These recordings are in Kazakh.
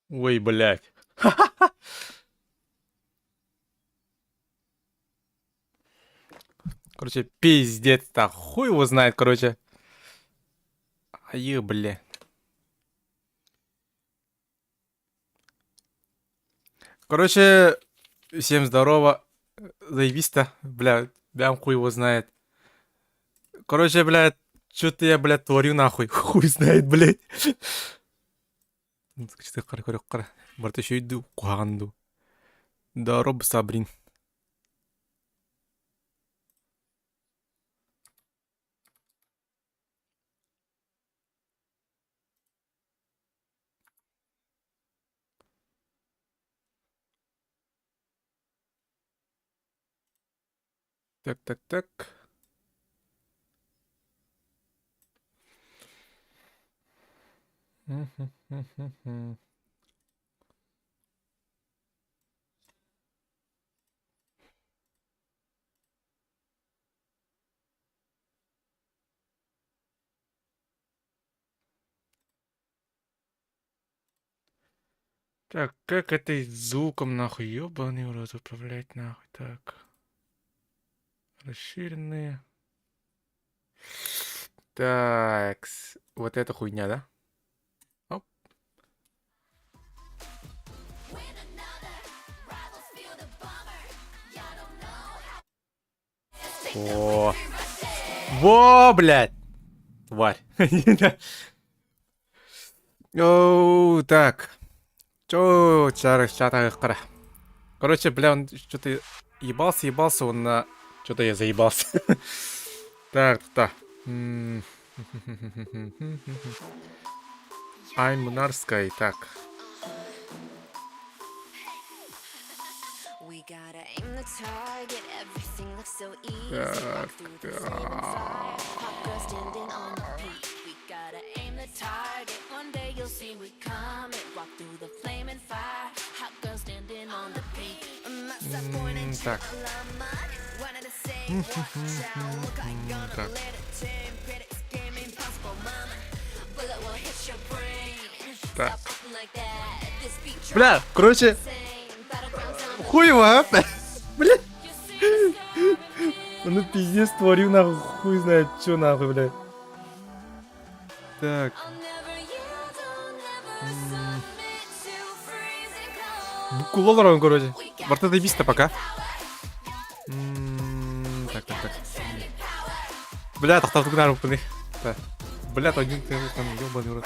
Ой, блядь. Короче, пиздец, так хуй его знает, короче. Ай, бля. Короче, всем здорово. Заебись-то, бля, прям хуй его знает. Короче, блядь, что-то я, блядь, творю нахуй. Хуй знает, блядь. Что қара. Барта еще иду, куанду. Здорово, Сабрин. Так. Так, как этой звуком нахуй ёбаный в рот управлять нахуй? Так. Расширенные. Так, вот эта хуйня, да? Оп. О, во, блядь, тварь. Оу, так. Чё, чата, кара. Короче, бля, он что-то ебался, он на... Что-то я заебался. Так. Ай, Мунарская, так. Так. Так. Так. Бля, короче, хуево, бля. Ну пиздец творю нахуй, хуй знает, чё нахуй, бля. Так. Кулолар, короче. Борта заебись-то пока. Так. Бля, тахтавдык нару пыны. Так. Бля, один ты там ёбаный рот.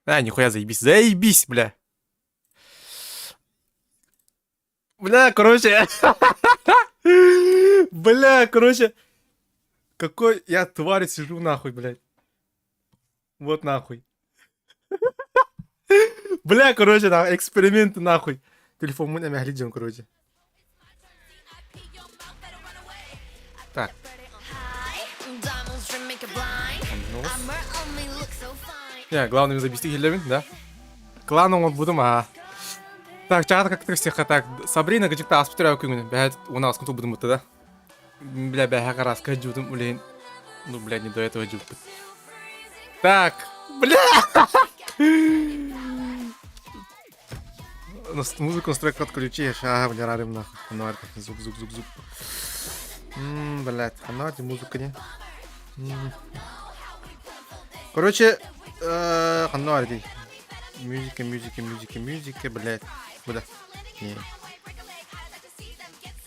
Нихуя заебись. Заебись, бля. Бля, короче. Бля, короче. Какой я тварь сижу нахуй, блядь. Вот нахуй. Бля, короче, на эксперименты нахуй. Телефон мы на глядим, короче. Так. Я, главными заместителями, да? Главным вот буду, Так, чата как-то всех, так, Сабрина, гачекта, аспитера, блядь, у нас кто будем это, да? Бля, раз каджутым, блин. Ну, блядь, не до этого джут. Так, бля! Музыку настройка отключишь, бля, рарим нахуй. Фонарь, звук. Блядь, фонарь, музыка не. Короче, фонарь, мюзика, блядь. Куда? Не.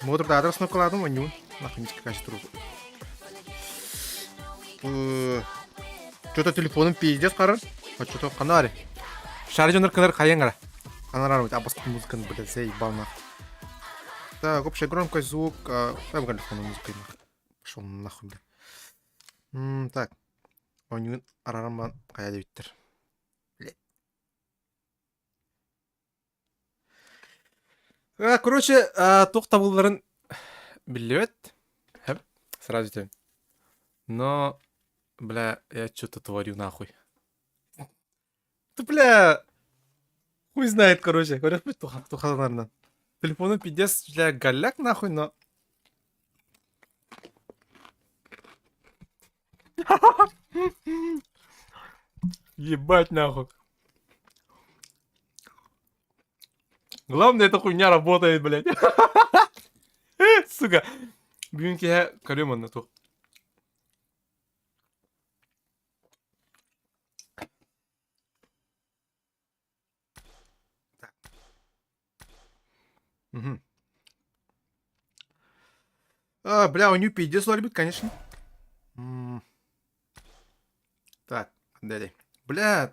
Мотор да адрес накладывал, ню. Нахуй не качество. Что-то телефоном пиздец, кара. А что-то канаре. Шаржонер канар каянгара. Канара, а баскет музыка, блядь, заебал нахуй. Так, общая громкость, звук. Я бы телефоном музыкой нахуй. Пошел нахуй, блядь. Так. Онюн арарама кая девиттер. Короче, тоқтабуларын билет. Сразу тебе. Но, бля, я что-то творю нахуй. Ты, бля, хуй знает, короче. Говорят, тухаларынан. Телефону пиздец, бля, голяк нахуй, но... Ебать нахуй. Главное, эта хуйня работает, блядь. Сука. Бюнке кареман на то. Угу. Бля, у нее 50 ларбит, конечно. Так, дали. Бля,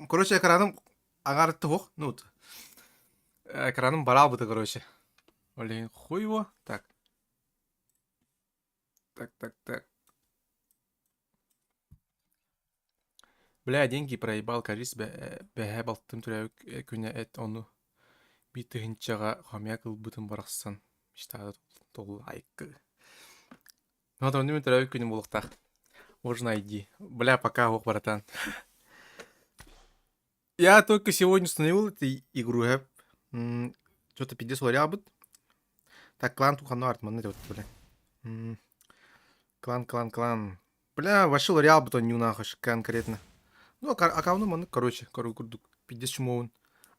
короче, экраном агар тух. Ну, экраном барал бы ты, короче. Блин, хуй его. Так. Так. Бля, деньги проебал, кажись, бәһә балтым түрәү күнә эт ону. Биті хинчаға хамя кыл бутын барақсан. Штады толу айкы. Ну, там не түрәү күнә булықтақ. Можно иди. Бля, пока, ох, братан. Я только сегодня установил эту игру, хэп. Что-то 50 ларябыт. Так, клан тухану артман, это вот, бля. Клан. Бля, вообще ларябыт он не нахуй, конкретно. Ну, а кавну маны, короче, курдук. 50 чумовын.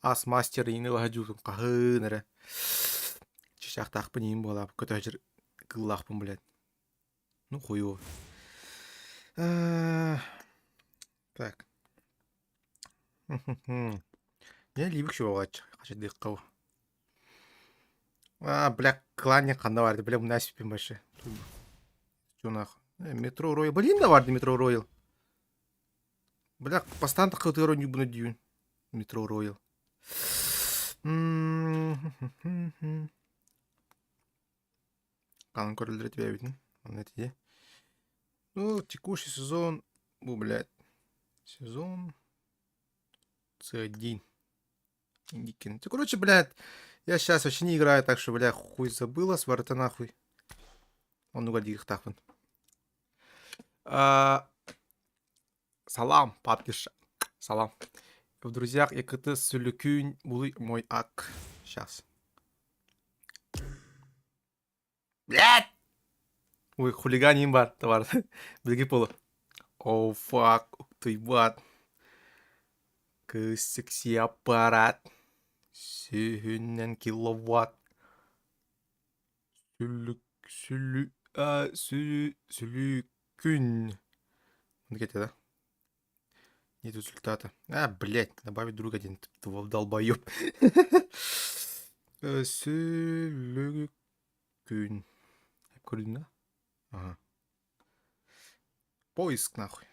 Ас мастер ины лагаджу, кахы, наре. Чешах так по ним была, какой-то ажир кыллах, блядь. Ну, хуёво. Так. Я либо чего лач, хочу дыхков. Бля, кланя хана варды, бля, насипим больше. Чё нахуй? Метро Ройл. Блин, да варды Метро Ройл. Бля, постоянно какой-то иронию буду дюн. Метро Ройл. Канал король тебя видно. Ну, текущий сезон. Блядь. Сезон. С1. Индикин. Короче, блядь. Я сейчас вообще не играю, так что, бля, хуй забыла. Сварта нахуй. Он угодил их так вон. Салам, папкиша. Салам. В друзьях якыты сүлікүн булы мой ак. Сейчас. Блядь! Ой, хулиганин бар, товар. Білгі полу. Оу, фак, ты бат. Секси аппарат. Сүйінен киловатт. Сүлікүн. Где-то, да? Нет результата. Блядь, добавить друг один. Долбоёб. Сүлікүн. Көрдің, да? Ага. Поиск, нахуй.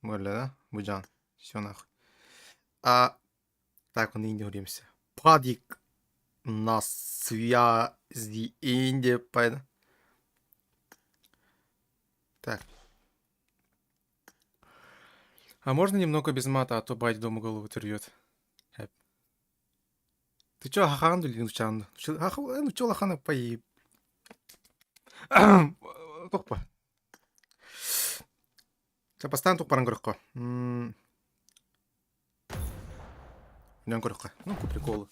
Бля, да? Буджан. Все, нахуй. Так, он инди уримся. Падик на связи инди. Так. А можно немного без мата, а то бать дома голову трет. Ты чё, хаханду или нучанду? Ну чё, лохана поеб. Тохпа. Сейчас поставим тух парангорко. Ну, по приколу.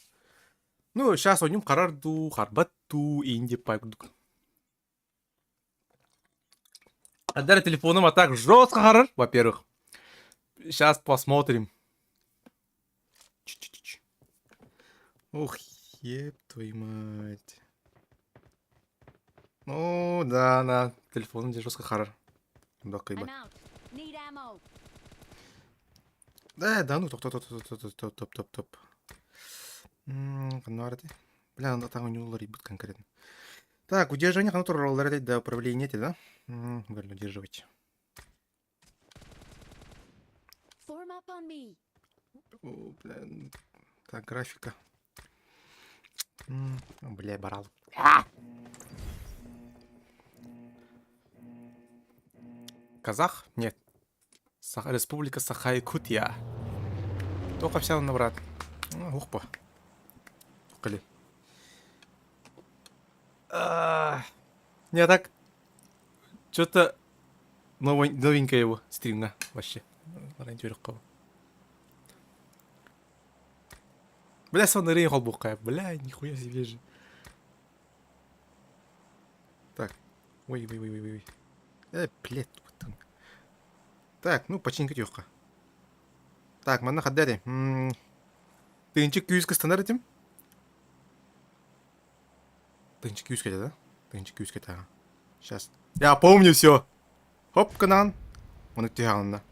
Ну, сейчас у него карарду, харбату, инди пайкду. Отдали телефоном, а так жестко харар, во-первых. Сейчас посмотрим. Ух, еб твою мать. Ну, да, на телефоне где жестко харар. Да, кайба. Да, ну, топ. Бля, ну там у него лари будет конкретно. Так, удержание контроля роллера до управления, да? Говорю, удерживать. О, бля. Так, графика. Бля, барал. Казах? Нет. Республика Саха-Якутия. Только вся на брат. Ухпа. Кали. Не, так. Что-то новенькое его стримна вообще. Бля, сонный рейн холбукая. Бля, нихуя себе же. Так. Ой. Блядь, вот там. Так, ну, починка тюхка. Так, манна хаддари. Тыынчык күйүскө стандар этим. Тыынчык күйүскө да? Тыынчык күйүскө тага. Сейчас. Я помню все. Хоп, канан. Оны тяганда.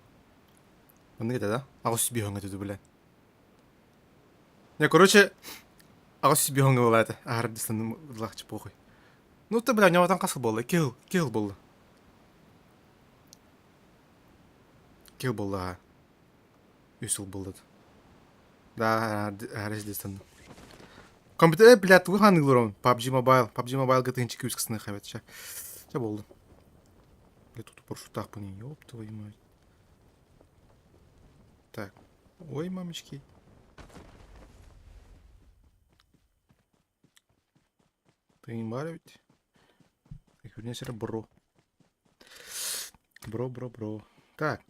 Оны да? Агус бихонга туду, блядь. Не, короче, агус бихонга была это. Ардистан лахчы похуй. Ну, ты, бля, у него там касл болды. Килл болды. Килл болды, ага. Үсіл болды. Да, Ардистан. Компьютер, блядь, выханы глурон. PUBG Mobile гтынчы күйіскісіні хавет. Ща болды. Блядь, тут паршутах по ней. Ёб твою мать. Так. Ой, мамочки. Ты не барывать. Так, вернее, серый бро. Бро. Так.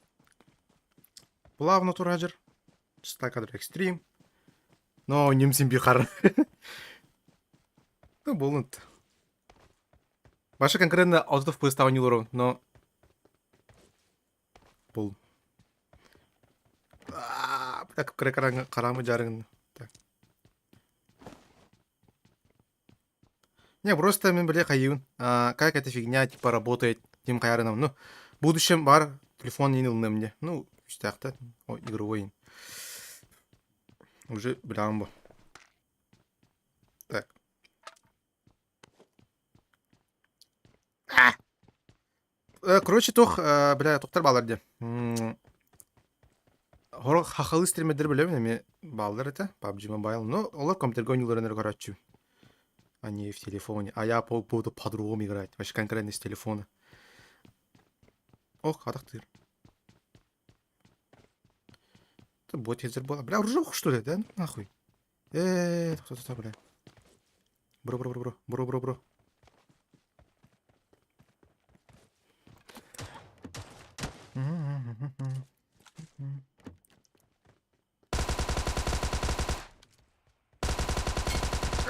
Плавно тураджер. Чиста кадр экстрим. Но немсим бихар. Ну, болнут. Ваша конкретно аутов поставил урон, но... Бол. Так, карамы жарың. Так. Не, просто мен біле қайын. Как эта фигня, типа, работает тем қайарыным. Ну, в будущем бар телефон енілді мне. Ну, үстіяқта. О, игровой. Уже білям ба. Так. Короче, тох, бля, тоқтар балар де. Хорық хақалы стримедер білем, неме балдар это, PUBG Mobile. Но олар компьютерге ойныларыныр қарачу. А не в телефоне. А я буду по-другому играть. Вообще конкретно с телефона. Ох, атақ тыр. Это бот езер была. Бля, ржох, что ли, да? Нахуй. Кто-то, бля. Бро.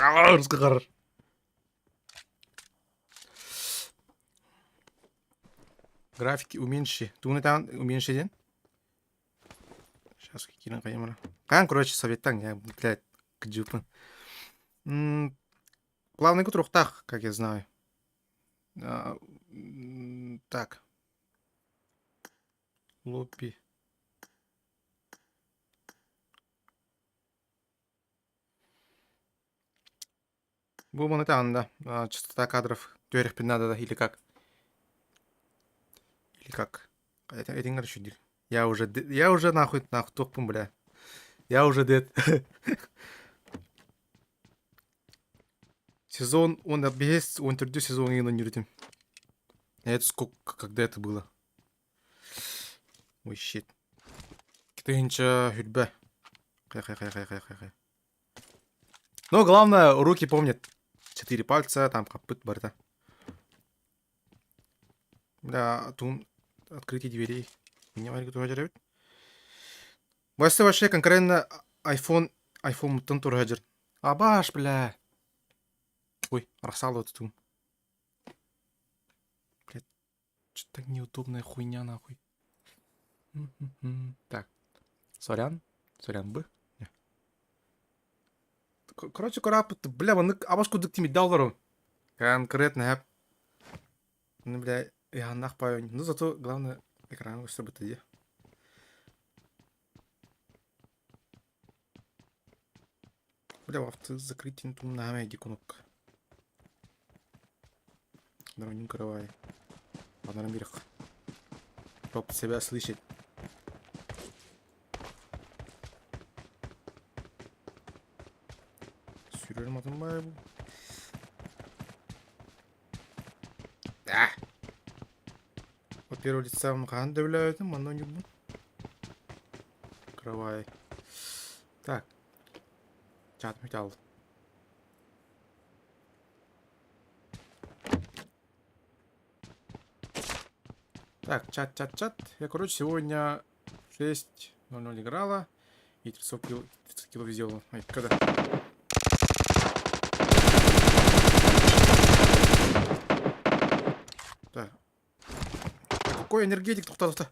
Разговор. Графики уменьши. Ты там уменьши ден? Сейчас какие на камера. Короче, советтан, я, блядь, кджупан. Главный кут рухтах, как я знаю. Так. Лопи. Бұл мұны тағында. Частота кадров. Тверих надо, или как? Или как? Это не горячо. Я уже нахуй топом, бля. Я уже дед. Сезон, он объезд, он трудю сезон и на нюртим. Это сколько, когда это было? Ой, щит. Китайнча хюльбе. Хай. Но главное, руки помнят. 4 пальца, там копыт, барда. Да, тут открытие дверей. Меня варит кто хаджарит. Вообще конкретно iPhone тантур хаджар. Абаш, бля. Ой, рассал вот тут. Блядь, что-то неудобная хуйня, нахуй. Так. Сорян бы. Короче, корапыт, бля, вон абашку дыктими доллару. Конкретно, я. Ну, бля, я нахпаю. Ну, зато главное экран, чтобы это где. Бля, в авто закрытие тут на меди кнопка. Давай не кровай. Ладно, на мирах. Чтоб себя слышать. Сюрер матамбай. От первого лица он хан давляет, а оно не будет. Кровай. Так. Чат металл. Так, чат. Я, короче, сегодня 6:00 играла. И 30 кило сделала. Ай, когда? Так. Какой энергетик? Кто-то.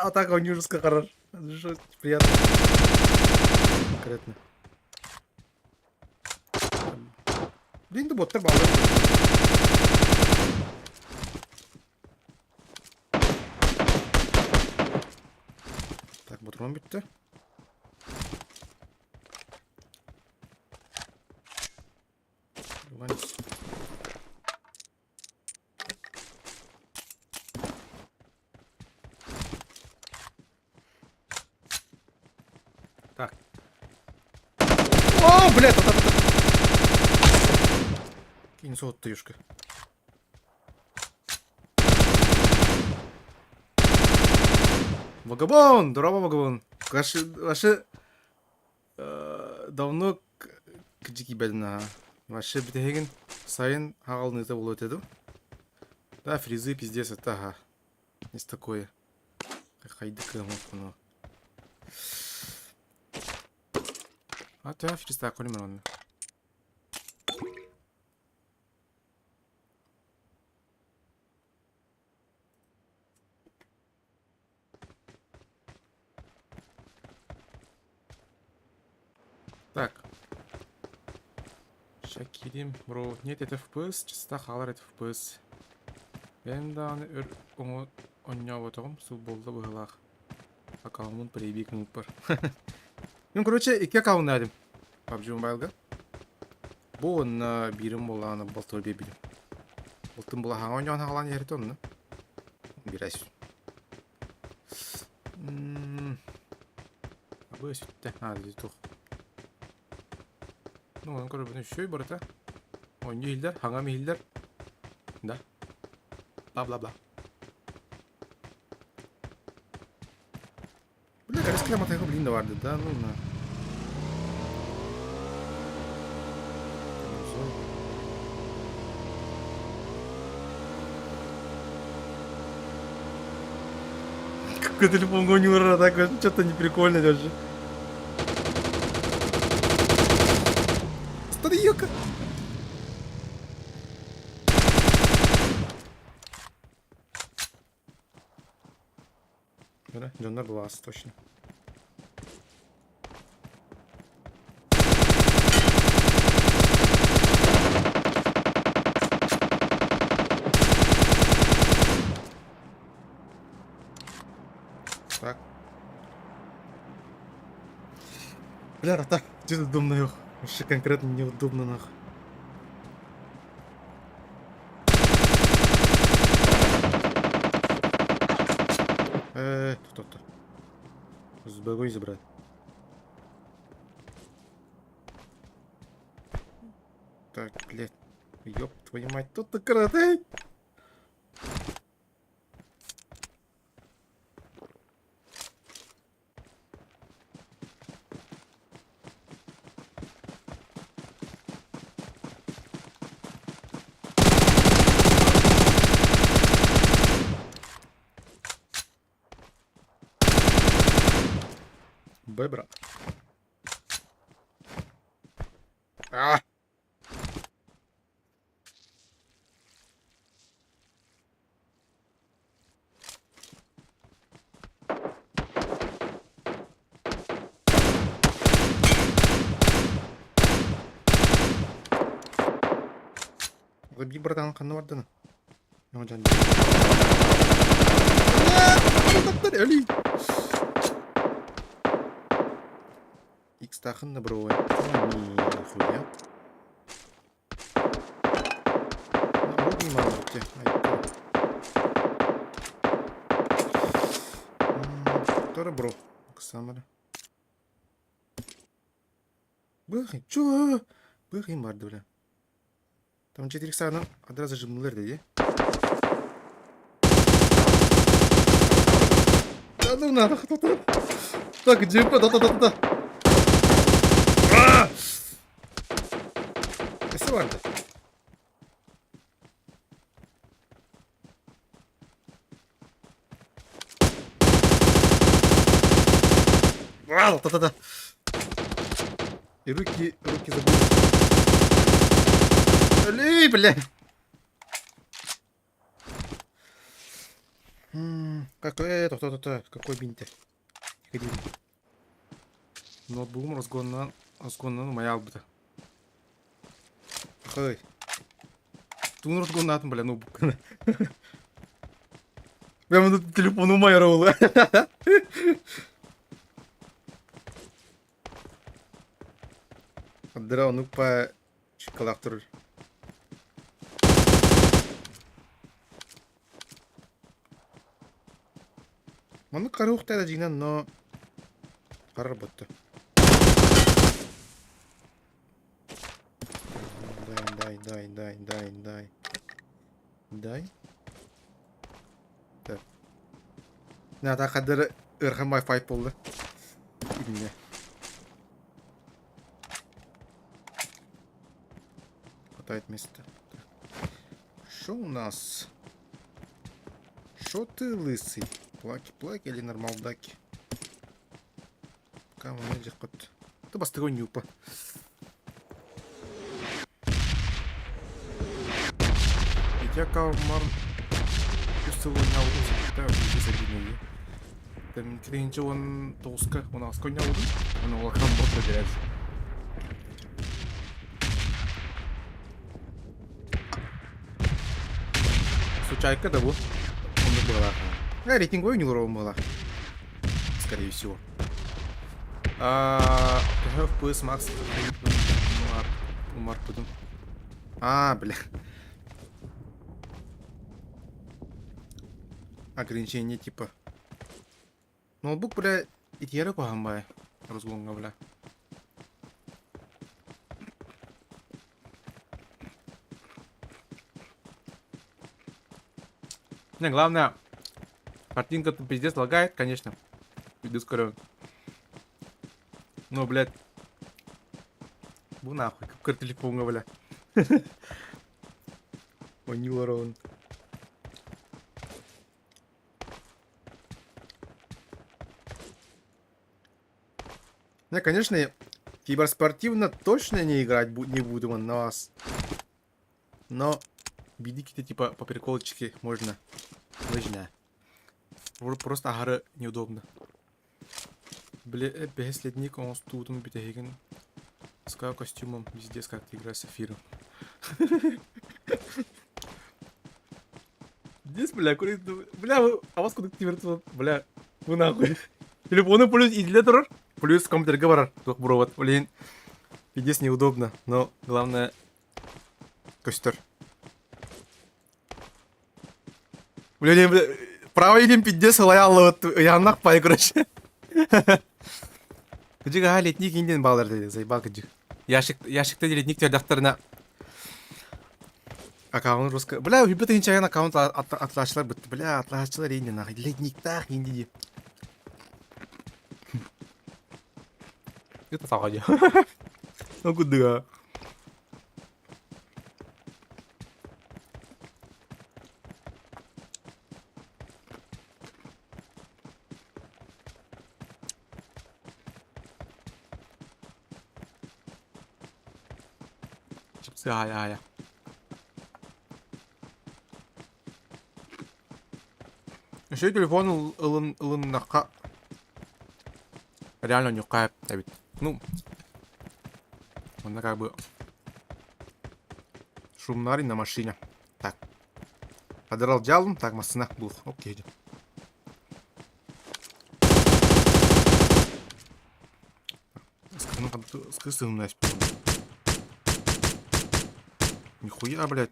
Вот так он жестко хорош. Приятно. Конкретно. Блин, да боттар bağlı. Так, ботron bitti. Ваня. Так. О, блядь, вот это. Кинь соотты юшка. Вагабон, здорово, Вагабон. Ваши давно кичики бедна. Ваши битеген сайын хагалныйта болот еду. Да, фризы пиздец это, ага. Есть такое. Хайдыка муфну. А ты фриз так он. Так. Шакирим, бро. Нет, это FPS, чисто халар это FPS. Ben de hani onu oynayamadım. Futbolda bu hılak. Akağımın preview kınıp var. Ben короче, iki akağım verdim. PUBG Mobile'ga. Bu onun birim olan baltı bir birim. Baltım bula hangi oynayan halan yeri tonlu. Biraz. Bu sütte. Hadi tuh. Ne olan kadar bunu şöyle barata. Oyuncu hilder, hangami hilder. Da. Bla bla bla. Бля, резко мотаю, блин, да варды, да, ну на. Какой телефон гонюра, так что-то не прикольно даже. Старьёка. Да, Джонна глаз, точно. Так. Бля, так, где-то удобно их. Вообще конкретно неудобно нахуй. Кто-то. С богой забрать. Так, блядь. Ёб твою мать, тут-то карате. Б, брат. А! Забей, братан, кану вардана. Yok canım. X тахын бро. Нихуя. Руки морозите. Тоже бро. Ксамара. Бахай, чё? Бахай марды, бля. Там 4 иксаны одразу зажимнулар dedi. Да ну нахуй, кто-то. Так, джипа, да. Nesi vardı? Да. И руки забыли. Блин, бля. Какой это, какой бинте? Ходили. Ноутбугум разгоннан умай албыта. Хай. Тун разгоннатын, бля, ноутбук. Прямо на телефон умай ролла. Аддыра онук па шикалактыр. Маны каруухта да жигнен, но карар ботты. Дай. Так. Надо кадыр ырхамай файт болду. Имне. Хватает места. Что у нас? Что ты лысый? Плаки или нормалдаки? Кому нельзя кот? Ты бастыгон юпа. Я кавмар үстілі ойнаудың секретті өңгіз әдемейі. Тәмін керейінші он 9-қа, 16-қа ойнаудың. Оны олақан бұртты дәрәз. Случайка да бұл. Онды была. Рейтинговый неуровый была. Скорее всего. FPS Max. Умар потом. Бля. Ограничение типа. Ноутбук, бля, итьера кухамбай. Разгонга, бля. Не, главное, картинка тут пиздец лагает, конечно. Пиздец скоро. Ну, блядь. Бу нахуй, как телефон, бля. Они ворон. Не, конечно, киберспортивно точно не играть не буду на вас. Но бидики-то типа по приколочке можно. Лыжня. Просто агары неудобно. Бля, без ледник он с тутом битаген. С костюмом везде как ты играешь с эфиром. Здесь, бля, курит. Бля, а вас куда ты, бля, вы нахуй. Телефоны плюс и для турор. Плюс компьютер говорит, только провод, блин. Здесь неудобно, но главное костер. Блин, право идем пиздец, лояло, вот я нахпай, короче. Кыжыга летник инден балдар dedi, заебал кыжык. Ящикта летник тердактарына аккаунт руска. Бля, убит инчаян аккаунт атлашчылар бітті. Бля, атлашчылар инден нахуй. Летниктах инди деп. Это сағади. Ну кудыга. Чипсы ая. Еще телефон ылыннаққа реально не кайп, Давид. Ну, он как бы шумнарий на машине. Так. Подорал джалом, так, машина был. Окей. Скрысы у нас. Нихуя, блядь.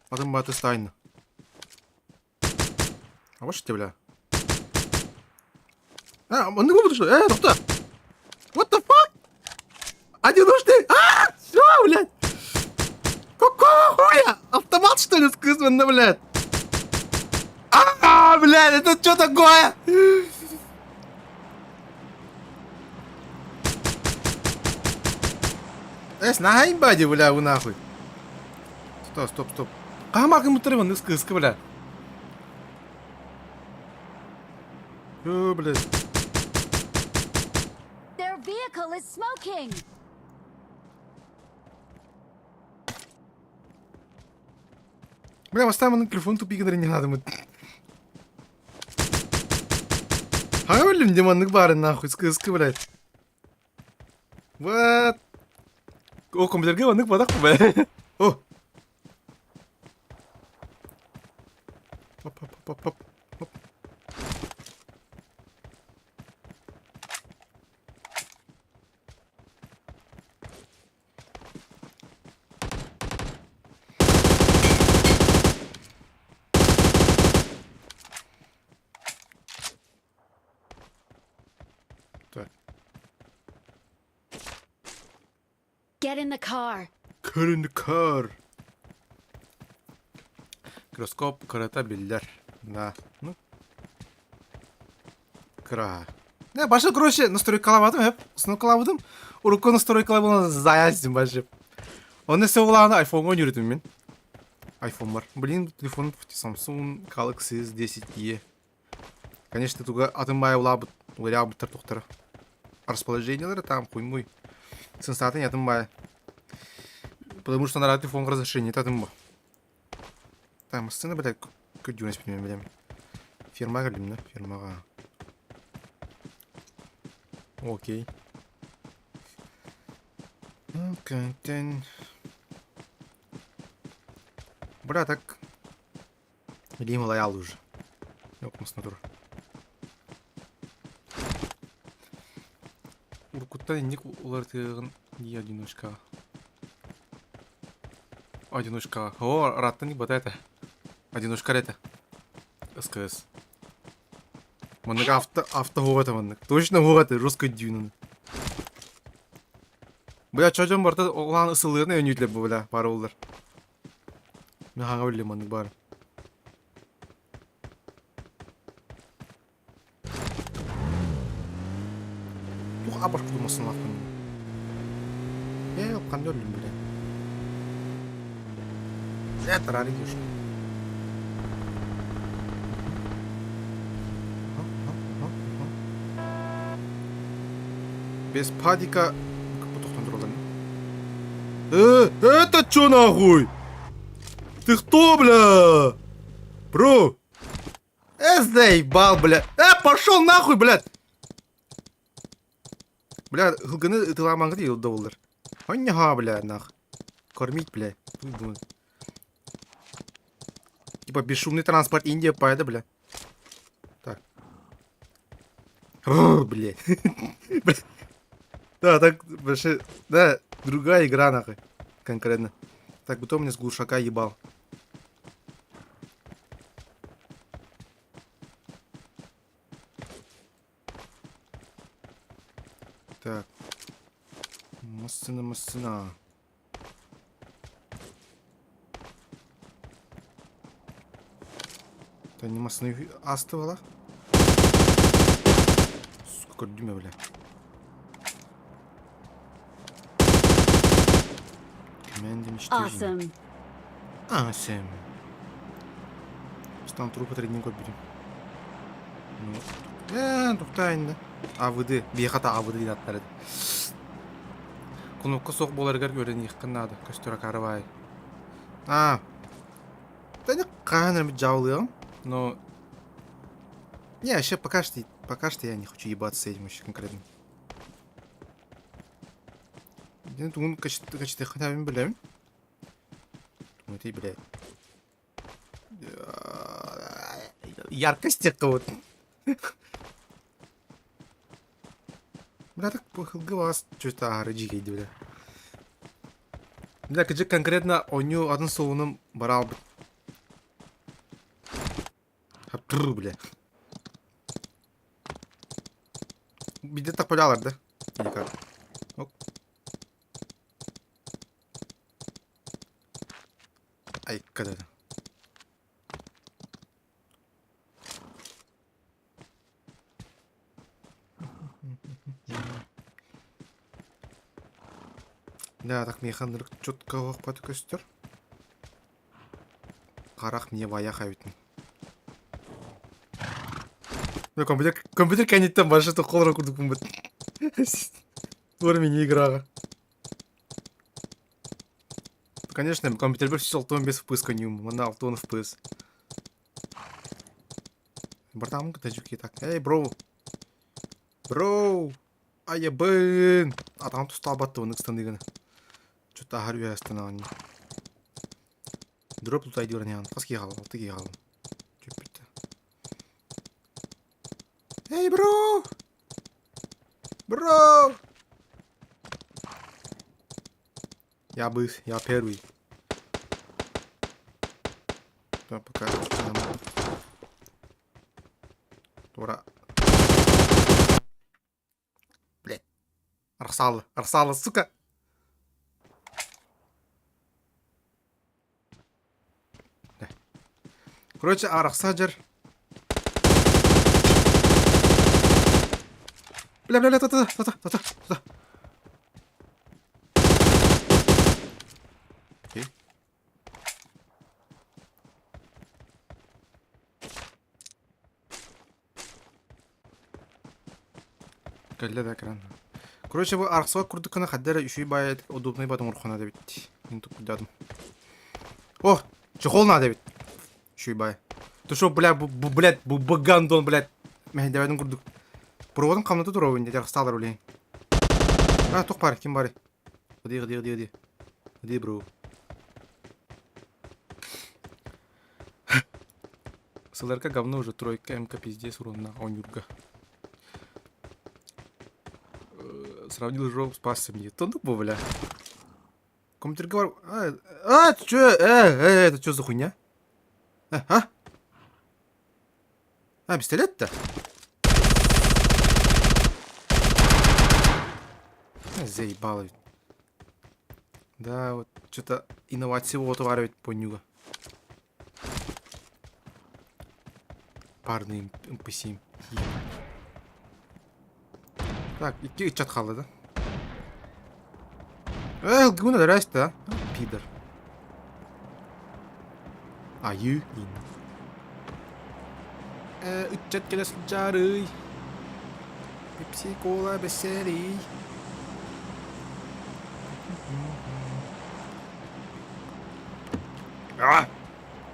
Потом баты стайно. А вот что, бля? Он не будет, что? Доктор! What the fuck? Они нужны! Все, блядь! Какого хуя? Автомат, что ли, скрызвенно, блядь? Блядь, это что такое? Снахай, бади, бля, вы нахуй. Стоп. Камак ему требован, иск, бля. Блядь. Their vehicle is smoking. Бля, оставим на телефон тупик, не надо. білім деманның бары нахуй скы блядь. What? О, компьютерге ванның бадақ бе? О! Оп. Так. Get in the car. Kör in the car. Кроскоп кыратabilirler. Да. Ну. Кыра. Не, башы, короче, настройкалабадым, hep. Сыныкалабадым. Урукко настройкалабадым заяздым башы. Оны все улағаны айфонға үйретім мен. Айфон бар. Блин, телефон Samsung Galaxy S10e. Конечно, туга атымбай улабыт. Угорябыттар туқтары. Расположениялары там хуй-муй. Сенсаты атымбай. Потому что на телефон разрешение атымба. Там сцена, блядь, көдюнес білмем білем. Фирмаға білем, да? Фирмаға. Окей. Контент. Бля, так. Или лоял уже. Ёкмас натур. Уркутта ник улар тыгын не одиночка. Одиночка. О, ратта не бата это. Одиночка это. СКС. Маннак авто ховата маннак. Точно ховата русской дюнын. Бля, чожон барда оған ысылығына өнүйтлеп бұл, бля, бары олар. Мен хаңа білем маннак бары. Тух абаш кудумасын лақын. Қанды өрлім, бля. Тарары деш. Без падика... Это чё нахуй? Ты кто, бля? Бро? Заебал, бля. Пошел нахуй, блядь. Бля, хылгыны ытыламанғы дейл доволдар. Онняға, бля, нах. Кормить, бля. Типа бесшумный транспорт Индия поеда, бля. Так. О, бля. Да, так, вообще, да, другая игра, нахуй, конкретно. Так, кто мне с глушака ебал? Так. Массина. Это не массины остывала? Сука, дюйма, бля. Awesome. Awesome. Стан трупы тренинг берем. Тоқтайын да. АВД. Бейхата АВД дейін аттар еді. Құныққа соқ боларғар көрін еққынады. Көстіра қарыбай. Да не қаныр жаулығым. Но... Не, вообще пока что я не хочу ебаться с этим вообще конкретно. Я думаю, качество хотя бы, блядь. Думаю, ты, блядь. Яркость какого-то. Бля, так похыл глаз. Что-то раджикай, бля. Бля, каче конкретно у него один солоном барал бы. Хаптур, бля. Где так подалар, да? Или как? Оп. Ай, когда это? Да, так механдар четко вақпаты көстер. Қарақ мне ваяқ әуітін. Компьютер кәнеттен башыты қолыра күрдік бұмбыт. Көрмей не играға. Конечно, компьютер бір 615 FPS көнеуім. Мына 610 FPS. Братамын күті жүке так. Эй, бро. Бро! Айыбын! Атаң тұста абатты оның ұстандығыны. Чөтті ағар өй астынағын. Дроп тұта айдығырын яғын. Қас кей қалым, алты кей қалым. Чөп бітті. Эй, бро! Бро! Я быс, я первый. Да, пока. Тура. Блядь. Арсалы, сука. Короче, арақсаджыр. Бля, та. Окей. Кәлі да кран. Короче, бұл арқсыға күрдік қана қаддары үшүй бай удобный бадың ұрқана да бітті. Мен тұқ күдадым. О, чехолна да бітті. Үшүй бай. Ты шо, бля, блядь, бұл гандон, блядь. Мен дәуәдің күрдік. Проводың қамнаты тұр өйінде, арқсталар өлейін. А, тоқ бар, кем бар? Где, бро? СЛРК говно уже, тройка, МК пиздец, урон на онюрга. Сравнил жопу, спасся мне. То ну, бля. Компьютер говорил... ты чё? Это чё за хуйня? Пистолет-то? Заебало ведь. Да, вот что-то инновативного товара ведь понюга. Парный МП7. Так, иди чат халы, да? Гуна да раст, да? Пидор. Аю. Чат келес жары. Пепси, кола, бессерий.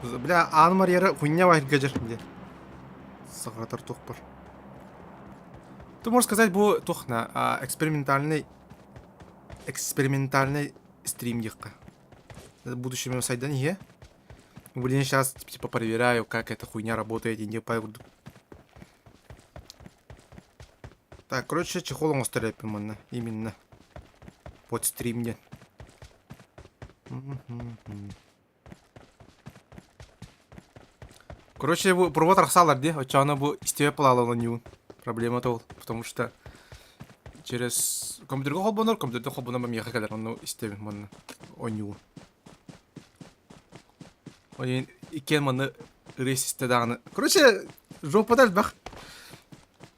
Бля, анмар ері хуйня бар гажер. Сағатар тоқ бар. Ты можешь сказать, бұл тоқна экспериментальный стрим ехка. Будущее моего сайта не. Блин, сейчас типа проверяю, как эта хуйня работает и не пойду. Так, короче, чехолом остаряпим именно. Под стрим нет. Короче, провод арсалар, де, очевидно, был истея плавала на него. Проблема то, потому что через компьютер холбонор мам ехать, когда он истея ман оню. Он икен ман рейсисте даны. Короче, жопа дал бах.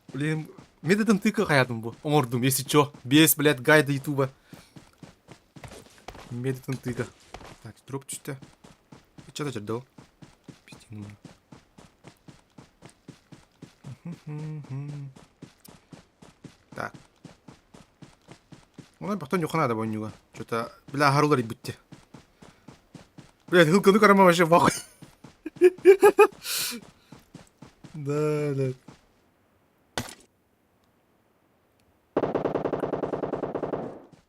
Блин, методом тыка хаятым был. Омордум, если чё, без, блядь, гайда ютуба. Методом тыка. Так, дроп чё-то. Что-то ждал. Пиздец. Так. Ona baktan yok nada boyunca. Что-то, бля, харулар ибутте. Блядь, хылканы карама вообще вахуй. Да.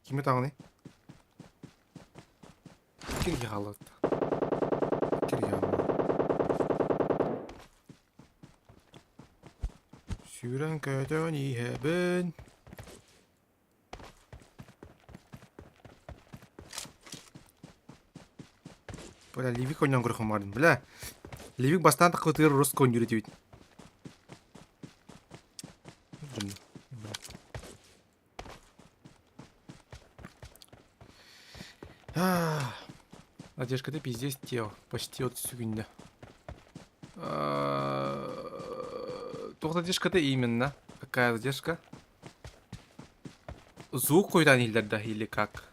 Киме тағыны? Кирге қалады. Кирге қалады. Сүйрен көтөн ихебін. Бля, Ливик ойнан көріқым бардым. Бля, Ливик бастан тақытығыр русқа ойын үйреті бейді. Одежка-то пиздец тел. Почти вот сюгінді. Тоқта одежка-то именно. Какая одежка? Звук қойдан елдерді или как?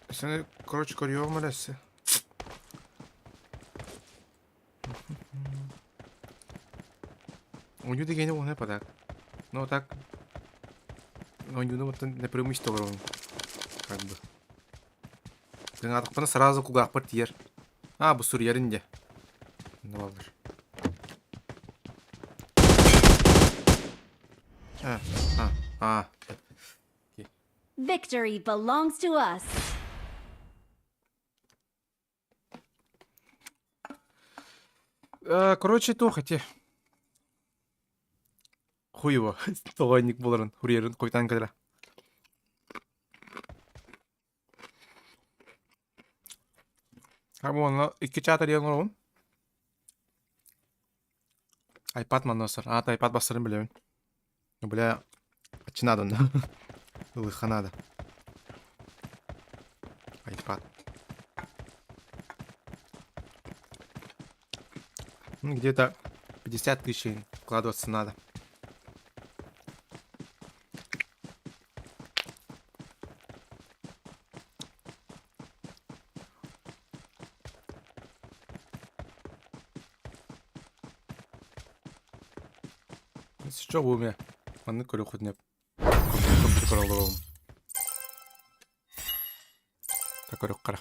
Сені, короче, көріуім әлесі. Оню дегені оңай падак. Но так... Онюны вот не преимущество вроде. Как бы. Гыңатықпаны сразу кулгақ бір тиер. Бұл сүр ерінде. Ne olur. Ha. Victory belongs to us. Короче, то хотя. Хуево. Тоғайник боларын. Хурьерін қойтан кәдірі. Абы оны 2 чата деген қорғын. Айпад маносыр. Аты айпад басырын білемін. Бля, очинадо, да? Лыханада. Айпад. Ну, где-то 50 тысяч вкладываться надо. Если что, вы у меня манны көрі хоть не компьютер құралдырауым. Так көрік қара.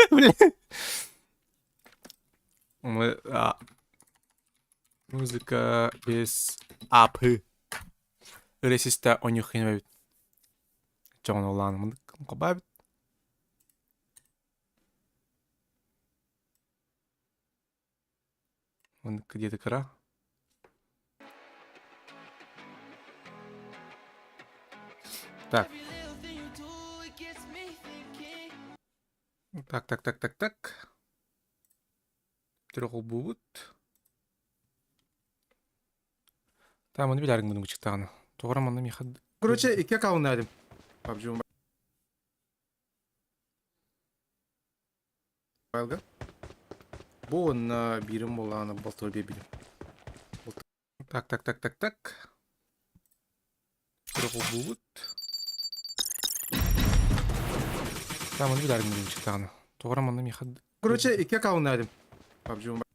Блин. Музыка без апы. Ресиста о них не бәбіт. Жоғын оланы мұндық қобабіт. Мұндық где-то кіра. Так. Так. Түріғыл бұғыт. Там оны біләрің бұның күчіктағаны. Тоғырам оны мейхад. Короче, 2 кауын әдім. PUBG Mobile. Бұл оны бірім болағаны болтыр бебілім. Так. Түріғыл бұғыт. Там оны біләрің бұның күчіктағаны. Тоғырам оны мейхад. Короче, 2 кауын әдім. PUBG Mobile.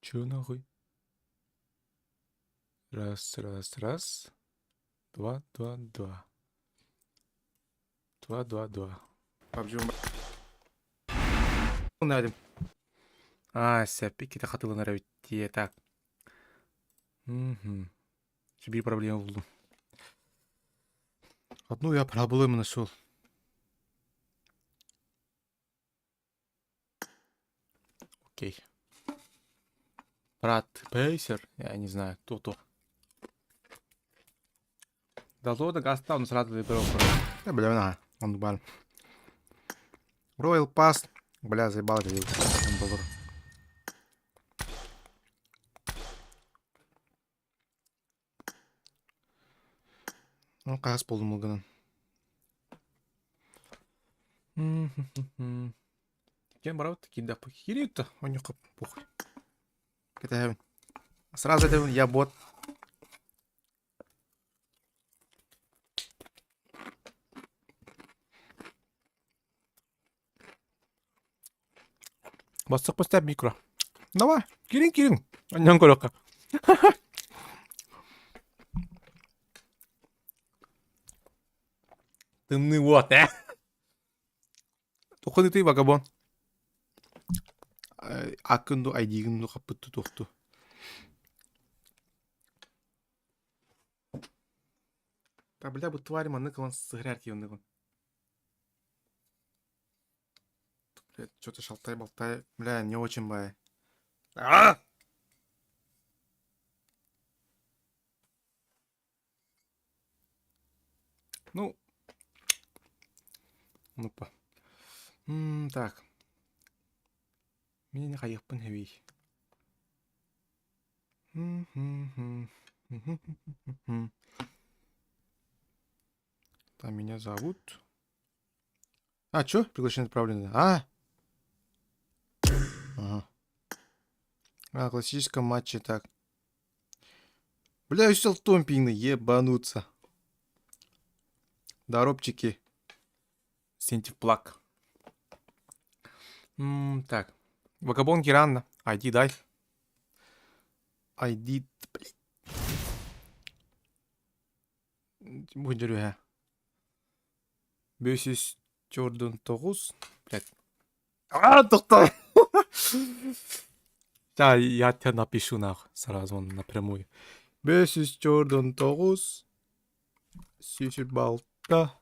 Чё нахуй? Раз. 2. 2. PUBG Mobile. Сәппе кете қатылынар өтте. Так. Бір проблема болдым. Одну я проблему нашел. Окей. Брат Пейсер, я не знаю, кто. Дозода гаста, он сразу выбрал. Да, бля, он бал. Royal Pass. Бля, заебал это $1. Ну, қағыс болдым ұлғынан. Кен барау такие керекті, он не қып, похуй. Кетәбін. Сразу айтабын, я бот. Басық поставь микро. Давай, керең. Аннан көріққа. Тымны вот, Тоқыны ты, вагабон. Акынду, айдигынду қапытты тоқты. Да, бля, бұл тварь маны қылан сығырар кейінді ғын. Бля, что-то шалтай-болтай. Бля, не очень бай. Ну. Ну-па. Так. Мне не хаях панхевей. Там меня зовут А, чё? Приглашение отправлено. А? Ага. А, классическом матче, так. Бля, я хотел томпинг ебануться. Доробчики. Сентив плак. Так. Вагабон Геранна. ID дай. ID. Блядь. Бүгін жүру, ә. 549. Блядь. А, тоқта. Да, я тебе напишу нахуй. Сразу он напрямую. 549. Сүйсірбалта.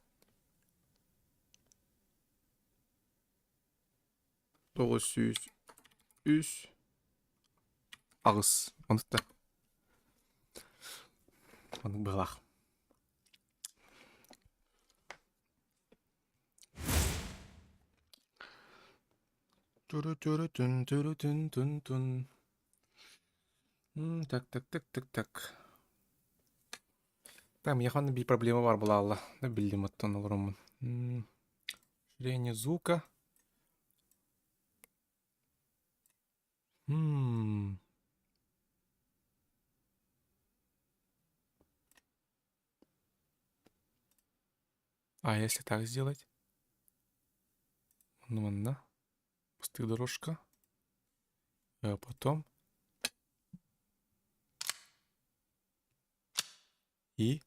903. Ағыз. Ұнытты. Оның бұғақ. Туру-туру-тун-туру-тун-тун-тун. Так. Там яханы bir проблема бар бұл алла. Да білдім оттан олырымын. Ширение звука. А если так сделать? Ну ладно. Пустая дорожка. А потом. И.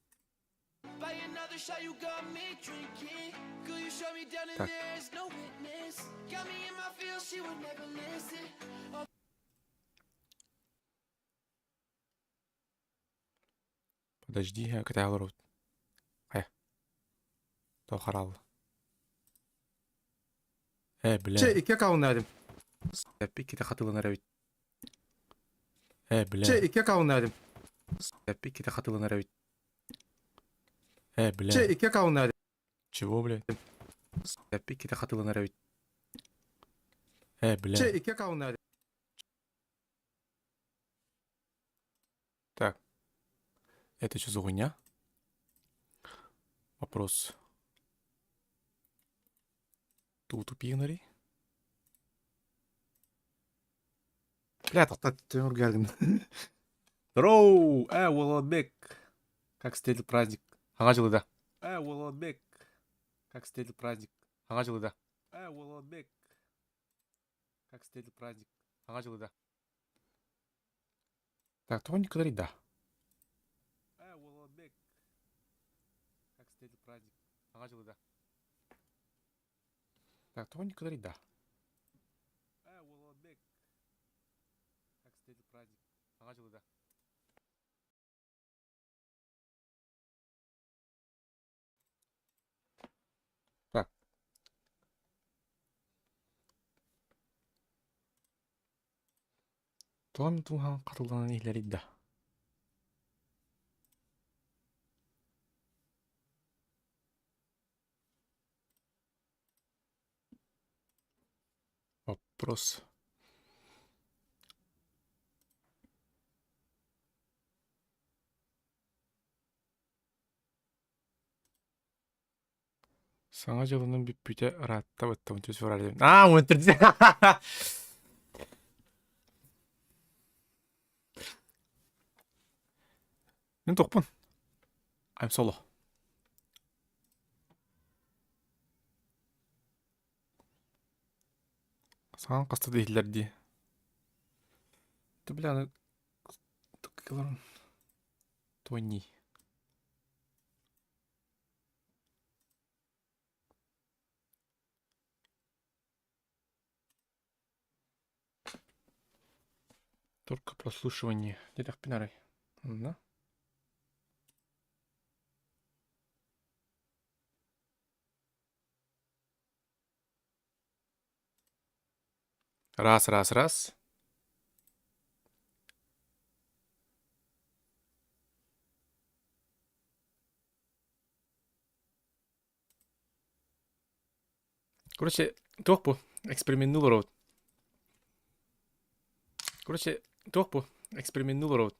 Так. Подожди, я когда говорю. То харал. Бля. Че, ике кавунадым. Пики та хатылы наравит. Бля. Че, ике кавунадым. Пики та хатылы наравит. Бля. Че, ике кавунадым. Чего, блядь? Пики та хатылы наравит. Бля. Че, ике кавунадым. Так. Это что за хуйня? Вопрос. Тут упигнари. Бля, ты ургалин. Здороу! Володбек. Как встретил праздник? Ага, жылы да. Володбек. Как встретил праздник? Ага, жылы да. Володбек. Как встретил праздник? Ага, жылы да. Так, то не говорит, да. Володбек. Как встретил праздник? Ага, жылы да. Так, то не говорит, да. Володбек. Как встретил праздник? Ага, жылы да. Так. Туған туған қатылдан ийлер иді. Вопрос. Саңа жылының бүппүйте ратта бұттым төс варар дем. Өндірді. Мен тоқпын. I'm solo. Саған қасты дейлер де. Ты, бля, тукаларын. Тони. Только прослушивание. Где так пинарай? Да? Раз. Короче, тоқпу. Эксперимент нулы роуд. Короче, тоқпу. Эксперимент нулы роуд.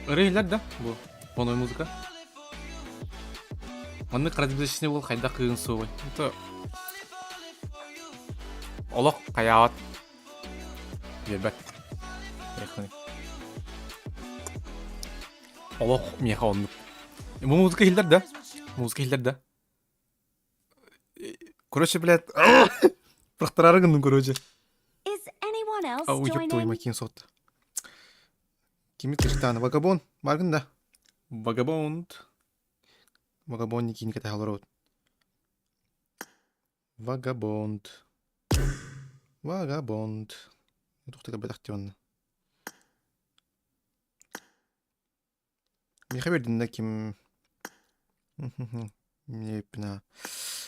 Ырыйлар да бу фоновый музыка. Оны крадибдешне бул кайда кыгын суой. Это олок каят. Елбет. Яхны. Олок меха онны. Бу музыка хилдер да. Музыка хилдер да. Короче, блядь. Прохтарарыгын, короче. Is anyone else Ау, ёб твою joining? макин сот. Кими тыштан? Вагабон. Баргын да. Вагабонд. Вагабонд не кинь, халорот. Вагабонд. Вагабонд. Тухты кабы тахтённа. Не хабердин да ким. Не пина.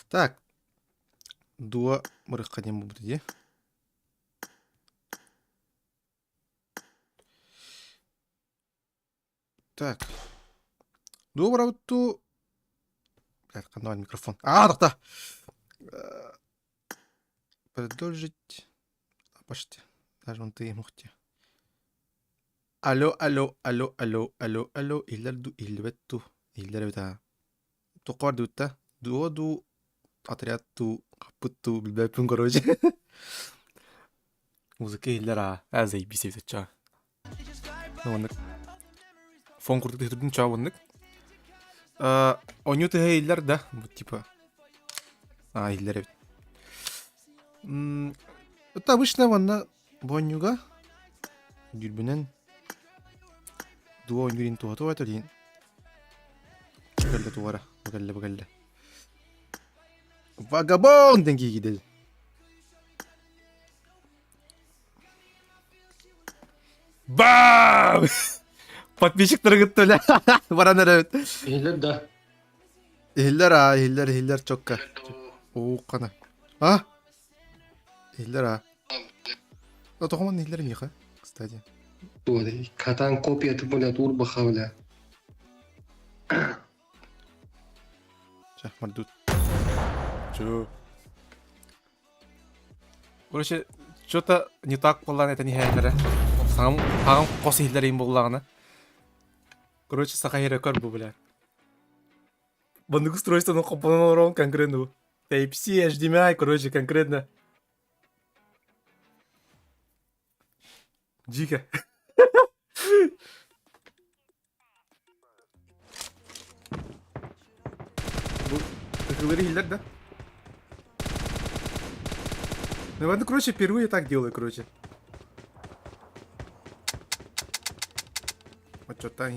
Так. Дуа мырыкка дем болду де. Так. Дуа барабытту. Блядь, кандай микрофон. Тахта. Продолжить. Почти. Даже вон ты мухте. Алло, алло, алло, алло, алло, алло. Иллерду, иллебетту. Иллербета. Тоқар дутта. Дуоду. Отрядту. Капытту. Билбеппин, короче. Музыка иллера. Заебись это ча. Ну, он фон куртук тетурдун ча воннык. Оню тыга иллер да. Вот типа. Иллер. Это обычно ванна бонюга. Дюрбүнен. Дуо онюрин туату это лин. Багалла туара. Багалла. Вагабон деньги гидел. Бам! Подписчиктер гыттыля. Баранар. Ehler da. Hiller çokka. Oo kana. Hiller. No toxuman hiller miqa, kстати. Вот, катан копия ты более турбо хавля. Сейчас мардут. Чё? Короче, что-то не так было, это не хәйләре. Сагам косы хиллер им буллагына. Короче, сахай рекорд бу, бля. Бандык устройство, но компонент конкретно. Type-C, HDMI, короче, конкретно. Дико. Ты говоришь, Хиллер, да? Ну, ладно, короче, впервые так делаю, короче. Вот что так,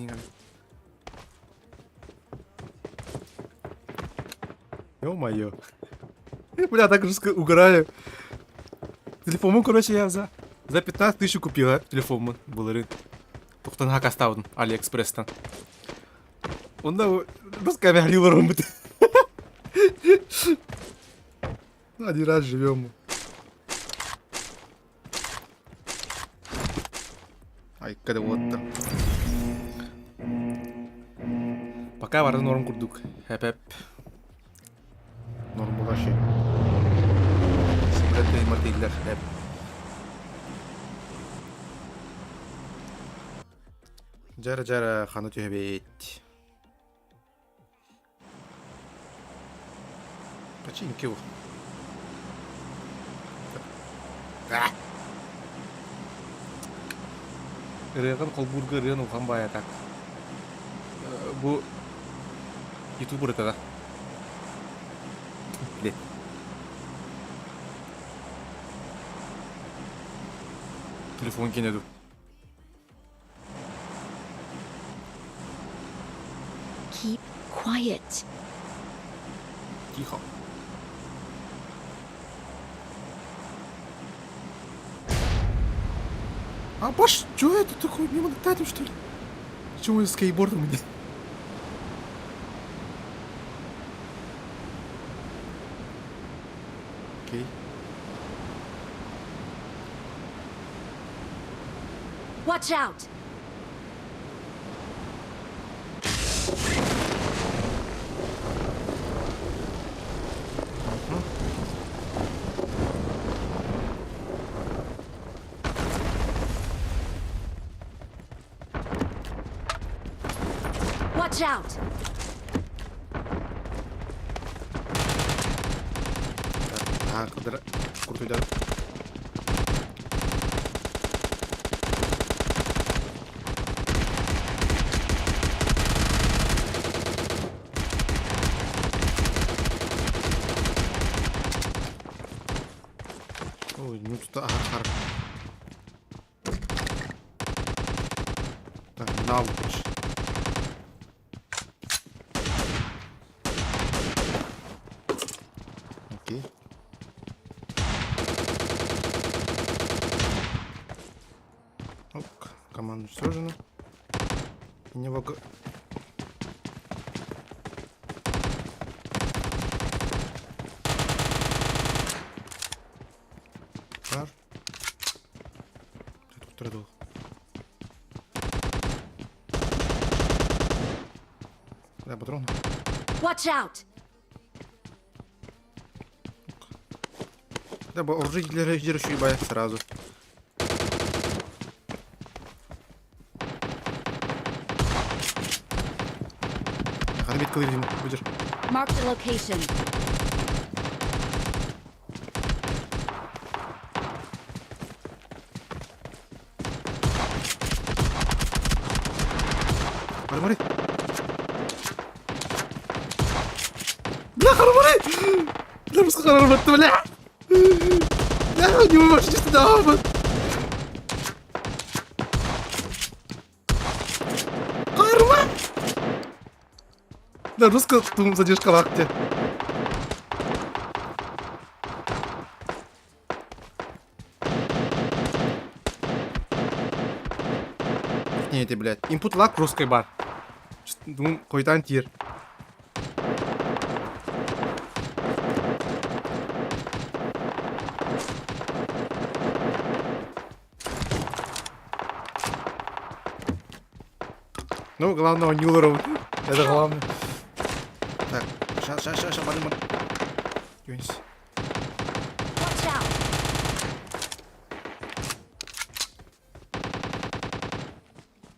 ё-моё. Бля, так жестко угораю. Телефон, короче, я за 15 тысяч купила телефон. Булары. Тоқтан хак астаудын, Алиэкспресстан. Онда русская хлиларом бит. Один раз живем. Ай, когда вот там. Пока варды норм курдук. Хэп-хэп. Норм булаши. Сибретте мартийлер. Хэп. Жара ханы түйбейт. Починки у. Реган колбурга рен ухан бая так. Бу ютубер это да. Блин. Телефон кинеду. Keep quiet. Тихо. Баш, чё это такое? Мимо летаем, что ли? Почему я скейтбордом иди? Окей. Watch out! Watch out! Кыдыр куртуйда. Ой, ну тут ахар. Так, навык. Окей. Ок, команда уничтожена. И не вог... Пар. Тут традул. Да, патрон. Watch out! Да, оружие для рейдера ебать сразу. Надо бить колырим, будешь. Mark the location. Армори. Бля, армори! Бля, просто армори, бля! Бля, не можешь сюда, вот. Арма! Да, русская тум задержка в акте. Не, ты, блядь. Input lag русской бар. Думаю, какой-то антир. Ну, главное, он не уровень. Это главное. Так, сейчас, подумай. Юнис. Watch out!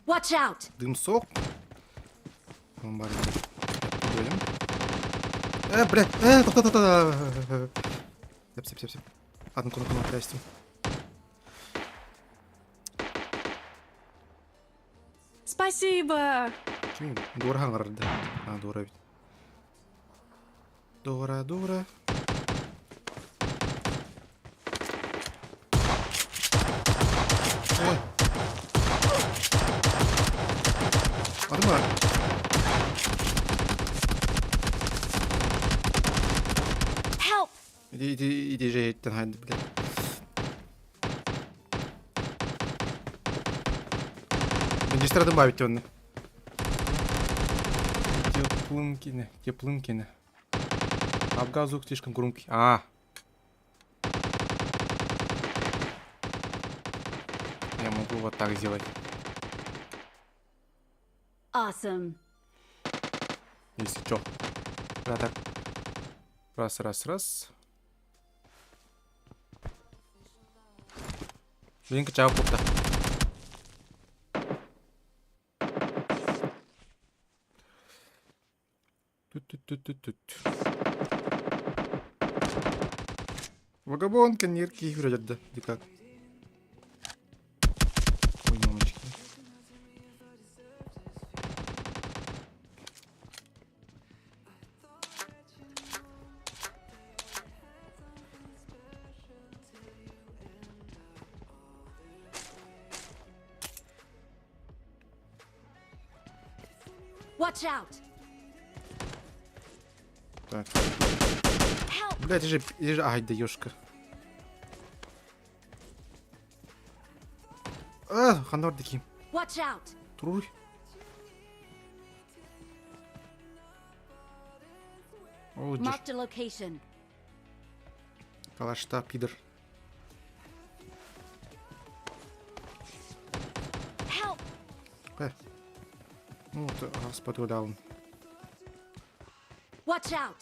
Watch out! Дым сок. Блядь. Та-та-та-та. Сеп. Одну, здрасте. Спасибо! Чему? Дорого города. Дора ведь. Дора. Ой. Арма. Help! Иди же, блядь. Магистра добавить он. Теплынкины. Абга звук слишком громкий. Я могу вот так сделать. Awesome. Если чё. Да, так. Раз. Блин, качал пупта. Тут. Вагабонка, нирки, вроде да. Или как? Ой, мамочки. Watch out! Так. Help! Блядь, иди же. Ай, даёшка. Ханор такие. Watch out! Труй. О, Mark the location. калашта, пидор. Help! Ну, вот, споту даун. Watch out!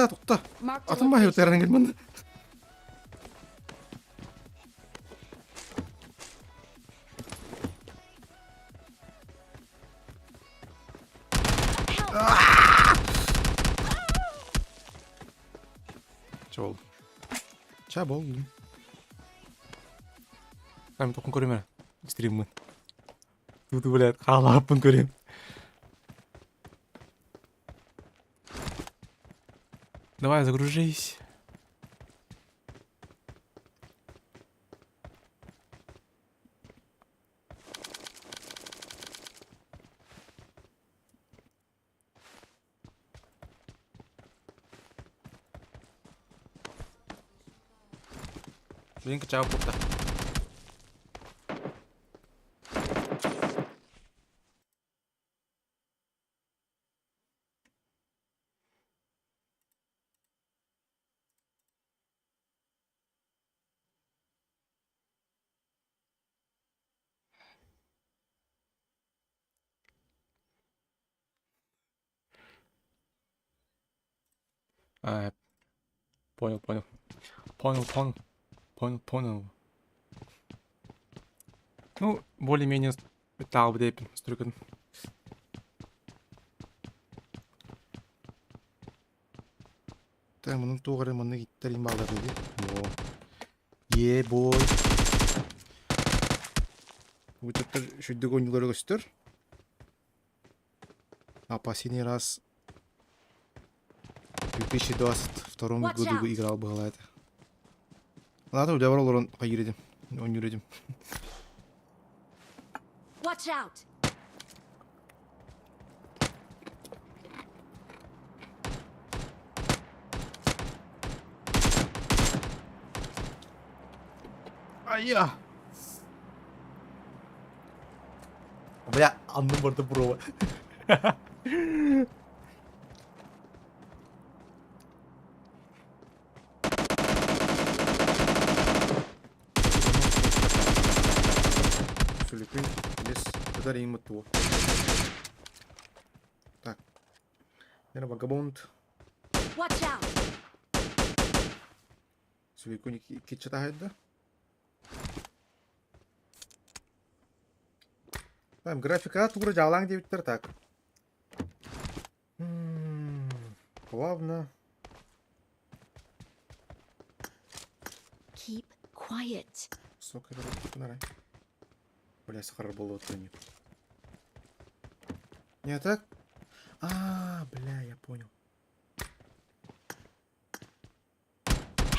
Тукта. Mark the Атылмай location. өтерін келмеді. Çabol. Çabol. Ben tokun көрем мен. Стриммен. Туды, блядь, қалаппын көрем. Давай, загружись. Блин, чао, пупта. А, понял. Понял. Ну, более-менее тағы бір епін стрükін. Так, мұның тоғыры мұны киттәрін бағдар дейді. Бой. Бұтаттар шүддік ойынлары көстір. Последний раз в 2022 году играл было это. Ладно, удавал он поедем. Он юридим. Watch out! Ай-я! Бля, анным барды бұрова. Суликвин, здесь подарим ему. Так. Это вагабонд. Watch out! Суликвин кичата хайда. Там графика тура жалаң деп биттер так. Плавно. Keep quiet. Сока нарай. Бля, сахар был вот не. Не так? Бля, я понял.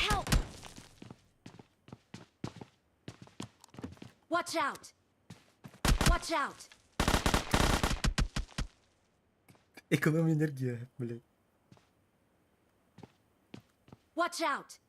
Help! Watch out! Watch out! Экономия энергии, блядь. Watch out!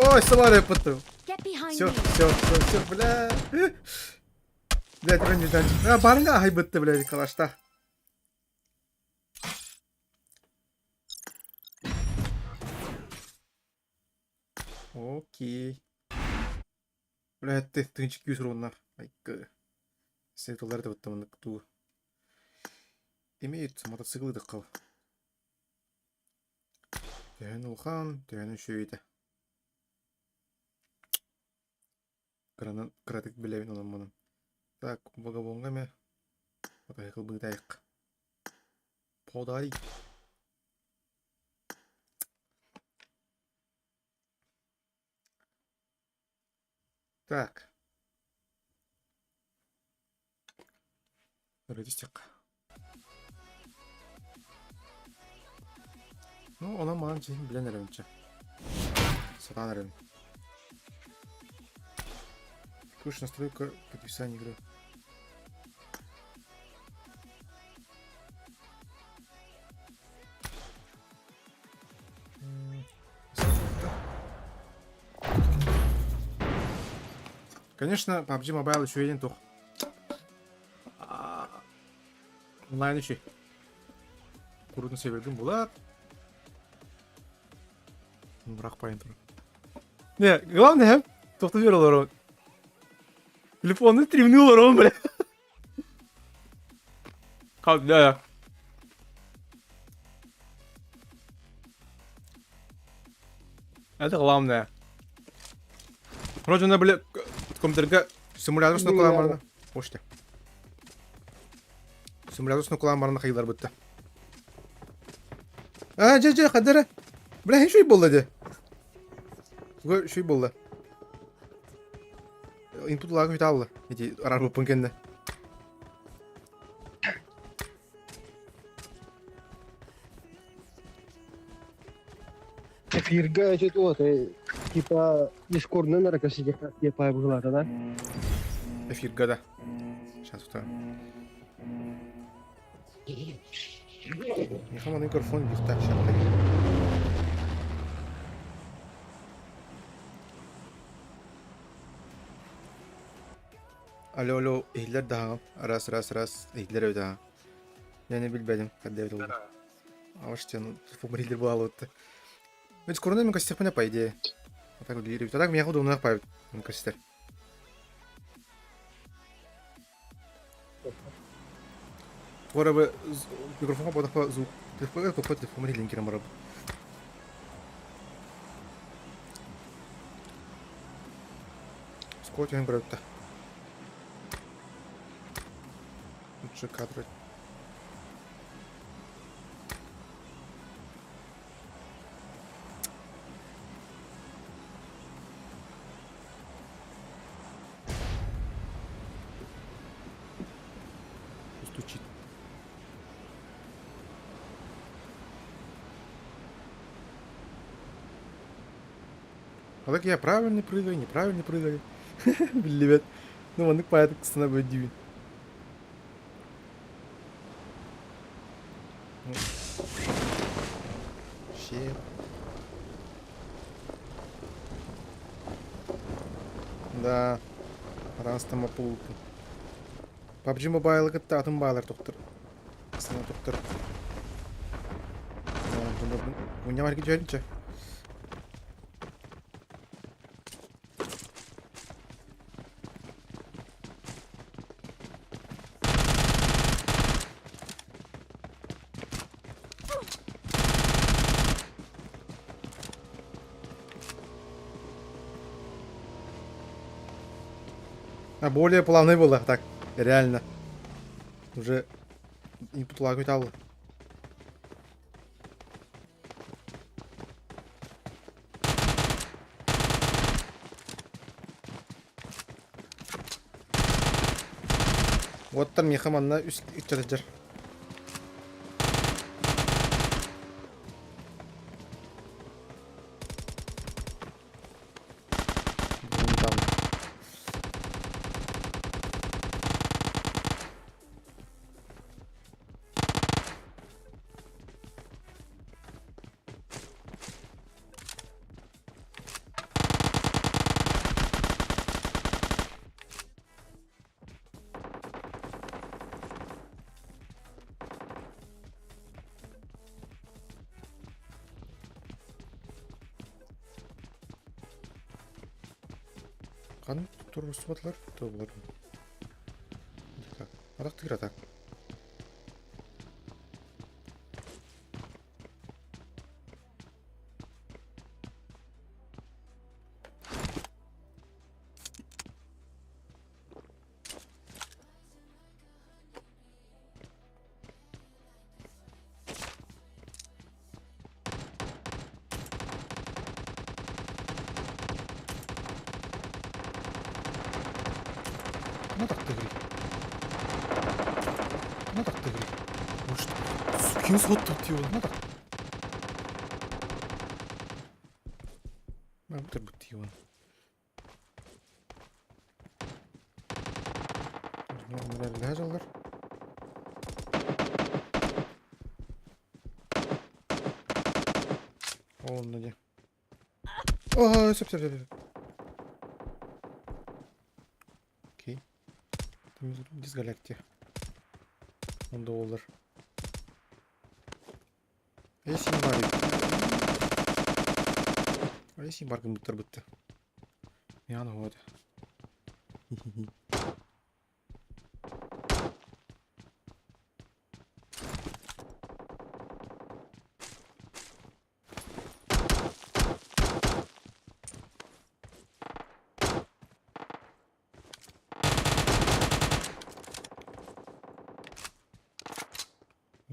Ой, сама репоту. Get behind Все, me! бля. Блядь, бронеждан. Барынга хайбытты, блядь, калашта. Окей. Блядь, ты тынчик юз ровно. Айка. Светлары да вот там ту. Имеются мотоциклы дыққал. Тән улхан, тән шөйді. Кратик біләвін онан мұнын. Так, вагабонға ме? Мотоцикл бұғдайық. Подай. Так. Радистик. Ну, она манчи, блин, рынча. Сатан рын. Ключ настройка подписания игры. Конечно, PUBG Mobile еще один тух. Онлайн еще. Крутно сервердің болады. Бірақ пайын тұр. Не, главное, тоқты бер олар. Телефонный стримный olur oğlum böyle. Kalk ya. Это главное. Вроде на были компьютерге симулятор сынок кылам барына. Оште. Симулятор сынок кылам барына кыйлар бутта. Же кадары. Бля, шуй болду де. Гө шуй болду. Input лагы бит алды. Эти арабы пункенде. Эфирга эти вот, типа, дискордный наркосидик, типа, была, да? Эфир года. Сейчас вот. Нехама микрофон не так сейчас. Алло, эйлер да. Раз. Эйлер öde. Yani bilmedim. Hadi öyle oldu. А что, ну, фумрилер была вот. Ведь скоро на костях меня по идее. Вот так выглядит. А так меня ходу на павит. На костях. Скоро бы микрофон подохла звук. Ты какой-то фумрилинки на мороб. Сколько он говорит-то? Лучше кадры. Стучит. А так я правильно прыгаю, неправильно прыгаю. Блин, ребят. Ну, он и поэтому становится дивен. Щет. Да. Раз там опулку. PUBG Mobile кытта атын байлар доктор. Сына доктор. Bu ne var ki görünce? А более плавный было, так, реально. Уже input lag металл. Вот там мехаманна üst içeridir. Kan turun sıfatlar tuğlar. Adak tıkır atak. Ну так ты говори. Ну так ты говори. Может, сукин сход тут его. Ну так. Ну так быть его. Neler alır? Oğlum ne? Aa, söp. Окей. Дисгалактия. Он доллар. Если барик. А если баргын быттыр бытты. Яны вот.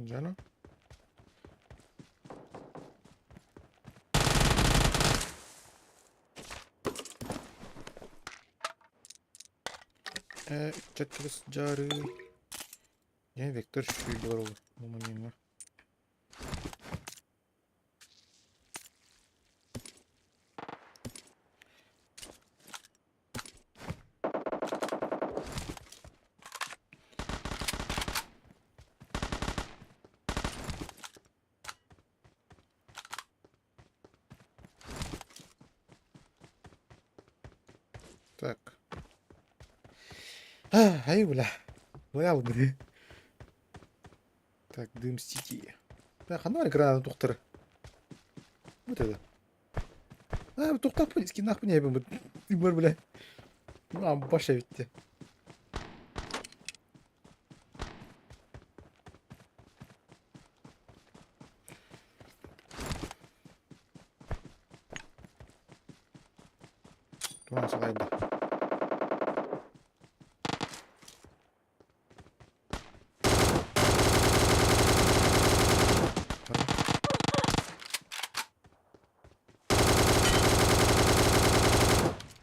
Canım. Çakırız carı. Yani vektör şu dolar olur. Aman yenge. Так. Ай, бля. Лоял, бля. Так, дым сети. Так, а ну экран доктор. Вот это. Доктор полицейский нахуй не был. Ты бар, бля. Баша ведь. Tuan slide.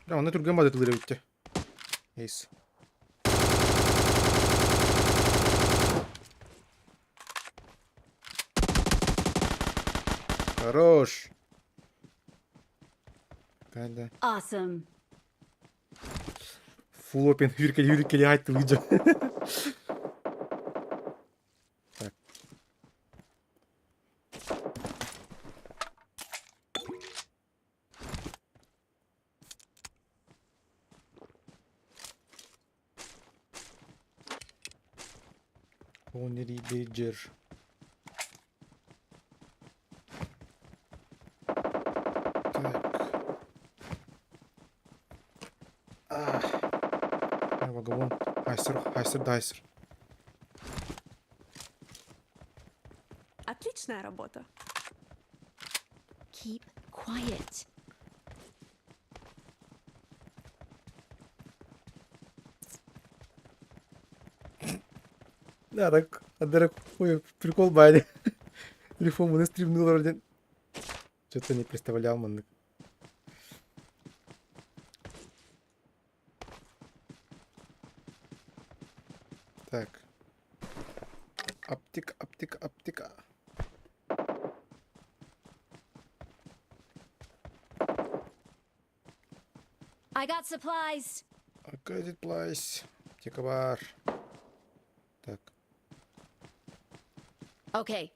Да, он другая модель выигрывает. Есть. Хорош. Когда? Awesome. Full open. Yürü haydi uyuyacağım. Так. Only Bridger. Вагон. Хайсер, дайсер. Отличная работа. Keep quiet. Да, так, ой, прикол, Байли. Телефон мы стримнул вроде. Что-то не представлял, man. Так. Аптека. I got supplies. Акадит плайс. Аптека бар. Так. Okay.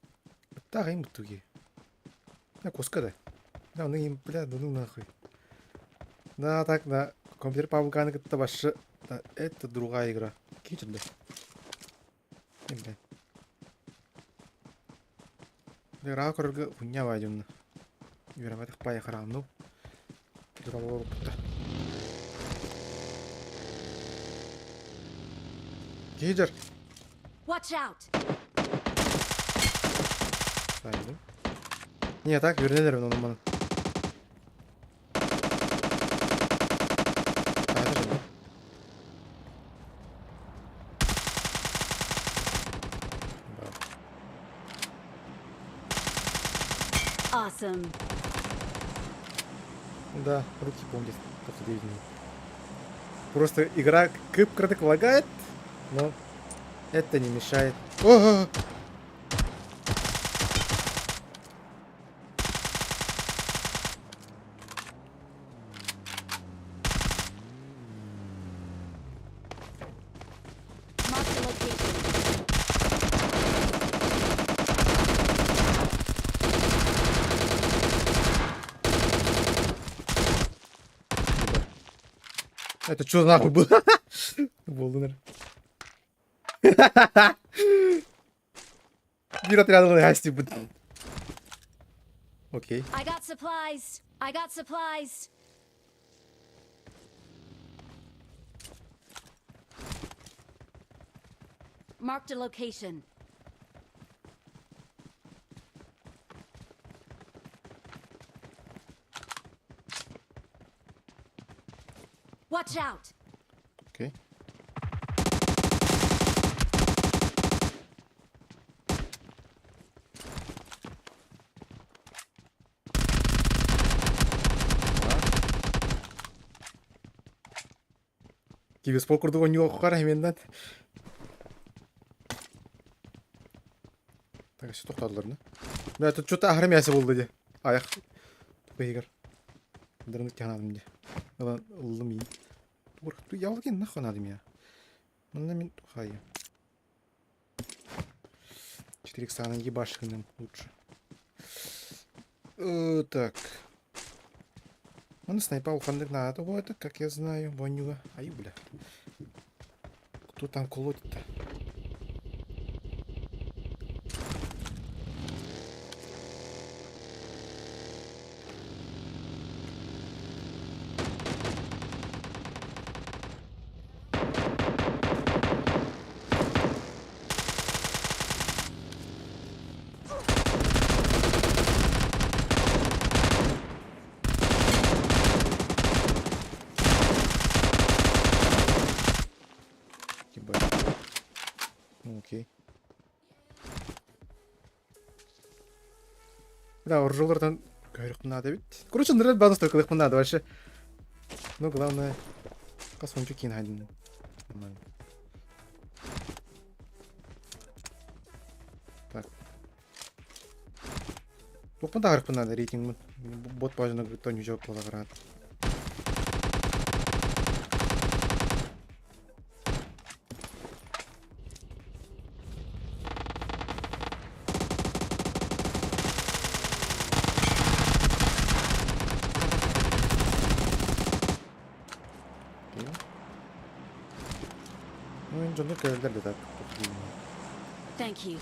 Так, им туги. На кускада. Да, ну им, бля, да ну нахуй. Да, так, да. Компьютер павуканы это ваша. Да, это другая игра. Кичер, да. Бля. Игра, которая хуйня вайдённа. Вероятно, поехала, ну. Дуралор, да. Кичер. Watch out. Saydım. Niye tak? Yürüneler onu bana. Haydi canım. Awesome. Да, руки помнят, посмотрите. Просто игра кратко лагает, но это не мешает. О! Mark the location. Это что нахуй было? Болдунер. Bir отряд гасти будет. Окей. I got supplies. I got supplies. Marked a location. Watch out. Тибес пол курдук онюга кукара хеменден. Так, все токтадылар да. Да, тут что-то ахрым ясы болду де. Аяк. Тупейгер. Дырынып жанадым де. Алан ылдым ий. Ту ялген нахуй надым я. Мында мен тухай. 4 иксана ебашканым лучше. Так. Он снайпа ухандык надо это, как я знаю, вонюга. Ай, бля. Кто там колотит-то? Окей. Да, уржулардан көрүк надо бит. Короче, нырат база стойкалык надо вообще. Ну, главное, косончу кин хайдын. Так. Бокпан да гарып надо рейтинг. Бот бажына гыттан южок бола карат. Ну, жонда көлдер де так. Thank you.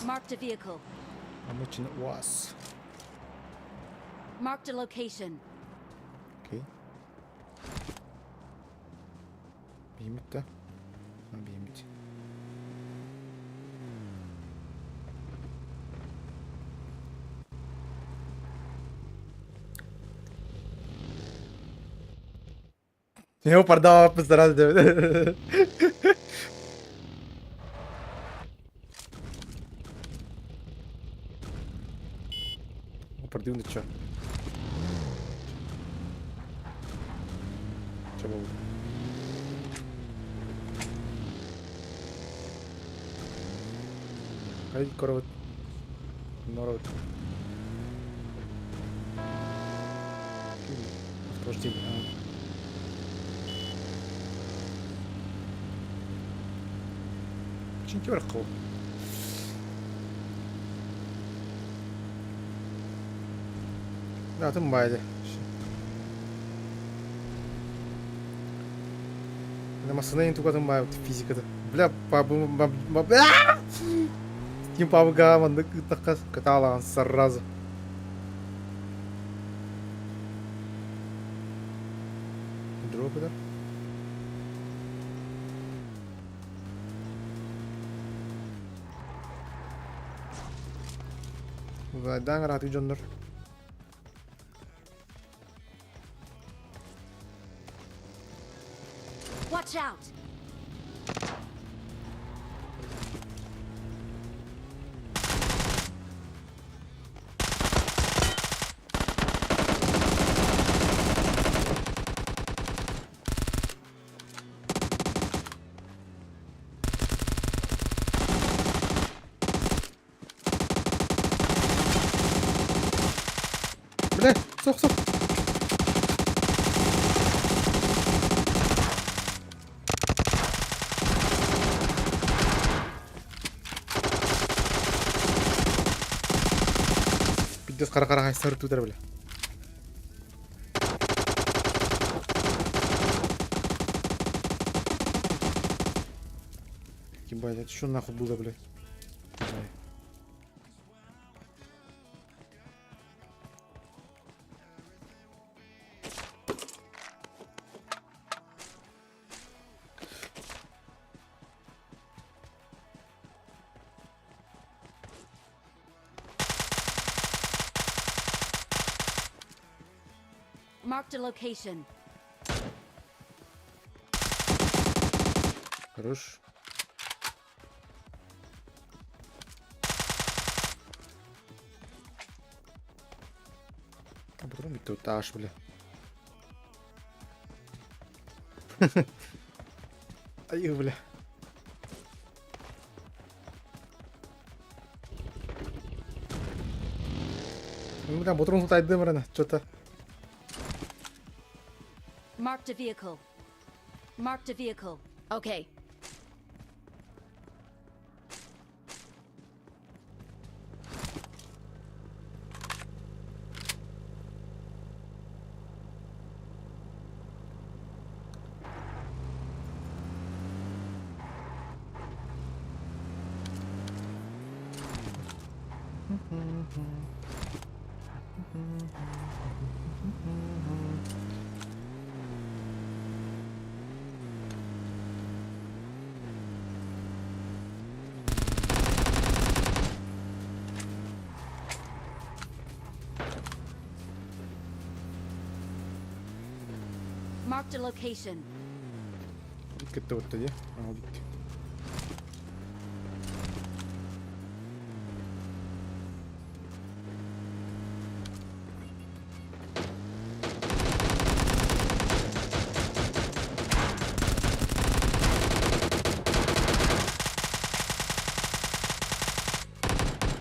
Marked a vehicle. How much it was? Marked a location. Окей. Беймит да? Беймит. Я его продал постарался. Продаю на чё? Чё было? Ай, коровод. Народ. Подожди. Чинтер кыл. Да, там байде. На масынын тугадым бай физикада. Бля, пабу бля. Тим пабга мандык такас каталаган сразу. Дроп да? Вайдан раты жондор. Watch out. Бля, сок. Пиздец, кара хайсар тудер, бля. Ебать, это что нахуй было, блядь? Marked a location. Хорош. Тут аж, бля. Ай, бля. Бля, ботрун тут айтты мырына, чё-то. Marked a vehicle. Marked a vehicle. Okay. Marked a location. Gitti orta diye. Aa gitti.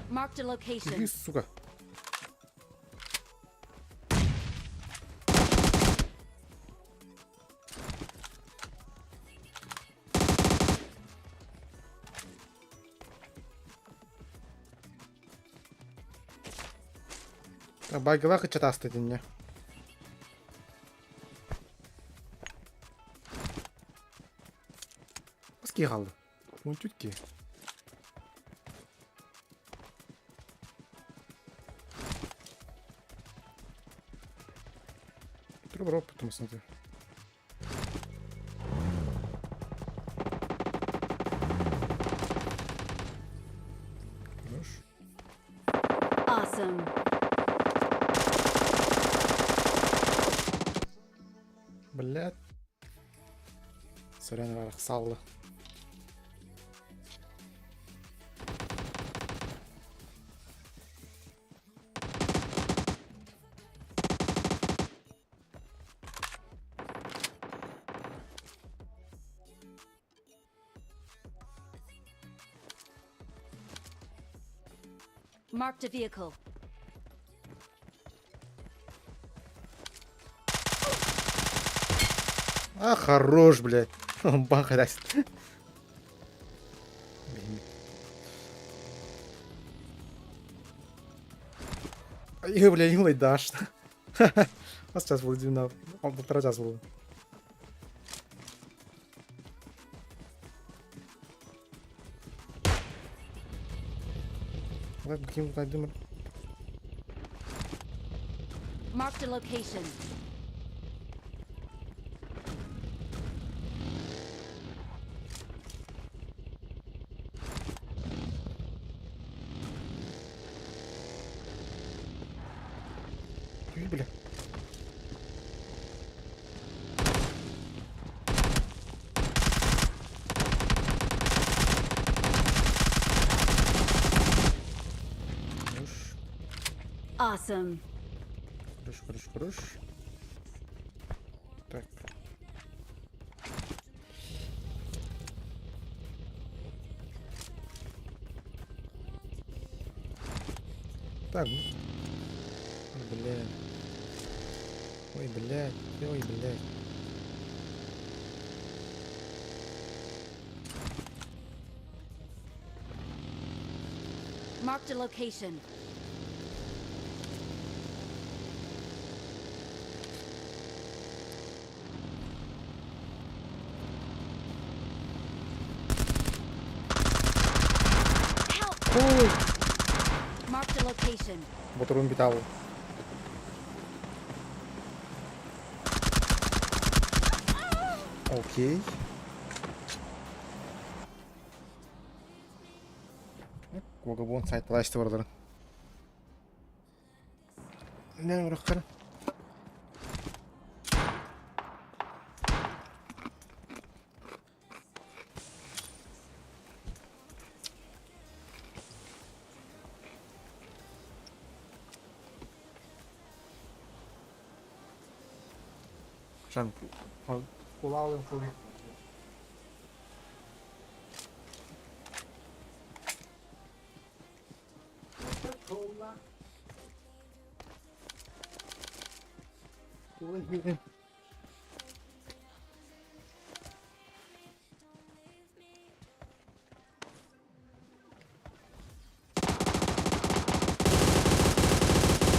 Marked a location. Иди, сука. Байгыла кычатасты dinle. Баски қалды. Он чутки. Труб потом смотрю. Хорош. Awesome. Блядь. Сорян, варах саллы. Marked a vehicle. А, хорош, блядь. Бах, даст. Ай, бля, не дашь. А сейчас будет 12. Он полтора часа был. Ладно, каким-то найдем. Marked a location. Ой, бля. Хорош, Awesome. хорош. Так. Так, ну. Блядь. Ой, блядь. Marked a location. Help! Ой! Marked a location. Ботрун питал. Окей. Кугабон сайт лайсты бардыр. Не урахкар. Sen kola alayım kola.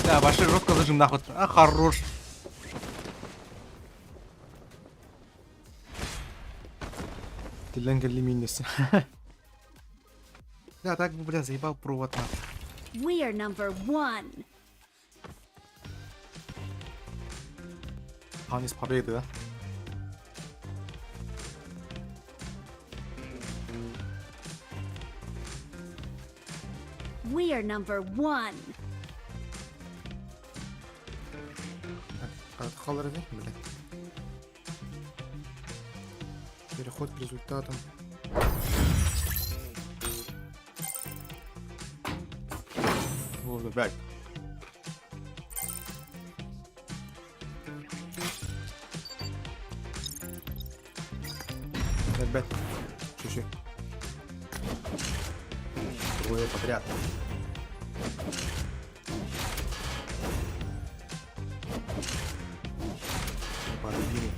Да, ваши рот положим нахуй. А, хорош. Телен минусы. Да, так бы, бля, заебал провод нахуй. We are number one. Танец победы, да? We are number one. Колор, бля. Переход к результатам. Вот, опять. Опять. Чуть-чуть. Двое подряд. Полюбили.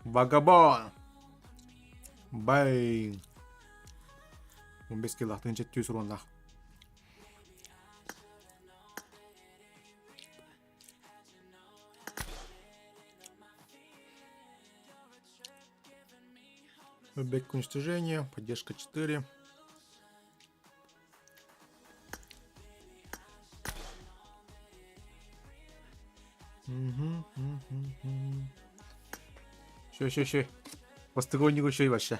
Vagabond. Bang. 15 kill'dan 700 ulanlar. Бэк к уничтожению, поддержка 4. Ща. Постороннего еще и вообще.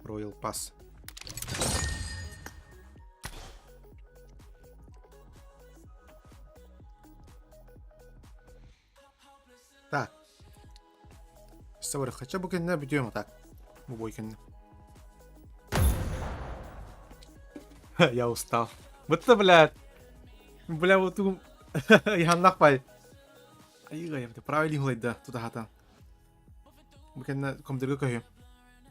Royal Pass. Так. Сегодня хотя бы не будем так. Бойкин. Я устал. Вот это, блядь. Бля, вот тут... Я нахуй. Айга, я правильно глядь, да. Тут хата. Мукенна компьютер какой?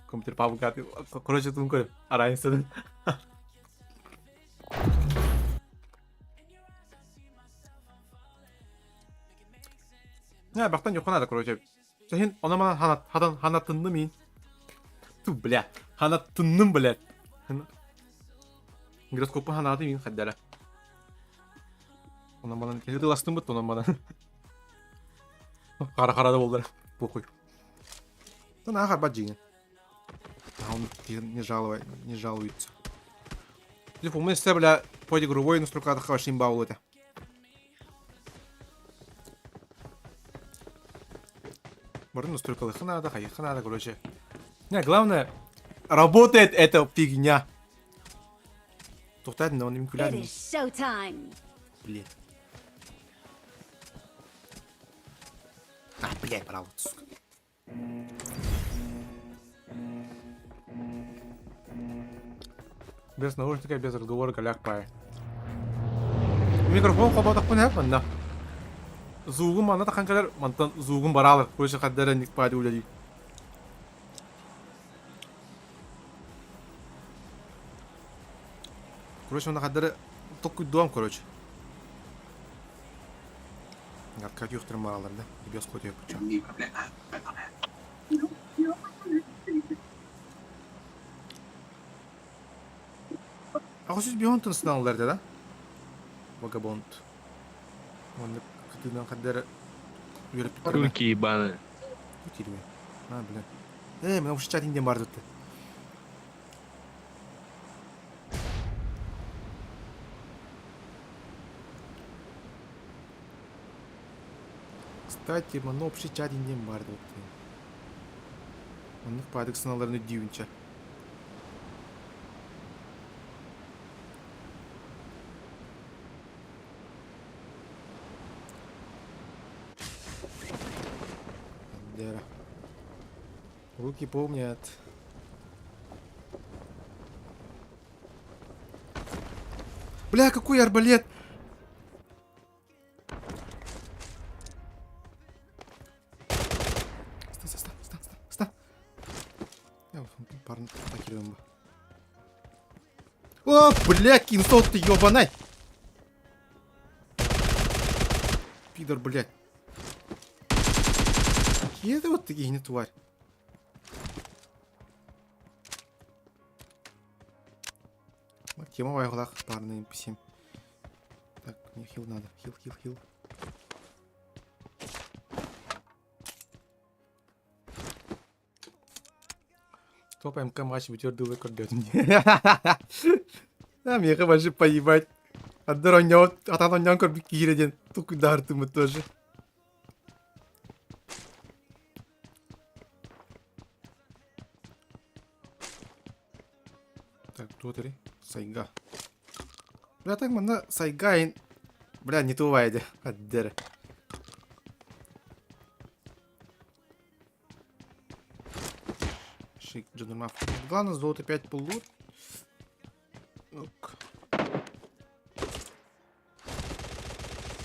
Компьютер папу каты. Короче, тут какой? Араньше. Не, бахтан yok надо, короче. Sen ona bana hanatındı mıyım? Tu bля. Hanatındım bля. Гироскопы ханаты мин хаддара. Ona bana ne lastım bıttı ona bana. Кара да болдыр. Похуй. Да нахер баджиня. А он не жалуется. Типа, мы с бля, по игровой настройка хавашим баулоте. Можно настройка ханада, ханада, короче. Не, главное, работает эта фигня. Тухтать, но он It винкулярный. is showtime. Блин. А, блядь, право, сука. Без наушника, без разговора, голяк пай. Микрофон хобата хуйня мында. Зугум ана тахан кадер мантан зугум баралар. Койша кадер ник пайды уляди. Короче, мына кадер токку дуам, короче. Как юхтер баралар, да? Без хоть пуча. А хочешь бионтын сыналар, да? Vagabond. Он кытынан кадер үйрөп биттирме. Турки ебаные. Биттирме. А, бля. Мен ушу чатиңден барды дутты. Кстати, мен общий чатиңден барды дутты. Онун падык сыналарын өдүйүнчө. Дера. Руки помнят. Бля, какой арбалет! Стан. Я вот парня покидываем. О, блядь, кинсол ты ёбаный! Пидор, блядь. Какие это вот такие не тварь? Тема в глазах парный МП7. Так, мне хил надо. Хил. Топ МК матч вытердывай кордет. А мне вообще поебать. Атароннян корби киреден. Тук дарту мы тоже. Так, кто ты? Сайга. Бля, так мана сайга. Бля, не ту вайде. Аддер. Шик, дженермаф. Главное, золото 5 полут. Ок.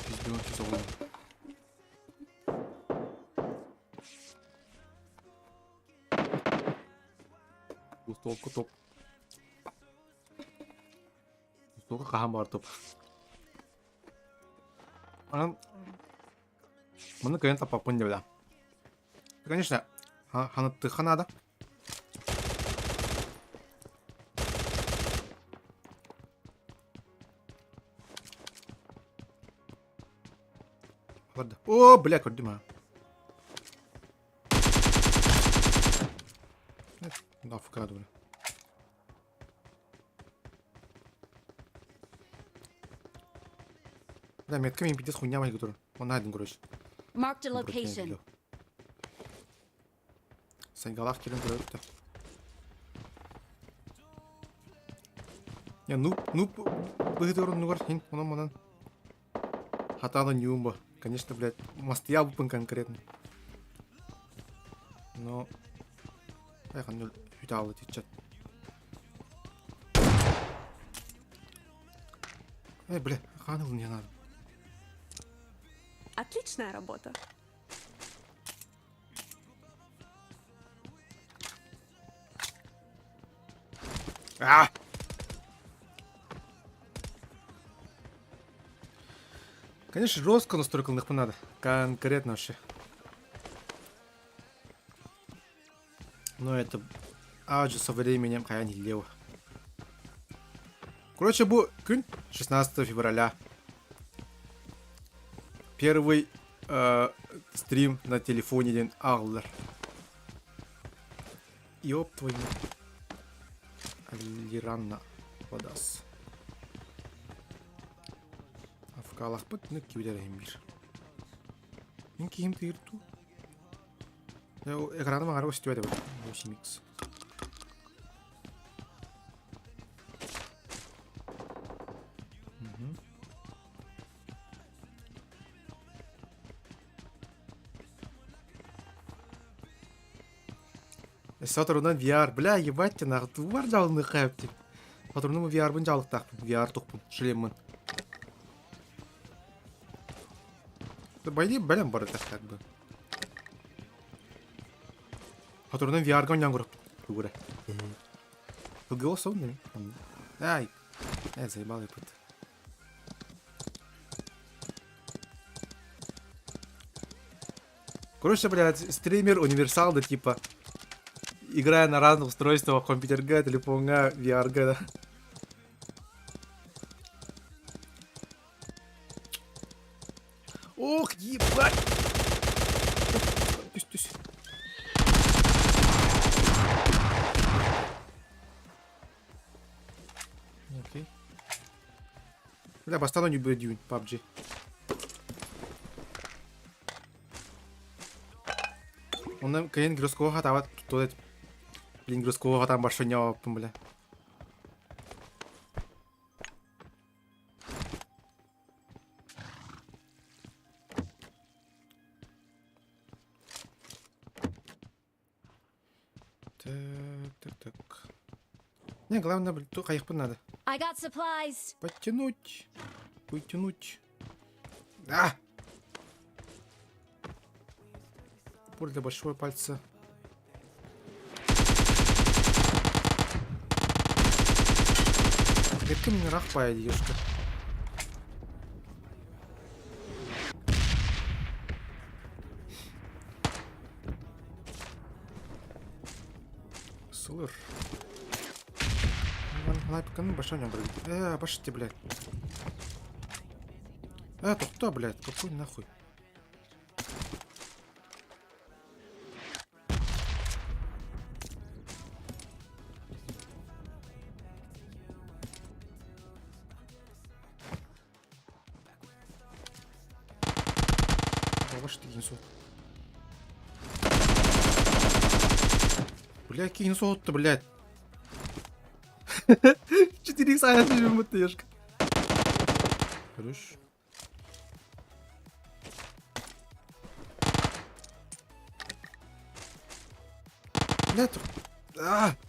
Пиздён, тяжело. Устолку топ. Устолку хахам топ. Мана кайын тапапын деп да. Конечно, ханатты ханада. О, бля, көрдім а. Нафка, бля. Бля, метка мен пиздец хуйня мать, который. Он один, короче. Marked a location. Сайгалах келін көрді. Я, нуп, бұғыды ұрын нуғар, хин, онан. Хаталы нюмба. Конечно, блядь, мостоял бы конкретно. Но... Я хан хюталы течет. Бля, ханыл не надо. Отличная работа. Конечно, жестко настройка их надо. Конкретно вообще. Но это аджи со временем, хотя не лево. Короче, был 16 февраля. Первый стрим на телефоне ден Аллер. Ёб твою. Алиранна подас. Афкалах пыт не кивдерем бир. Мен ким тырту. Я экраныма карап өстүп атып. 8x. Сатурнан VR, бля, ебать ты нахуй, VR жалынды қайып деп. Сатурнан VR бін жалық тақпын, VR тұқпын, шлеммін. Байди бәлем бар это как бы. Сатурнан VR ға ойнан көріп, көгірі. Күлге олса онда мен. Ай, заебал епыт. Короче, блядь, стример универсал, да типа... Играя на разных устройствах, компьютер-га, телефон-га, VR-га, да. Ох, ебать! Тусь. Окей. Бля, бастану не будет дюнь, PUBG. Он кайын гроского хатават, то это... Блин, гроского там большой не опым, бля. Так. Не, главное, то каяк бы надо. I got supplies. Подтянуть. Вытянуть. А! Пуль для большого пальца. Редко мне рахпая, девушка. Сулыр. Лайпканы баша не брали. Башите, блядь. Это кто, блядь? Какой нахуй? Башите кинсу. Блядь, кинсу-то, блядь. 4 икс аяқ жіберіп ұмытты, ешкі. Көріш. Блядь,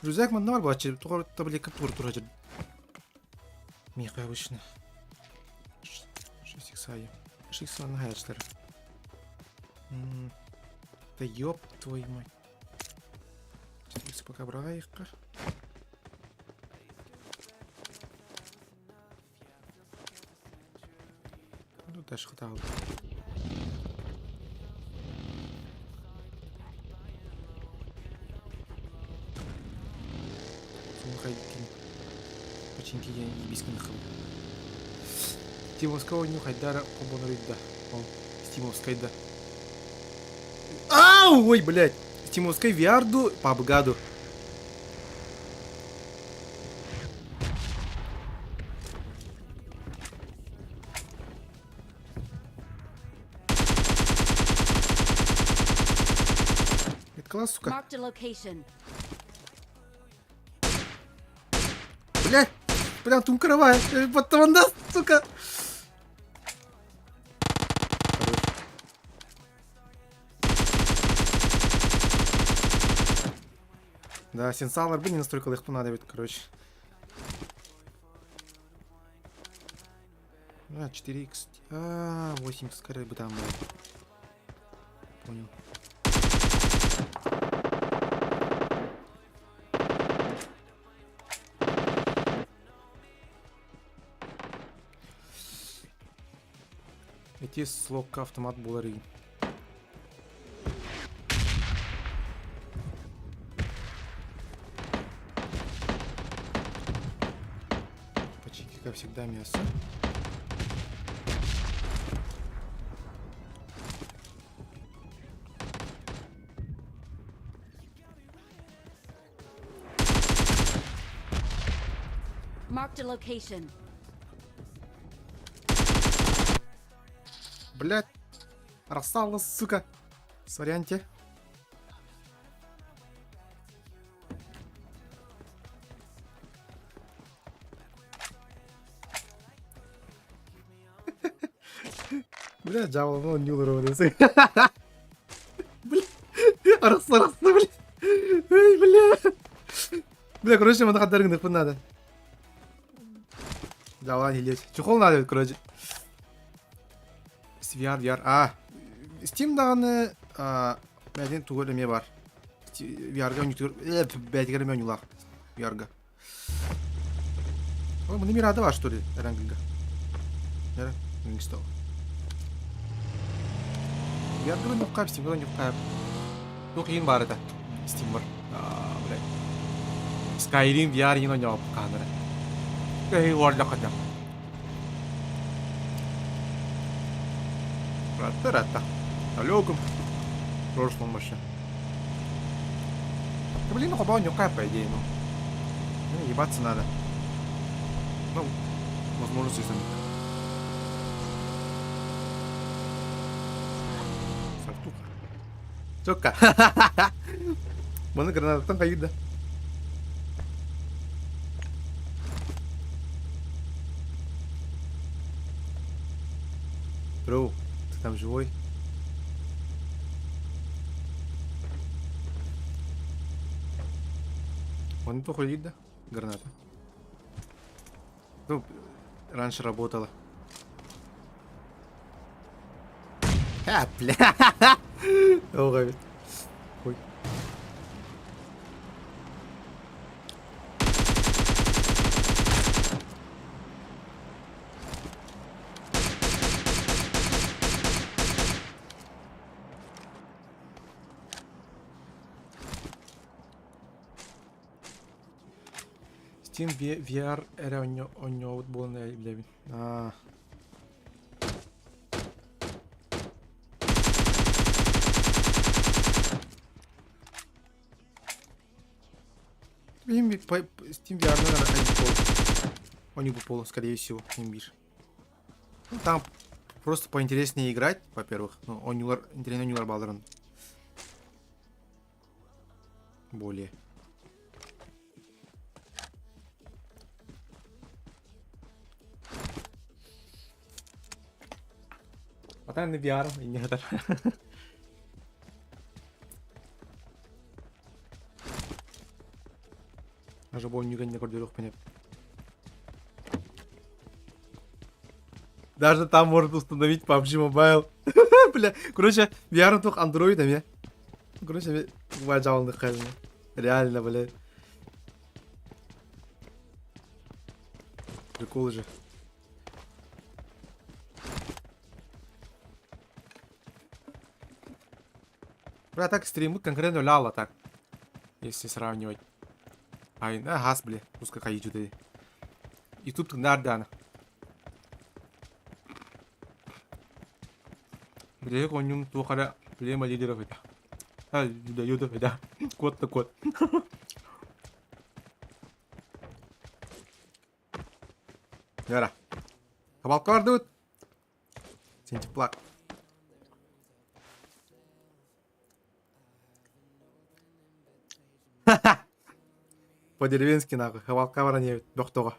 жүзәк мұнда бар бұл әчеліп. Тұғырытта біле кіп тұра жүрді. Миқай өшіні. 6 икс аяқ. 6 икс аяқ аяқшылары. Да ёб твою мать. 4 икс пока брайыққа. Даже хватало. Починки я не бискин хыл. Стимовского нюхать дара обонорыда. Стимовской да. Ау, ой, блядь. Стимовской виарду по обгаду. Класс, сука. Marked a location. Блядь, прям тум кровая. Потом даст, сука. Да, сенсалар, блин, не настолько легко надо ведь, короче. 4 икс. 8 икс, скорее бы там было. Понял. Эти слог автомат булары. Почти как всегда мясо. Marked a location. Блять, рассала, сука. Соряньте. Бля, джавол, ну не уровень. Бля, рассала, бля. Эй, бля. Бля, короче, мы находили их надо. Джавол, не лезь. Чехол надо, короче. VR. Steam дағаны мәден түгелеме бар. VR-га үнітігір... бәдігірі мен ұлақ. VR-га. Мұны мирады бар, что ли? Әрәңгілгі. Әрі? Үнгістау. VR-га не қайып, Steam-га не қайып. Ну, қиын бар еді. Steam бар. Skyrim VR ең ойнауып қаныры. Эй, орда қадам. Рата. Далеком. В прошлом вообще. Да, блин, ну хоба у него какая по идее, ну. Ебаться надо. Ну, возможно, если... Сартуха. Сука. Mana granada tão caída. Bro, ты там живой? Он неплохо лид, да? Граната. Ну, раньше работала. Бля. Ой. Ой. Steam VR era ogni buon levi. Ah. Steam VR, наверное, они бы полу, скорее всего, имбирь. Ну, там просто поинтереснее играть, во-первых. Ну, интересно, Нюлар Балдерон. Более. А там на VR и не это. Даже бой не кордеров понять. Даже там может установить PUBG Mobile. Бля, короче, VR только андроидами. Короче, ваджал нахожу. Реально, бля. Прикол же. Бля, так стримы конкретно ляла так. Если сравнивать. Ай, на газ, бля. Пускай ходить туда. YouTube нардана. Бля, конюм тухара плема лидеров это. А, да, ютуб это. Кот-то кот. Яра. Кабалкар дует. Сентиплак. По-деревенски нахуй. Хавалкавара не доктора.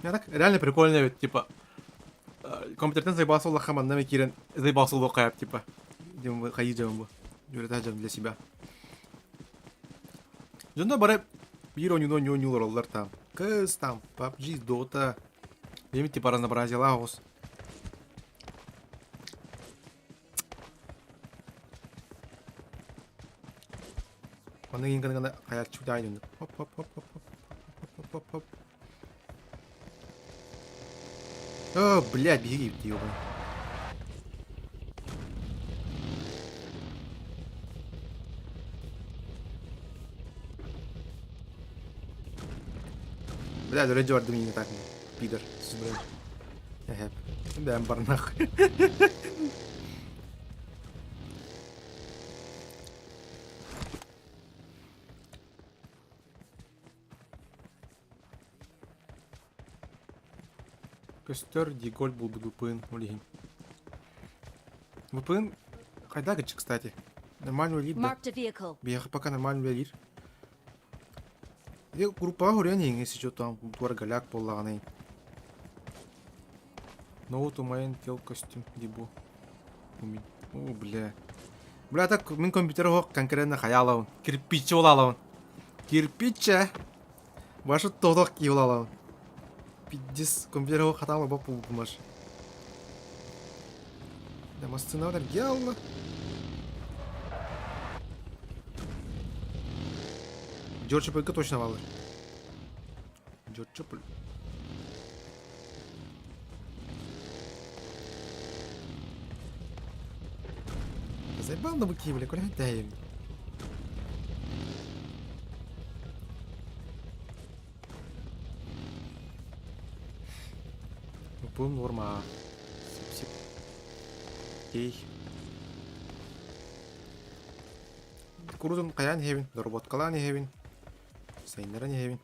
Я так реально прикольно, ведь, типа, компьютер заебался Аллахом, нами Кирен заебался Локаяп, типа, ходить для себя. Жонда бары bir oynuyor oldular там. Кыз там, PUBG, Dota. Yemin типа разнообразие Лагос. Оны кейін ғана қаяқ чуды айдың. Хоп, хоп, хоп, хоп, хоп, хоп, хоп, хоп. О, блядь, беги, ёбан. Блядь, ради орды мне не так, пидор. Ага, да, барнах. Костер, Диголь был бы VPN, улигин. VPN, хайдагачи, кстати. Нормальный лид, да. Беха пока нормальный лид. Я группа горяний, если что там, двор голяк поллаганый. No to main kill костюм, дебу. О, бля. Бля, так, мен компьютер конкретно хаялаун. Кирпич олалаун. Кирпича. Вашу тодок киолалаун. Пиздец, компьютер хатала бапу бумаш. Да, масцинадер гялла. Джордж Пойка точно валы. Джордж Пойка. Заебал на быки, бля, куда даем? Пум норма. Сип-сип. Эй. Курузун каян хевин, доработкалан хевин. Сайнера не хевин.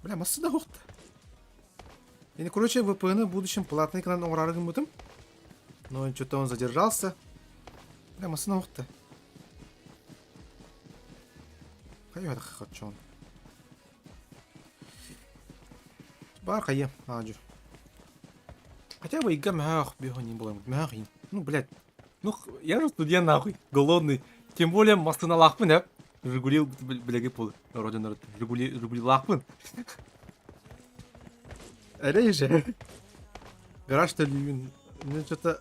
Бля, масса да хохта. И, короче, VPN в будущем платный канал уграрыгым бутым. Но что-то он задержался. Бля, масса да хохта. Хайо это хохочон. Бар хайе, аджу. Хотя бы игра мягкая, бегу не было. Мягкий. Ну, блядь. Ну, я же студент нахуй, голодный. Тем более, мастына лахпын, да? Жигули білеге полы. Родина, Жигули лахпын. Әлі же. Гараж төлейін. Мен что-то...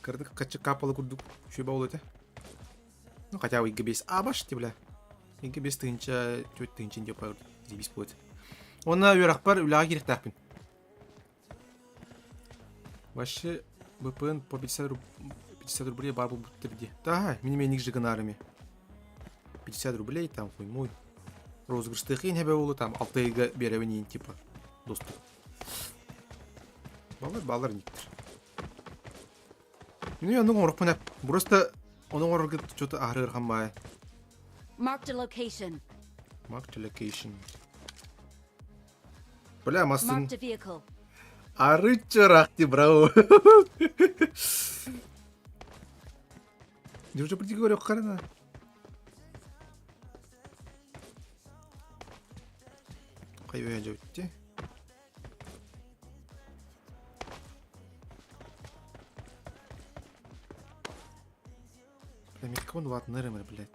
Кірдік қачы капалы күрдік. Шөйба ол өте. Ну, хотя бы 2 А башты, бля. 2 тыгынча, 4 тыгынча деп айырды. Зебес болады. Оны өрақ бар, үліға керек тақпын. Вообще, VPN по 50 рублей бар бұл бұттырде. Да, менімен жігін арыме. 50 рублей, там, хуй мой. Розыгрышты қиын әбе олы, там, 6 беревінен, типа, доступ. Балар нектір. Мен оның орықпын әп. Просто оның орығы что-то ағырыр қамбай. Marked a location. Marked a location. Бля, масын. Marked a vehicle. Ары чырақты, браво. Не уже приди говорю, қарана. Қай өйен жауытте? Бля, мен кого нұлатын нөрімір, блядь.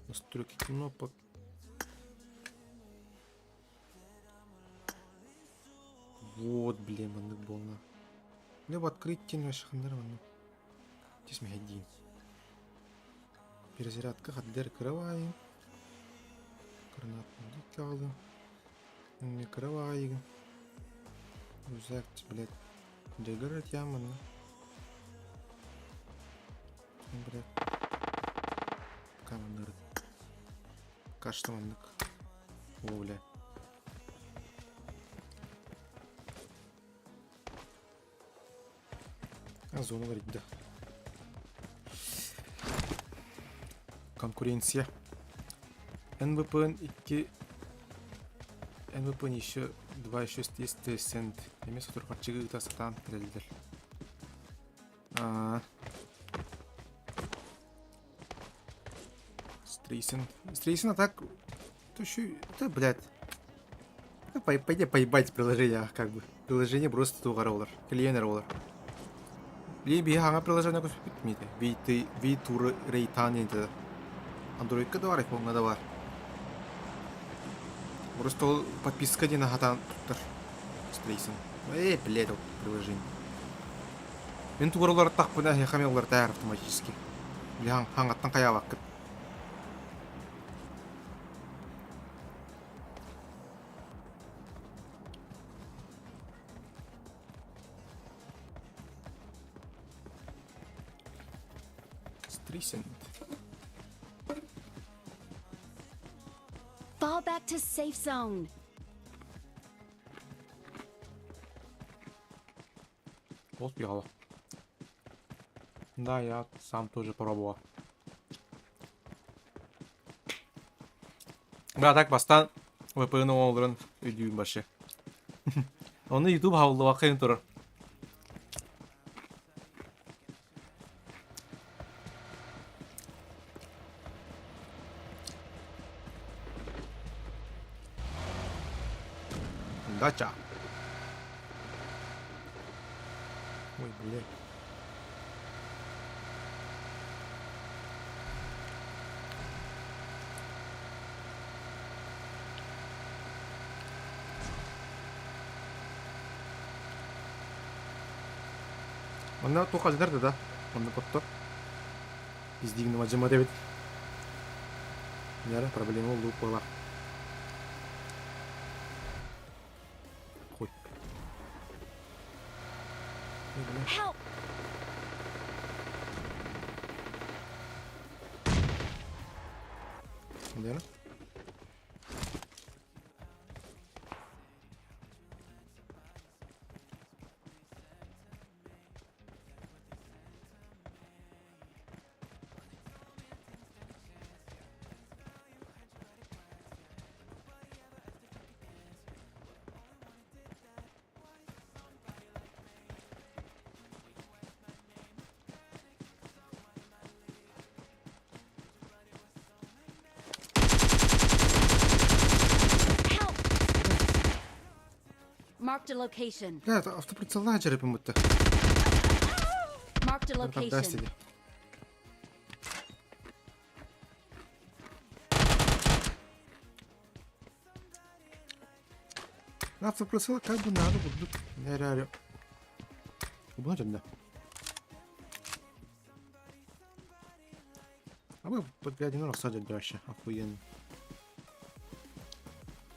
Настройки кнопок. Вот, блин, мандык болна. Либо открыть тень ваших нормально. Здесь мы один. Перезарядка, хаддер кровай. Гранатный дикалы. Не кровай. Узак, блядь. Дегорать яман. Блядь. Камандыр. Кашта мандык. О, блядь. Зона говорит, да. Конкуренция. НВПН еще 2,6 цент. Емес отыр қатшығы сатан дәлдер. Стрейсен, а так... То еще... Да, блядь. Пойди поебать приложение, как бы. Приложение просто туға роллар. Клиенер роллар. Би ханга приложение көсіп кетмейді. V-Tour Raytan енді. Android'ка да бар, iPhone'ға да бар. Просто ол подписка дейін ағатан тұттыр. Стрейсен. Блядь, ол приложение. Мен туғыр олар тақпына, яқаме олар тәр автоматически. Би хаңаттан қая вақыт. Fall back to safe zone. Вот бегала. Да, я сам тоже пробовал. Бля, так бастан VPN олдырын өйдейін башы. Оны YouTube хавылды вақайын тұрыр. Дача. Ой, блядь. Ана тоқа жинарды да. Ана котто. Издигнем ажыма дебет. Яра проблема болуп калар. Ой. Help! Наверное. Marked a location. Бля, автоприцелна черепом будто. Marked a Там да, location. стиди. Автопроцесс как бы надо будет. Реально. Будем, да. А мы подглядим на рассадить дальше. Охуенно.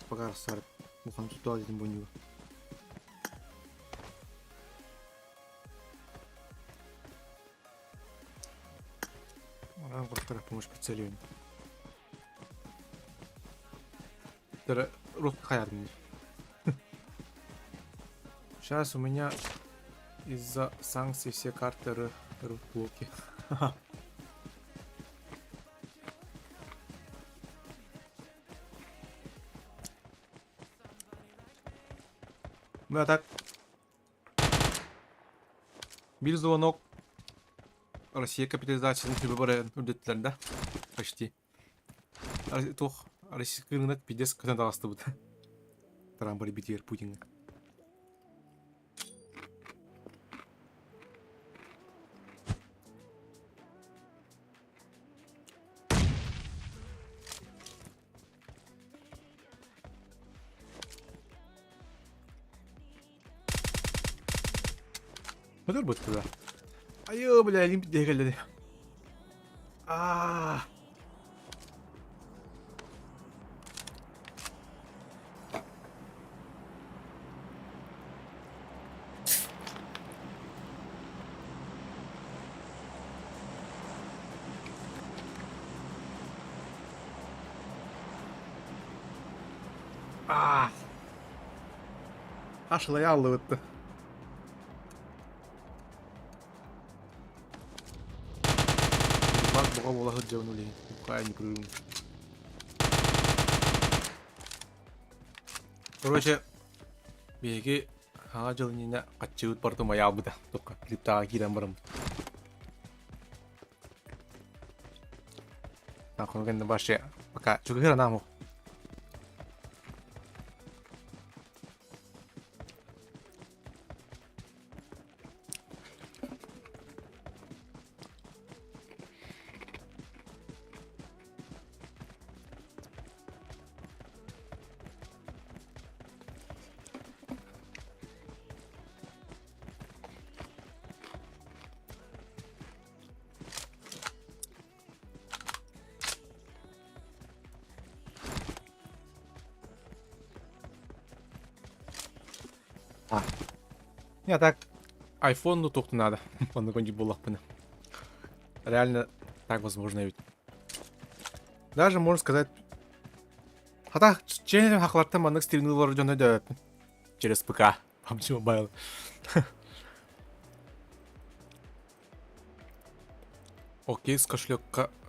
Пока рассадим. Мухан туда один буню. Просто помощь прицеливанию. Это рух хаярный. Сейчас у меня из-за санкций все карты блоки. Ну а так. Bir звонок. Россия капитализациясын выборы үдеттілер, да? Почти. Тух, российский рынок пидес көтен дағасты бұд. Трамп бітер Путинға. Көтер бұд да. Айо, бля, олимпик дегелді. Ашылай алды бұтты. Бак бұға олағы жауын өлейін. Бұқай не күрігін. Короче, беге аға жылынына қатчығыт бардым аял бұда. Тоққа клиптаға кейден барым. Нахуй гэнді башы. Пока чүгір анаму. Не, так, iPhone, ну только надо. Он на кончик был реально так возможно ведь. Даже можно сказать. Хотя, чем хахларта манок стримнул вооруженный да через ПК. PUBG Mobile. OKX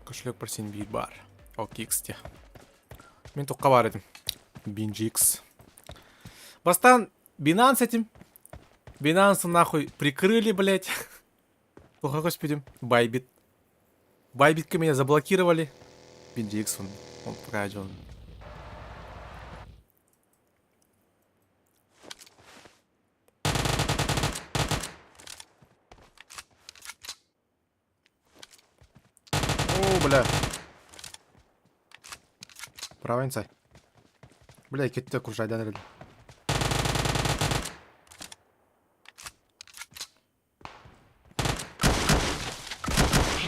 кошелек просин бит бар. OKX те. Мен только бар этим. BinGX. Бастан Binance этим. Binance нахуй прикрыли, блять. Ох, господи. Bybit. Bybit меня заблокировали. BinGX он пока идет. О, бля. Правый инсайд. Бля, кетті күршайдан әрілді.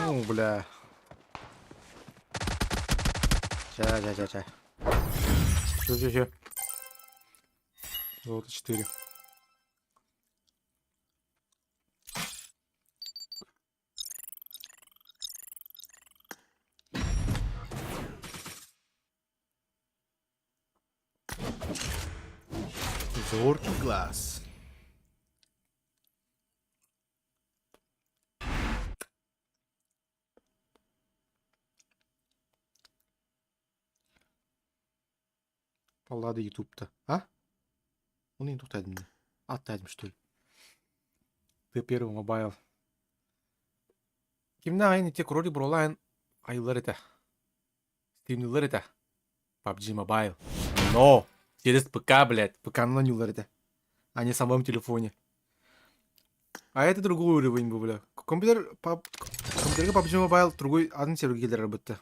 Ну, бля. Ча. Чё. Золото 4. Зоркий глаз. Паллада ютубта. А? Он не тут один. Оттадим, что ли? Ты первый мобайл. Кимна айны тек роли бролайн айлар это. Стримнилар это. PUBG Mobile. Но! Через ПК, блядь. ПК на нюлар это. А не в самом телефоне. А это другой уровень был, бля. Компьютерге PUBG Mobile другой один сервер работает.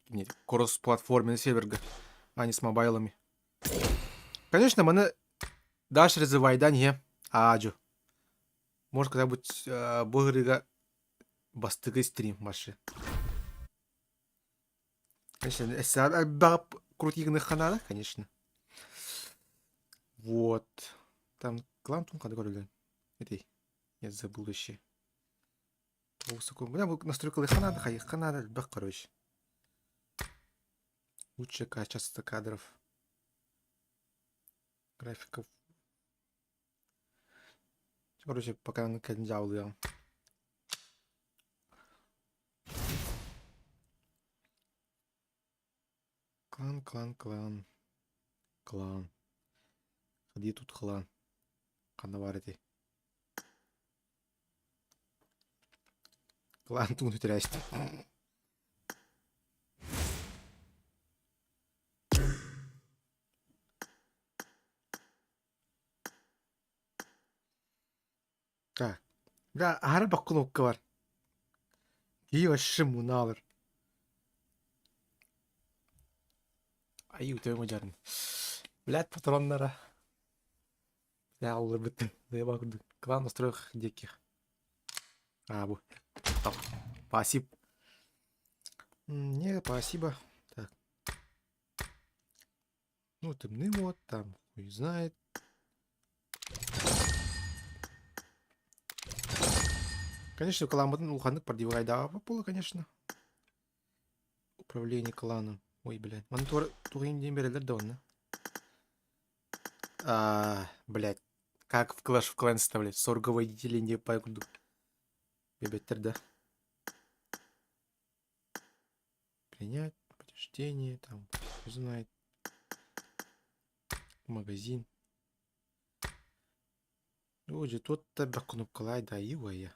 Нет, кросс-платформенный серверга, а не с мобайлами. Конечно, мы дальше развивать, не аджу. Может, когда-нибудь бургерга бастыгай стрим ваши. Конечно, если крутых каналах, конечно. Вот. Там клан Тумка говорили. Этой. Я забыл еще. Высоко. Бля, настройка Ханада, Ханада, бах, короче. Лучшее качество кадров. Графиков. Короче, пока на канджал я. Клан. Клан. Где тут клан? Канаварити. Клан тут трясти. Так. Бля, ары баққын оққа бар. И вообще муналыр. Ай, өтеуің жарын. Блядь, патронлары. Бля, аллар бітті. Заебал, клан настроек диких. А, бу. Стоп. Спасибо. Не, спасибо. Так. Ну, темный вот, там, хуй знает. Конечно, клан улханнык продевай, да, было, конечно. Управление кланом. Ой, блядь. Он тугин день берелер да он, блядь. Как в Clash of Clans блядь. Сорговое деление по гуду. Бебеттер, да. Принять, подтверждение, там, хуй знает. Магазин. Ой, же тут-то бакнупкалай, да, я.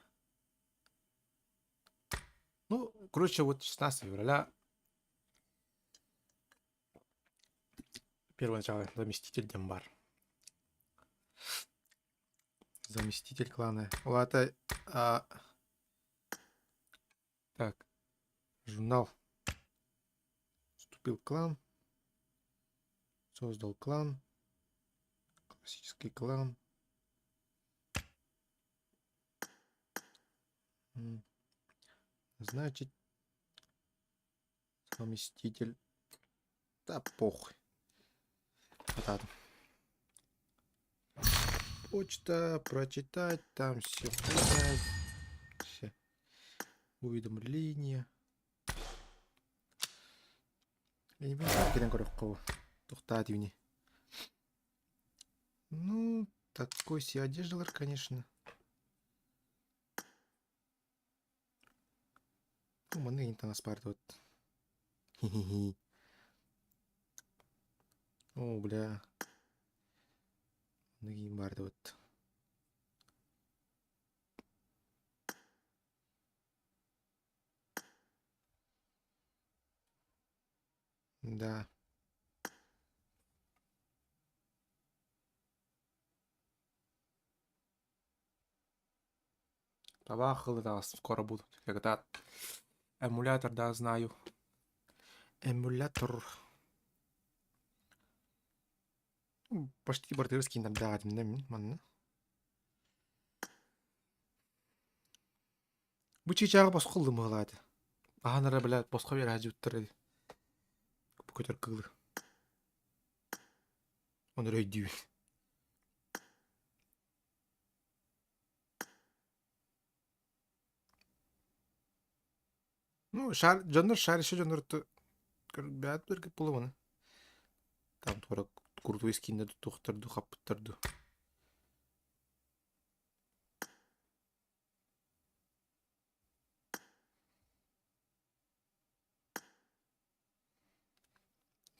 Ну, короче, вот 16 февраля. Первое начало. Заместитель Дембар. Заместитель клана. Ладно. Так. Журнал. Вступил в клан. Создал клан. Классический клан. Значит, заместитель. Да похуй. Вот. Почта, прочитать, там все узнать. Все. Уведомления. Я не понимаю, как коробку. Тухтать вини. Ну, такой себе одежда, конечно. Ну, маны там спартут. Хи-хи-хи. О, бля. Ноги бардут. Да. Табахалы да скоро будут. Когда эмулятор, да, знаю. Эмулятор. Почти бортырский иногда один, манна. Bu çiçeğe bas kıldı mı haladı? Ahanlara bile boska bir hacı uttarı. Bu kadar kıldı. Onu öyle. Ну, шар еще жанрты бәт берге булы моны. Там тура крутой скинде тухтырды, хаппыттырды.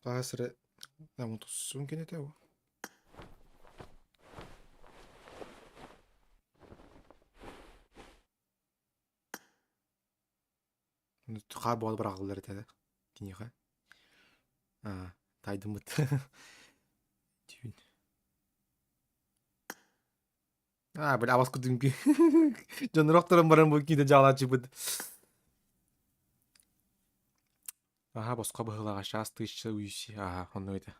Пасыры там утусын кенете о. Ха бол брагылар тәдә. Кинеха. Тайдым бит. Тюн. Бля, абас күдүнкү. Жонрокторун баран бу кийде жаалачы быд. Боско быгылага шас тысяча уйси. Оно это.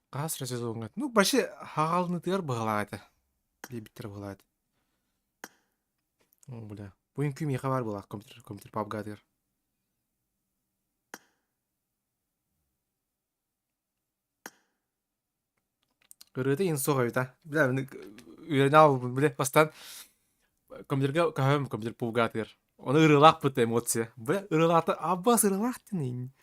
Кас сезонга. Ну, башы хагалны тыгар быгылага это. Лебиттер быгылага. Бля. Буюнкү миха бар була компьютер пабга тыгар. Кырыты инсога бита. Бля, үйренал, бля, бастан компьютерге кахам компьютер пабга тыгар. Оны ырылак быт эмоция. Бля, ырылакты аббас ырылак тенин.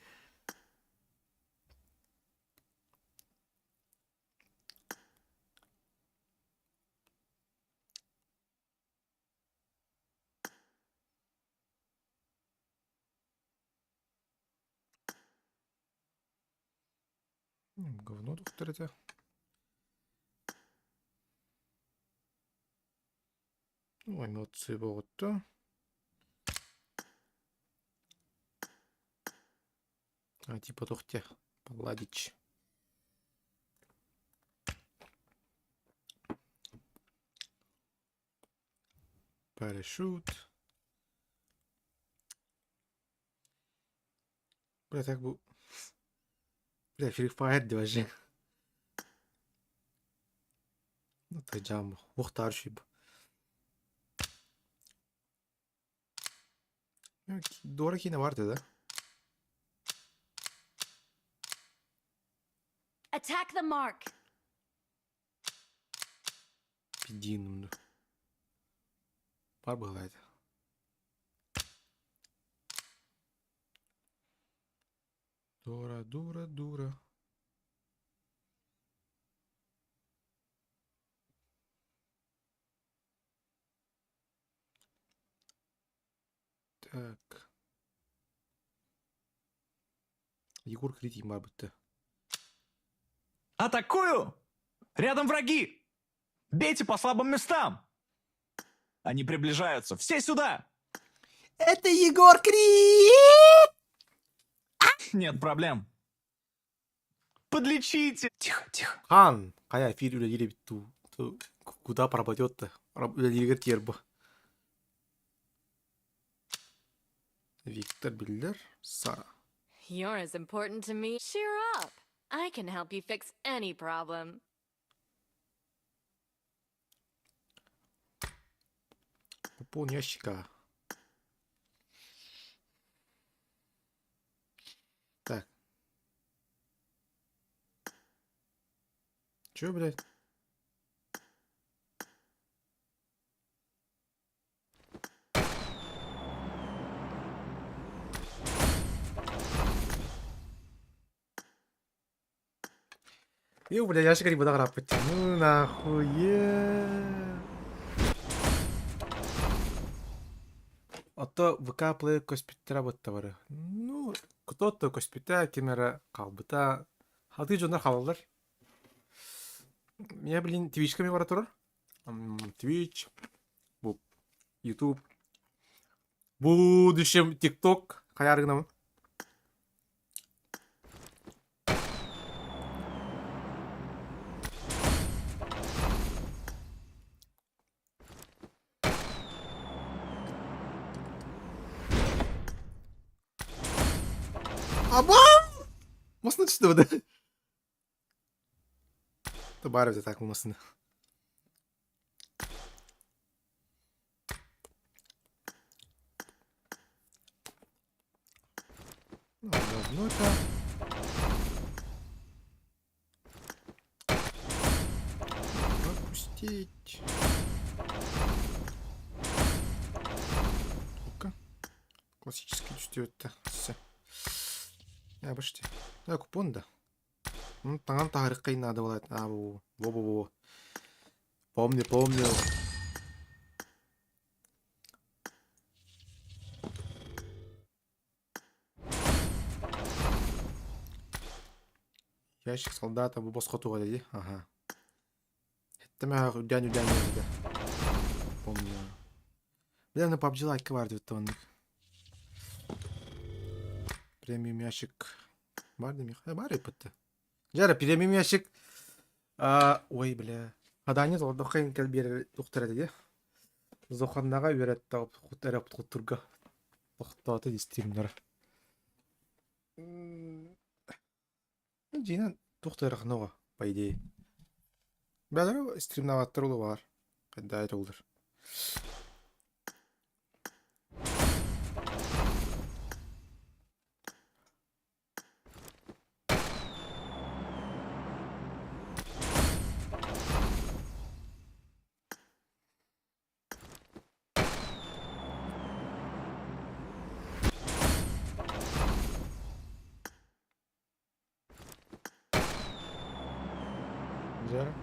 Говно доктор это. Ну, эмоции болотто. Типа тухте. Погладить. Парашют. Бля, так бы... Бля, Free Fire де вообще. Ну, ты джам. Ухтарший бы. Дороги на варте, да? Attack the mark. Пидин. Пар бывает. Дура. Так. Егор Критик, может быть, Атакую! Рядом враги! Бейте по слабым местам! Они приближаются. Все сюда! Это Егор Крид! Нет проблем. Подлечите! Тихо. Хан, кая эфир үлелери ту куда пропадет-то? Үлелерге тербі. Виктор Биллер, Сара. You're as important to me. Cheer up. I can help you fix any problem. Пополни ящика. Так. Чё, блядь? Бля, ящик не буду грабить. Ну нахуя. Ото ВК Play коспиттера боттабары. Ну, кто-то коспиттер кемера калбыта. Хаты жондар халалар. Я, блин, Twitch-ками бара турар. Twitch, бу YouTube. Будущем TikTok. Каяргынамын. Абам! Масына түсті бұды. Бар өте так масына. Говно-то. Пропустить. Ну-ка. Классический чувствует-то. Все. Я башти. Я купон да. Ну, таңан тағырыққа инады болады. Во. Помню. Ящик солдата бұл босқа туға деді. Ага. Әттіме үдән деді. Помню. Бля, на PUBG лайкы барды өтті онық. Премиум ящик. Бар демек. Бар епітті. Жара, премиум ящик. Ой, бля. Аданы золдохын кел бер доктор эди. Зоханнага берет тагып хуттарап туттурга. Тохтаты стримнер. Жина доктор хнова по идее. Бәләр стримнаваттыр улы бар. Кайда айтылдыр. Güzel.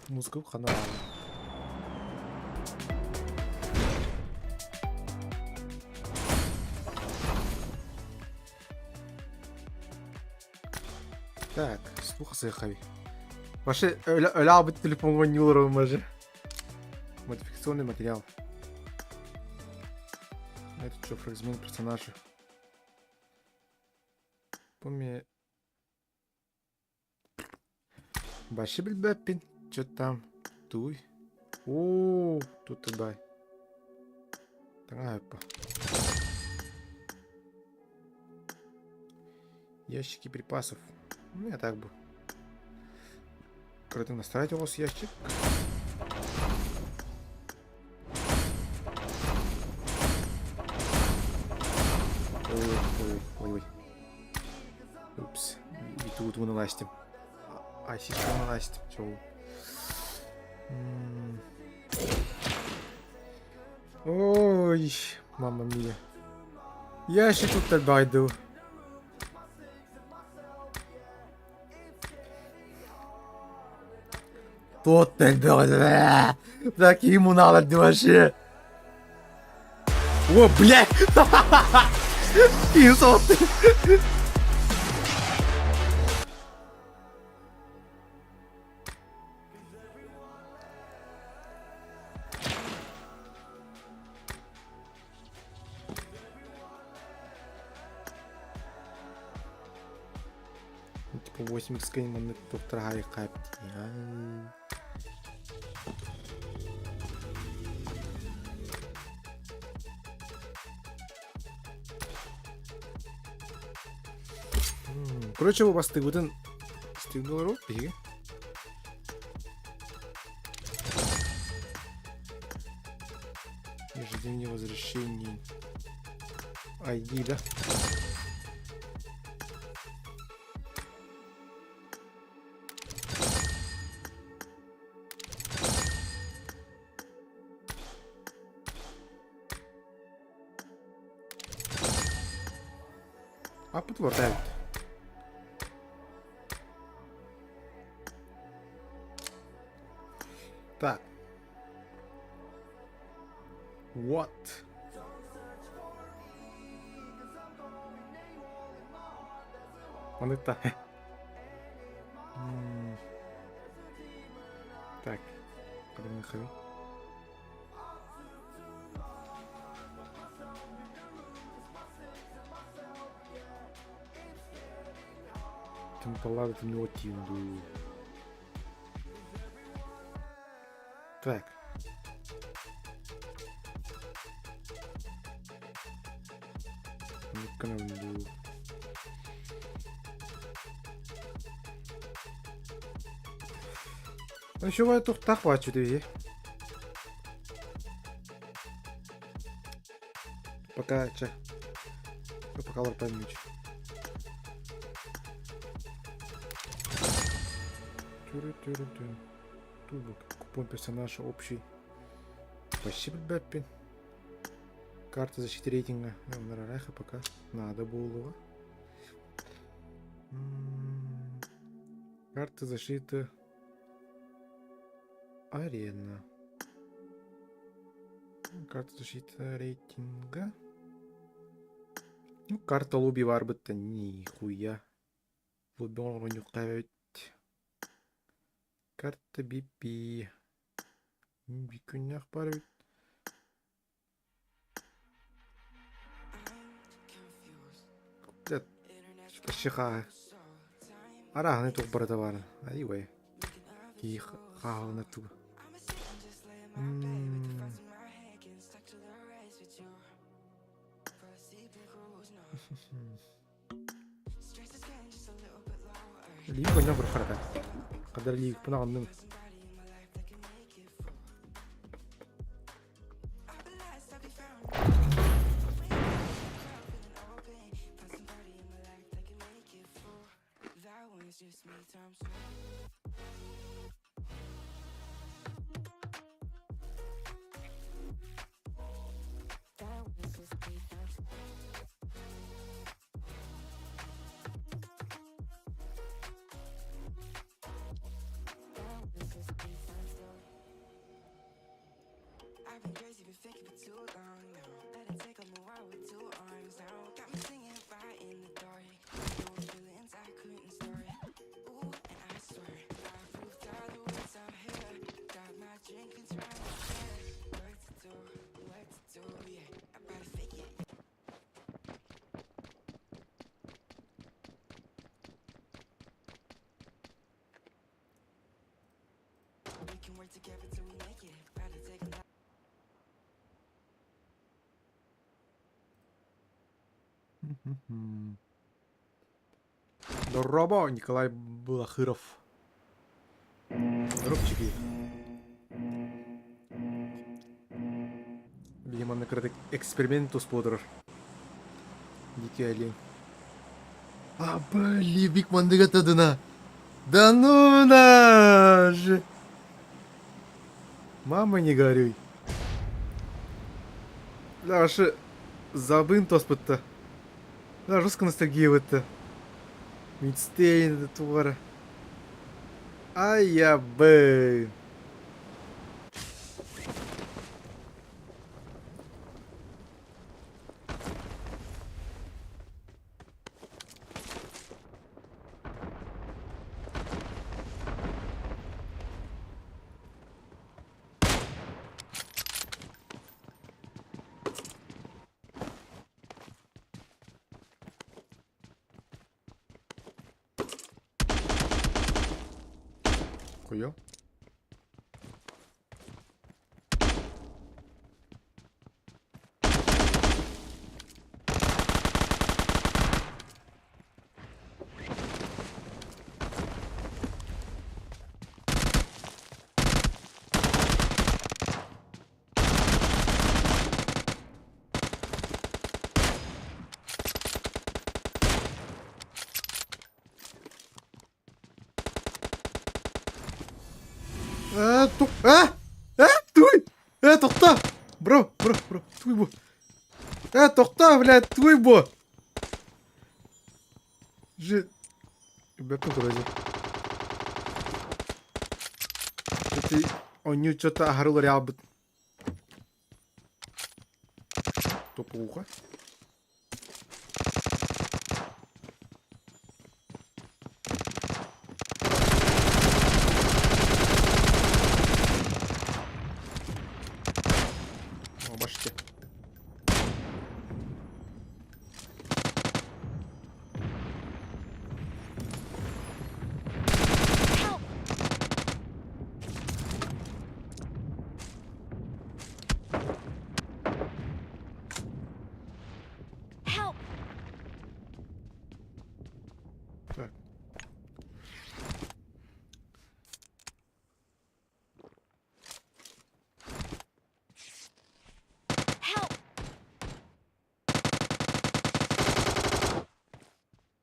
Музыку канал. Так, слухай, Хави. Вообще, öyle abi телефон не уровень же. Модификационный материал. Это что, фрагмент персонажа? Помни. Баши билбеппин. Чё там? Туй. О, тут и бай. Тангайпа. Ящики припасов. Ну, я так бы. Когда настраивать у вас ящик. Ой. Упс. И тут мы наластим. А сейчас наластим. Чё? Ой, мама мия. Ящик тут отбайду. Тут тогда. Так ему надо вообще. О, блядь! Инсульт! Типа 8 х скейман доктор Гарри Капти. Короче, бастыгытын стигнолор биги. Ежедневные возвращения. ID, да? А подворяют. Так. What? Он это. Так. Поехали. Темпалада не отинду. Так. Ну-ка, ну еще в эту так хватит, види. Пока, че. Пока ларпамич. Тубок. Купон персонажа общий. Спасибо, Бэппин. Карта защиты рейтинга. На Рараха пока надо было. Карта защиты. Арена. Карта защиты рейтинга. Ну, карта лобби варбыта нихуя. Лобби он не ставить. Карта BP. Бикунях парит. Что-то щеха. Arahne tog bara det var. Anyway. I khauna tu. Lii ko nyabur faraka. Kadar lii puna kandım. I've been crazy, been thinking for too long now. Let it take on the world with two arms now. Got me singing fire in the dark. No feelings I couldn't store. Ooh, and I swear, I proved all the words out here. Got my drink and trying to share. What to do, yeah. I better fake it. We can work together till we make it. Better take a lot. Здорово, Николай Балахыров. Здоровчики. Видимо, накрытый эксперимент усподр. Дикий олень. А, блин, Биг Мандыга тадына. Да ну наш! Мама, не горюй. Лаша, забын тоспытта. Да, жестко ностальгия в это. Мидстейн, это твора. Ай, я бы. Хуё. Туй! Тоқта! Бро! Туй бо! Тоқта, блядь, туй бо! Бепну вроде. Ты он что-то орал ряб. Топуха. Башки. Help! Так. Help!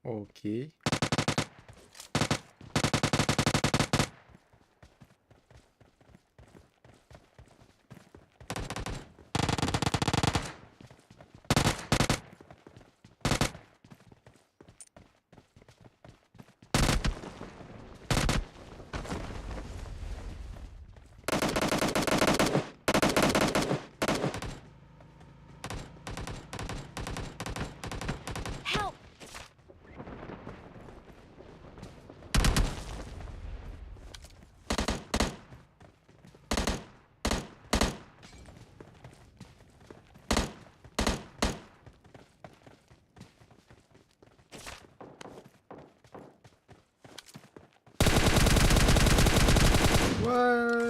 Окей. Help!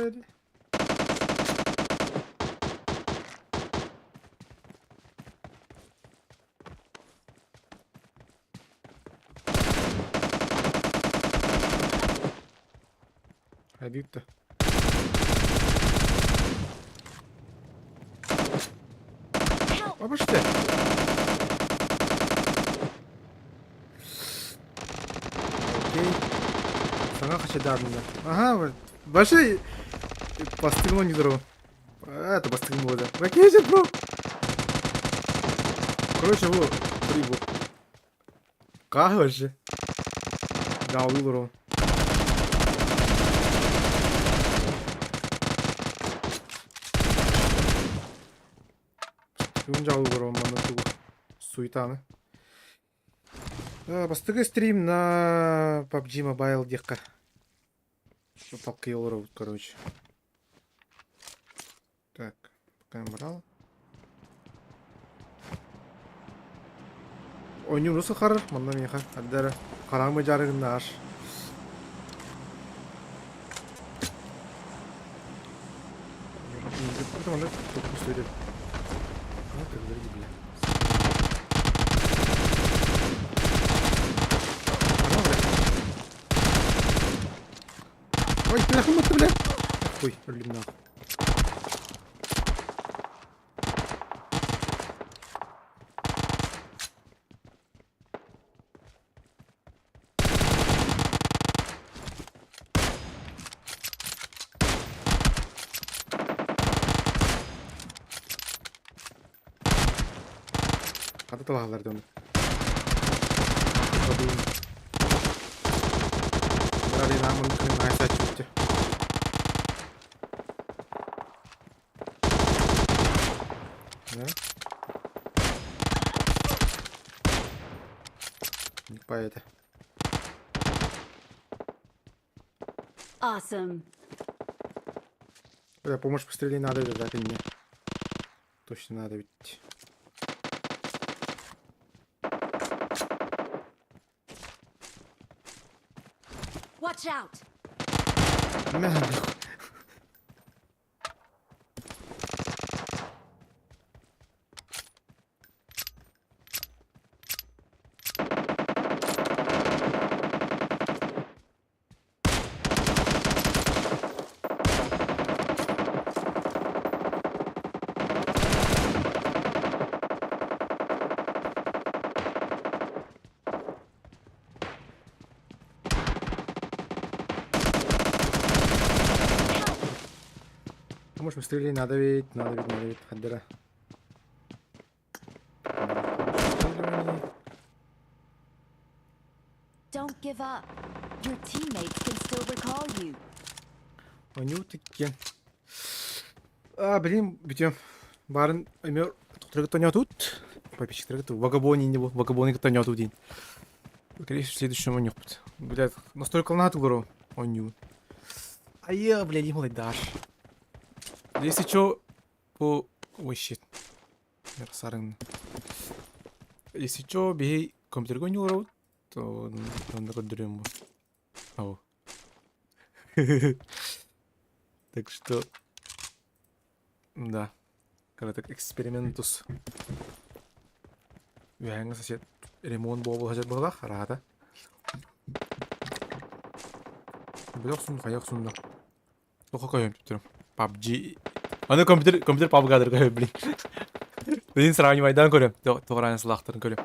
Haydi. Haydi gitti. Help! Ama işte. Okey. Sana kaç ederdim ben. Ага, вот. Большой постыгнул не здорово. Это постыгнул, да. Ракетит, бро. Короче, вот. Прибыл. Как вообще? Да, выбрал. Юнжа выбрал, мана тугу. Суетаны. Бастығы стрим на PUBG Mobile декка. Папка елоров, короче. Так, пока я брал. Oyunu nasıl karar? Mandan yaka. Hadi dere. Karan mı jarın naş? Bu zaman da çok güçlüydü. Ne kadar gibi ya. Ой, бляха, муха, бля. Ой, блин, нахуй. Ката талаалар дөнү. Бради намын кырын айса чүтчү. Да? Не по это. Awesome. Помощь пострелять надо, да, ты мне. Точно надо ведь. Watch out! Нахуй. Помощь пострелять надо ведь, надо ведь, Хаддера. Don't give up. Your teammates can still recall you. Оню тиккен. Блин, битем. Барын эмер тоқтырғы тонятут. Подписчиктер тут. Вагабони не был. Вагабони тонятут день. Скорее всего, в следующем он нет. Блядь, настолько надо гору. Оню. А я, блядь, ему дашь. Если чё, по... Ой, щит. Мерсарын. Если чё, бей компьютер не урод, то он такой дрем. Ау. Так что... Да. Когда так экспериментус. Вяңа сосед. Ремонт болу хажат болах, рада. Бөлөк сун, каяк сунда. Тоқа коем туптурум. PUBG. Аны компьютер PUBG-дыр коем, блин. Мен сравнивайдан көрөм. Тоғраны сылақтарын көрөм.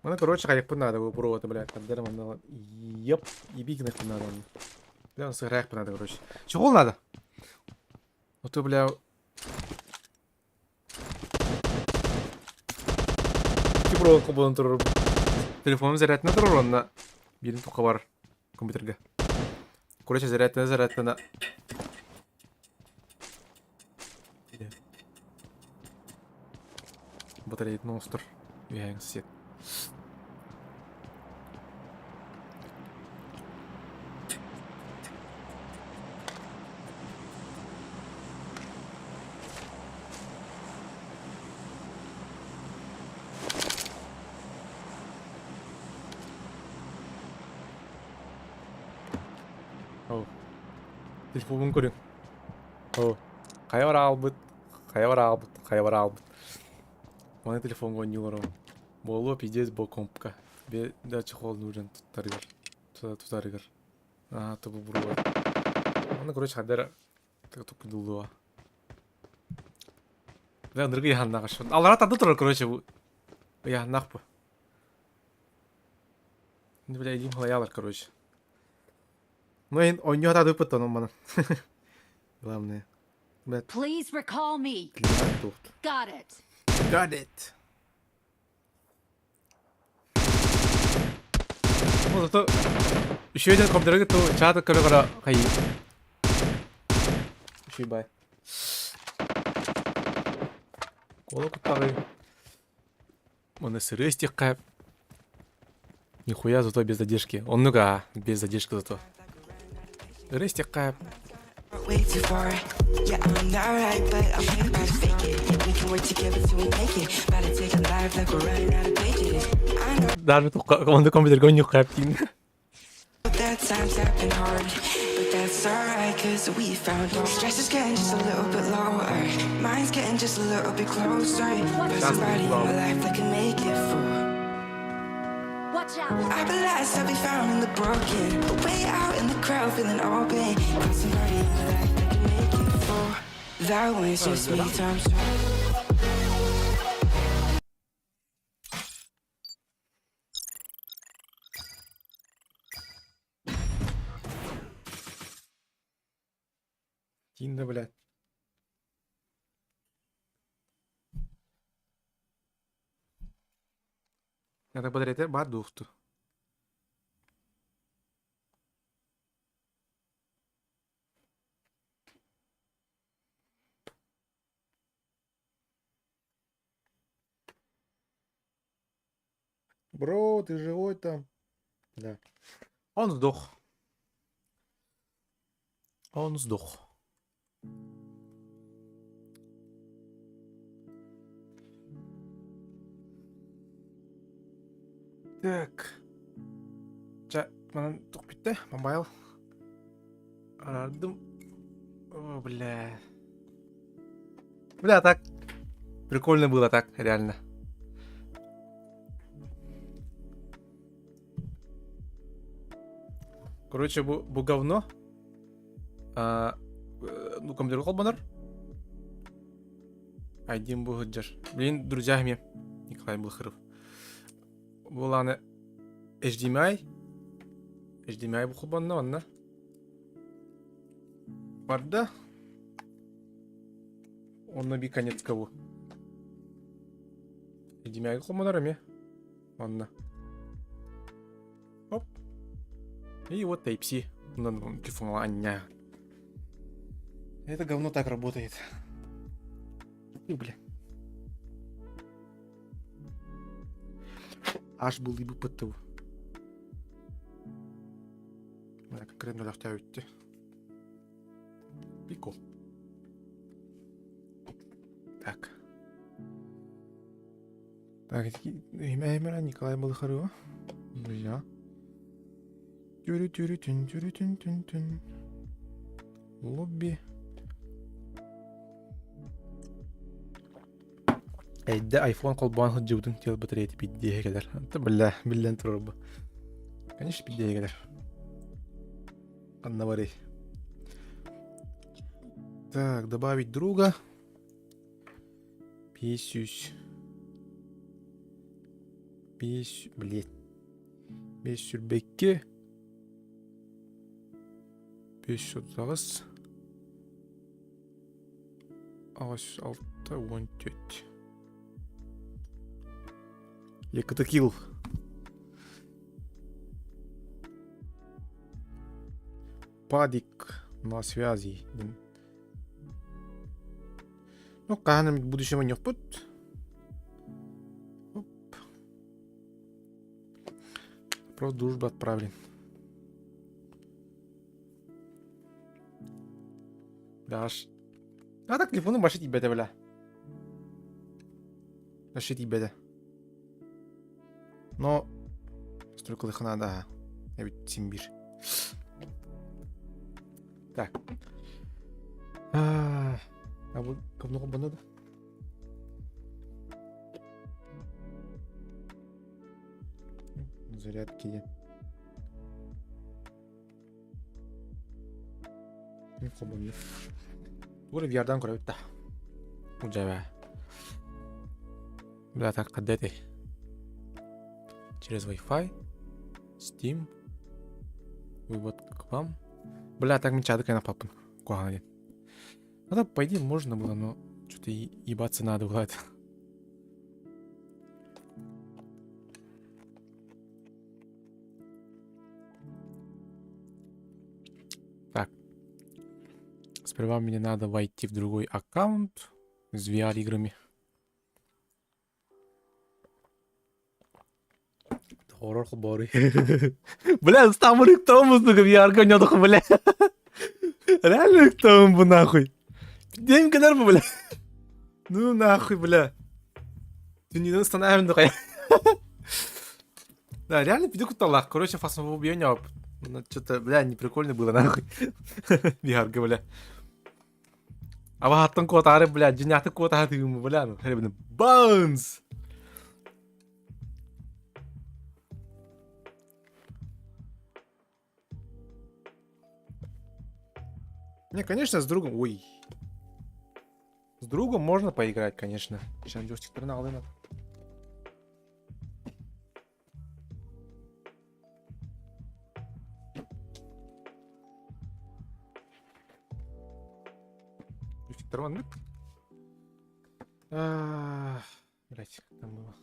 Мана, короче, каяк надо было провода, блядь. Когда нам надо... Еп, ебикнах надо. Бля, он сыграях надо, короче. Чего надо? Ну ты, бля... Ты провод кубан тұрыр. Телефоным зарядна тұрыр, онна. Берін тоқа бар компьютерге. Короче, зарядна. Батарея монстр. Вяң сет. Телефонун көрүң. О, кая бара албыт. Мана телефонго ойнуyorlar. Болу пиздец бо компка. Бе да чехол нужен тутарыгар. А, то буру. Аны короче хадер так дулуа. Да, другие ханнага шо. Алара тады турар короче бу. Я нахпу. Не бля, идим халаялар, короче. Ну, он не отдадут потом, он мана. Главное. Блядь, Please recall me. климат тут. Got it. Got it. Ну, зато еще один комп-дорога, то чата колора хай. Еще и бай. Кола кутары. Он сырые стекает. Нихуя, зато без задержки. Он ну-ка, без задержки зато. Сырые стекает. Way too far. Yeah, I'm not right, but I'm here about to fake it. Yeah, we can work together till we make it. About to take a life like we're running out of pages. I know Даже команда компьютер не хапин. that times have been hard, but that's alright, cause we found our stress is getting just a little bit lower. Mine's getting just a little bit closer. But somebody in my life that can make it for. Watch out. I've been lost, I'll be found in the broken. Way out in the crowd, feeling all pain. Got somebody in my life that can make it for. That one's just me times two. Кинда, блядь. Надо подарить бадухту. Бро, ты живой там? Да. Он сдох. Он сдох. Так. Жа, мана тук битти. Мобайл. Арадым. О, бля. Бля, так. Прикольно было так, реально. Короче, бу говно. Ну, комдер колбанар. Один был джаш. Блин, друзьями. Николай Блахаров. Была она HDMI. HDMI был колбанна, онна. Барда. Он наби конец кого. HDMI колбанарами. Онна. Оп. И вот Type-C. На телефон Аня. Это говно так работает. И, бля. Аж был либо ПТУ. Бля, как рено лягтяют. Прикол. Так. Так, имя Николай Балахарова. Друзья. Тюрю-тюрю-тюн-тюрю-тюн-тюн-тюн. Лобби. Эйдэ айфон колбан ходжубдун тел батарея пиддие кедер. Это бля турбо. Конечно, пиддие кедер. Аннавари. Так, добавить друга. Песюсь. Блять. Бесюрбекке. 509. Ағаш 6-14. Екатакил. Падик на связи. Ну, канам в будущем не впут. Просто дружба отправлен. Даш. А так телефону башить и беда, бля. Башить и беда. Но столько лыха надо. Я ведь симбир. Так. Бұл говноға бұны да. Зарядки де. Не қобын. Туғыры VR-дан көрі өтті. Бұл жайбә. Бля, так қаддеті. Через Wi-Fi. Steam. Вывод к вам. Бля, так мечады, конечно, папын. Куған один. Ну да, по идее, можно было, но что-то ебаться надо было это. Так. Сперва мне надо войти в другой аккаунт с VR-играми. Хоррор бори. Бля, там кто музыка VR-га не доху, бля. Реально кто бы нахуй. День кадар бы, бля. Ну нахуй, бля. Ты не останавливай, нахуй. Да, реально пиду куталах. Короче, фасом убьёнёв. Ну, что-то, бля, не прикольно было, нахуй. VR-га, бля. А вот там кот-ары, бля, джинята кот-ары, бля, ну, хребный. Баунс! Не, конечно, с другом... Ой. С другом можно поиграть, конечно. Сейчас джойстик тернал, да? Джойстик тернал, блять, как там было?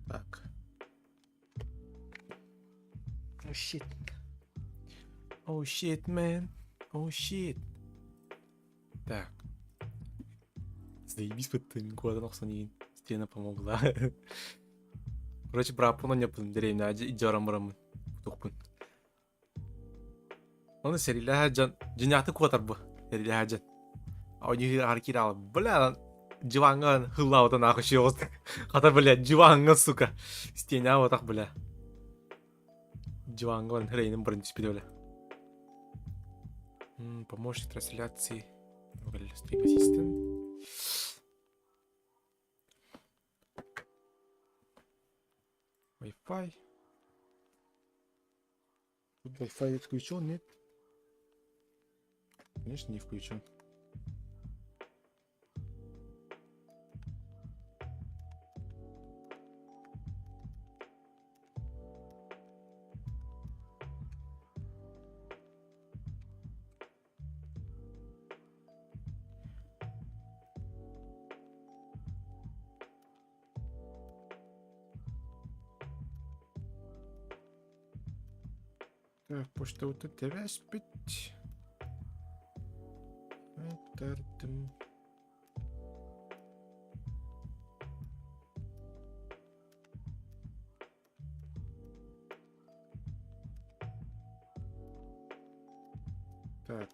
Так. Oh shit. Oh shit, man. Oh shit. Так. Заебись, под года нахуй не стена помогла. Короче, брат, он не был деревня, идёром брам. Тухпун. Он сериля жан, жинятı квотар бу. Сериля жан. А у них аркирал. Бля, Дживанган хылаута нахуй щелст. Хата, бля, Дживанган, сука. Стеня вот так, бля. Дживанган рейным брендис бля. Помощник трансляции. Стрим ассистент. Wi-Fi. Тут Wi-Fi включен, нет? Конечно, не включен. Так, почта вот это веспить. Этартым. Так.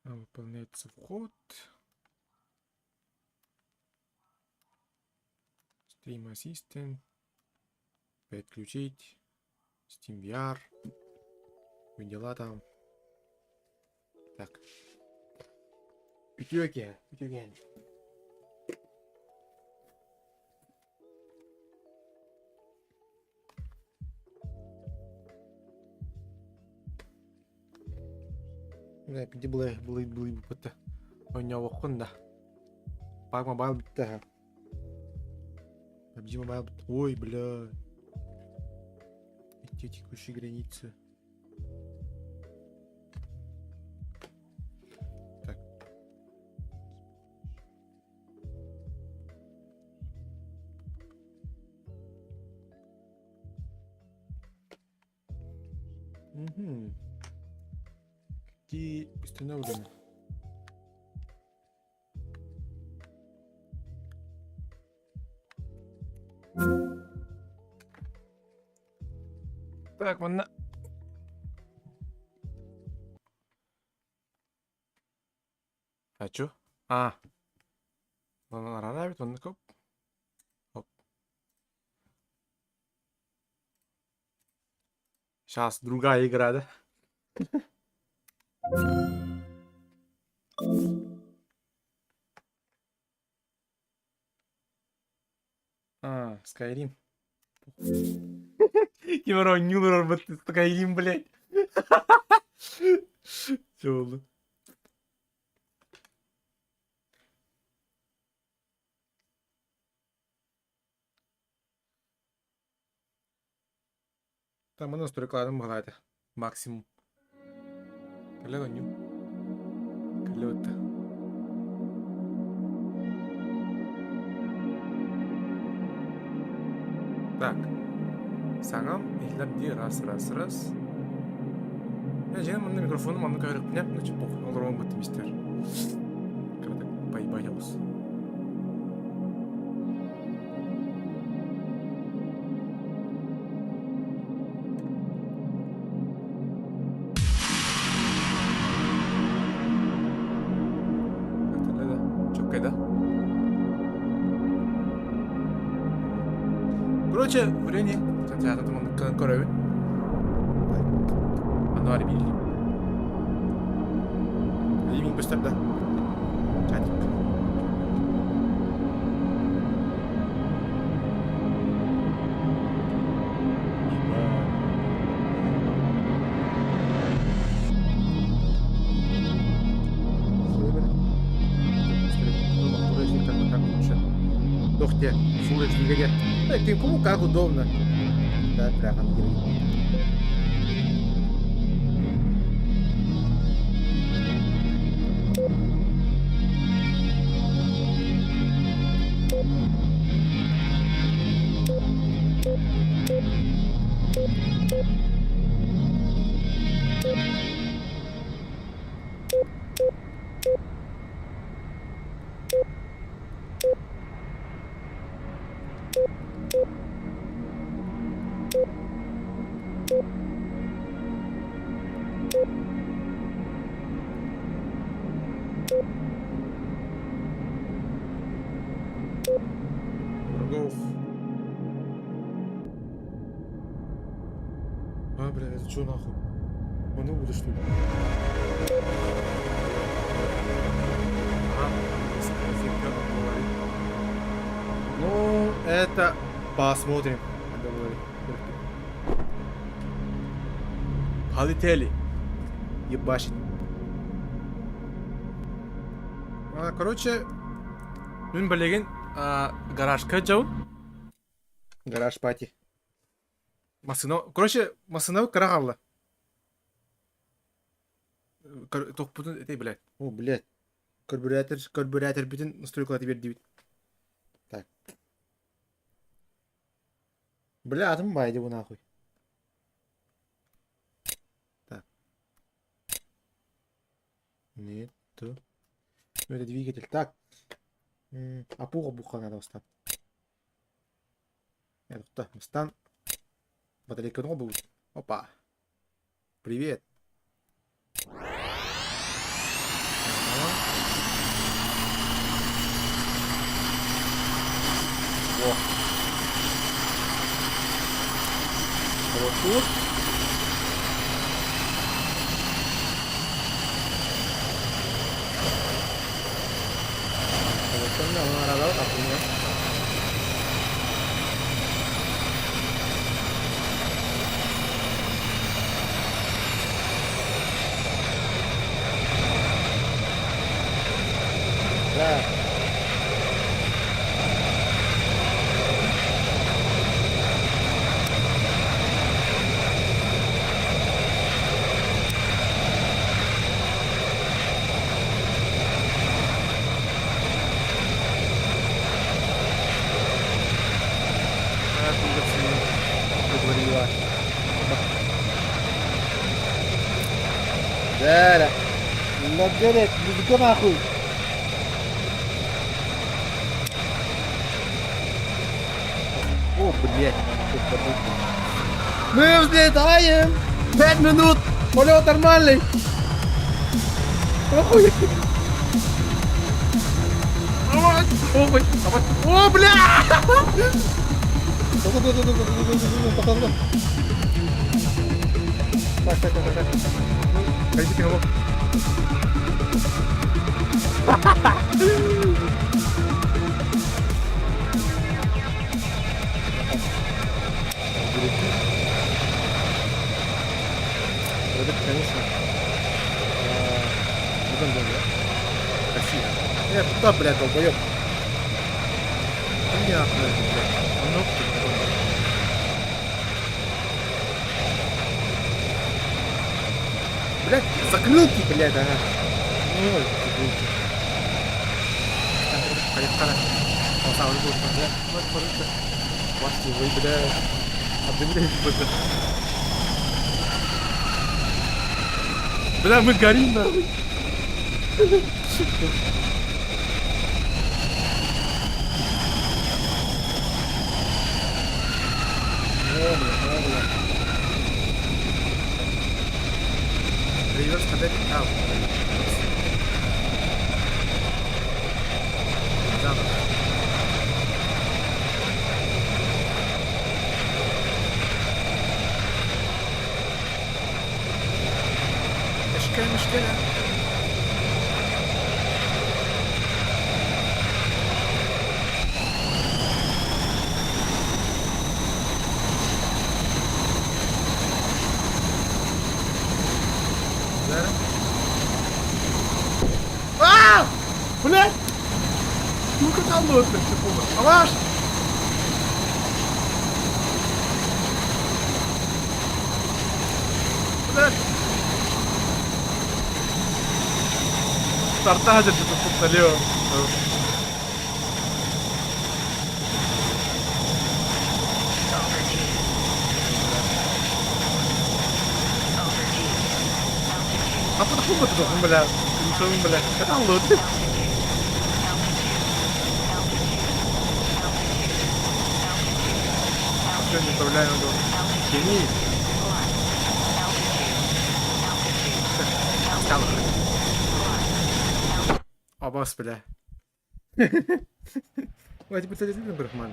Выполняется вход. Stream Assistant. Подключить. Steam VR. Дела там. Так. Пятюки. Бля, где было это? У него Honda. Пак мобайл битта. Где мобайл битта? Ой, бля. Эти текущие границы. Так. Угу. Какие установлены? Так, мына. А чё? А. Мына бит, мына көп. Хоп. Сейчас другая игра, да? А, Skyrim. Кимаро Нюллер, вот Skyrim, блядь. Чё было? Там мы настройкладым болады. Максимум. Кәлі ойню. Кәлі өтті. Так. Саңам, елдерде раз. Мен женім мұнда микрофоным, мұнда көйрек пінеп, ну похуй, олар оң бұтты мистер. Кірдік, бай ауыз. Короче, времени. Хотя это он коровы. Оно арбили. Ливень быстро, да. Чатик. Дохте, Full HD. Так, кому как удобно. Да, прямо говорит. Врагов. А, бля, это что нахуй? Ману буду что ли? Ну, это посмотрим. Полетели. Ебашить. Короче, мен білеген гаражка жау. Гараж пати. Масына, короче, масына кыра қалды. Тоқпудын этой, блядь. О, блядь. Карбюратор бітін настройкалады берді бит. Так. Бля, атым байды бұл нахуй. Так. Нет, то. Ну, это двигатель. Так. Апуға бұққа надо остап. Это стан. Батарейка нол будет. Опа. Привет. О. Вот тут. Вот он надо так у меня. Да. Да. Лагерет, музыка нахуй. О, блядь, что-то Мы взлетаем! 5 минут! Полет нормальный! Ой! Давай! Ой! Давай! О, бля! Так. Пойди пинговок. Это, конечно, красиво. Куда, блядь, долбоёб? Понятно это, блядь. А ну ты, блядь, закрылки, блядь, ага. Ой, закрылки. Поехали. Он сам будет, блядь. Вот, смотрите. Пластивый, блядь. Обдымляешь, блядь. Бля, мы горим, нахуй. Реверс опять аут. Заново. مشكلة блядь! Ну-ка там было, секунду. Аваш! Блядь! Стартажит это тут налево. А потом это тоже, бля. Ничего, бля. Это лучше. Все, не вставляю его. Тяни. Стало. Абас, бля. Ой, теперь ты действительно брахман.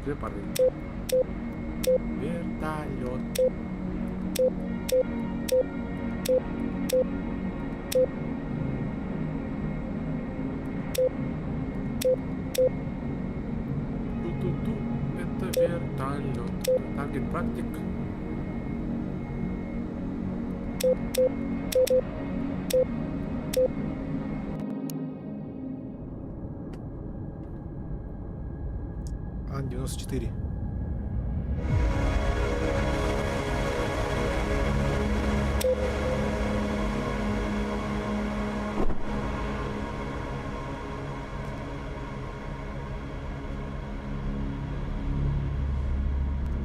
Две пары. Вертолет. Ту-ту-ту. Это вертолет. Таргет практик. Ан-94.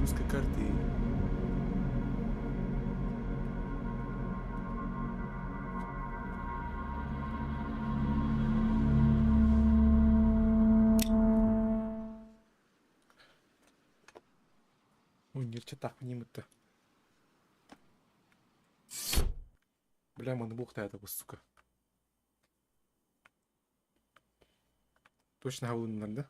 Выпуска карты. Ой, не что так поднимет-то. Бля, монобух-то этого, сука. Точно говно, да?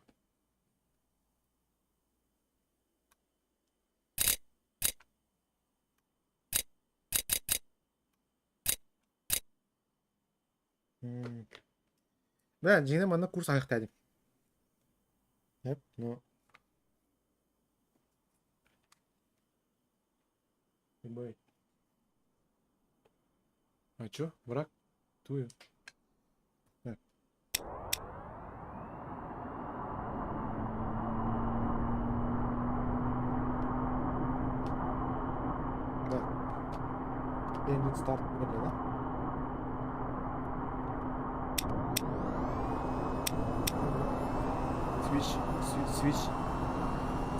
Бля, жиңнен мана курс аяқтадым. Yep, no. Бой. А чё? Враг? Тую. Так. Да. Engine start вроде, да?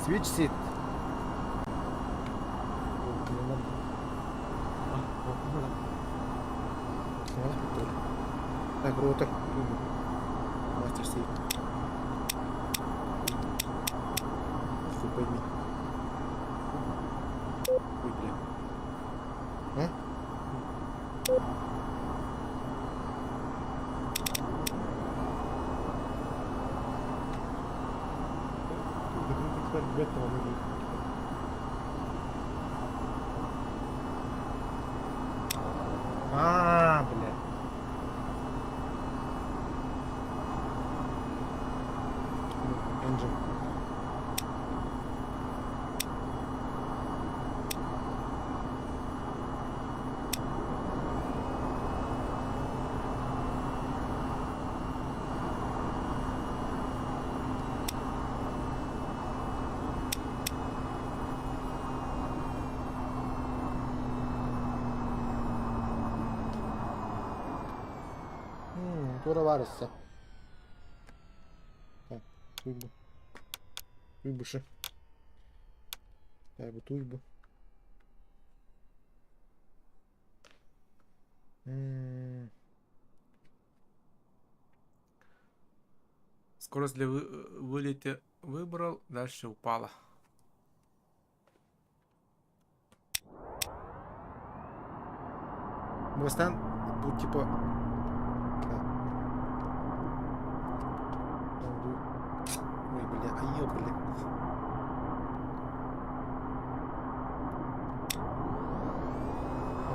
Switch seat. Так, ротор. Мастер сейф. пойми. Ой, бля. А? Бля. Engine. Tuoda varassa. Tuibu. Tuibuşı. Ya bu tuibu. Скорость для вылета выбрал, дальше упала. Бастан, тут типа... Ой, бля, бля.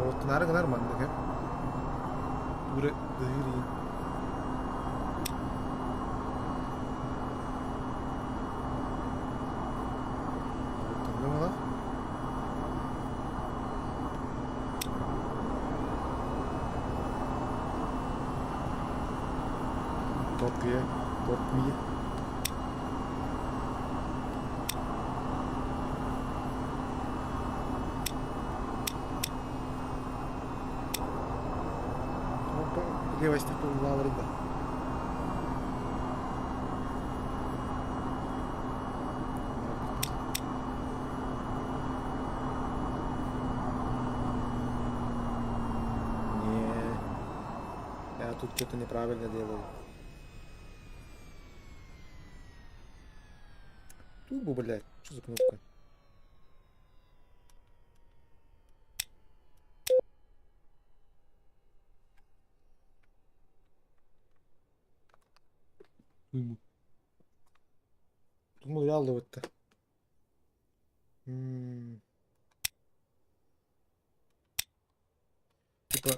Вот, нормально, да? Ура, дыри. Top me. Левая степа вреда. Не, я тут что-то неправильно делаю. Тубу, блядь, что за кнопка? Думал, реально вот-то. Типа...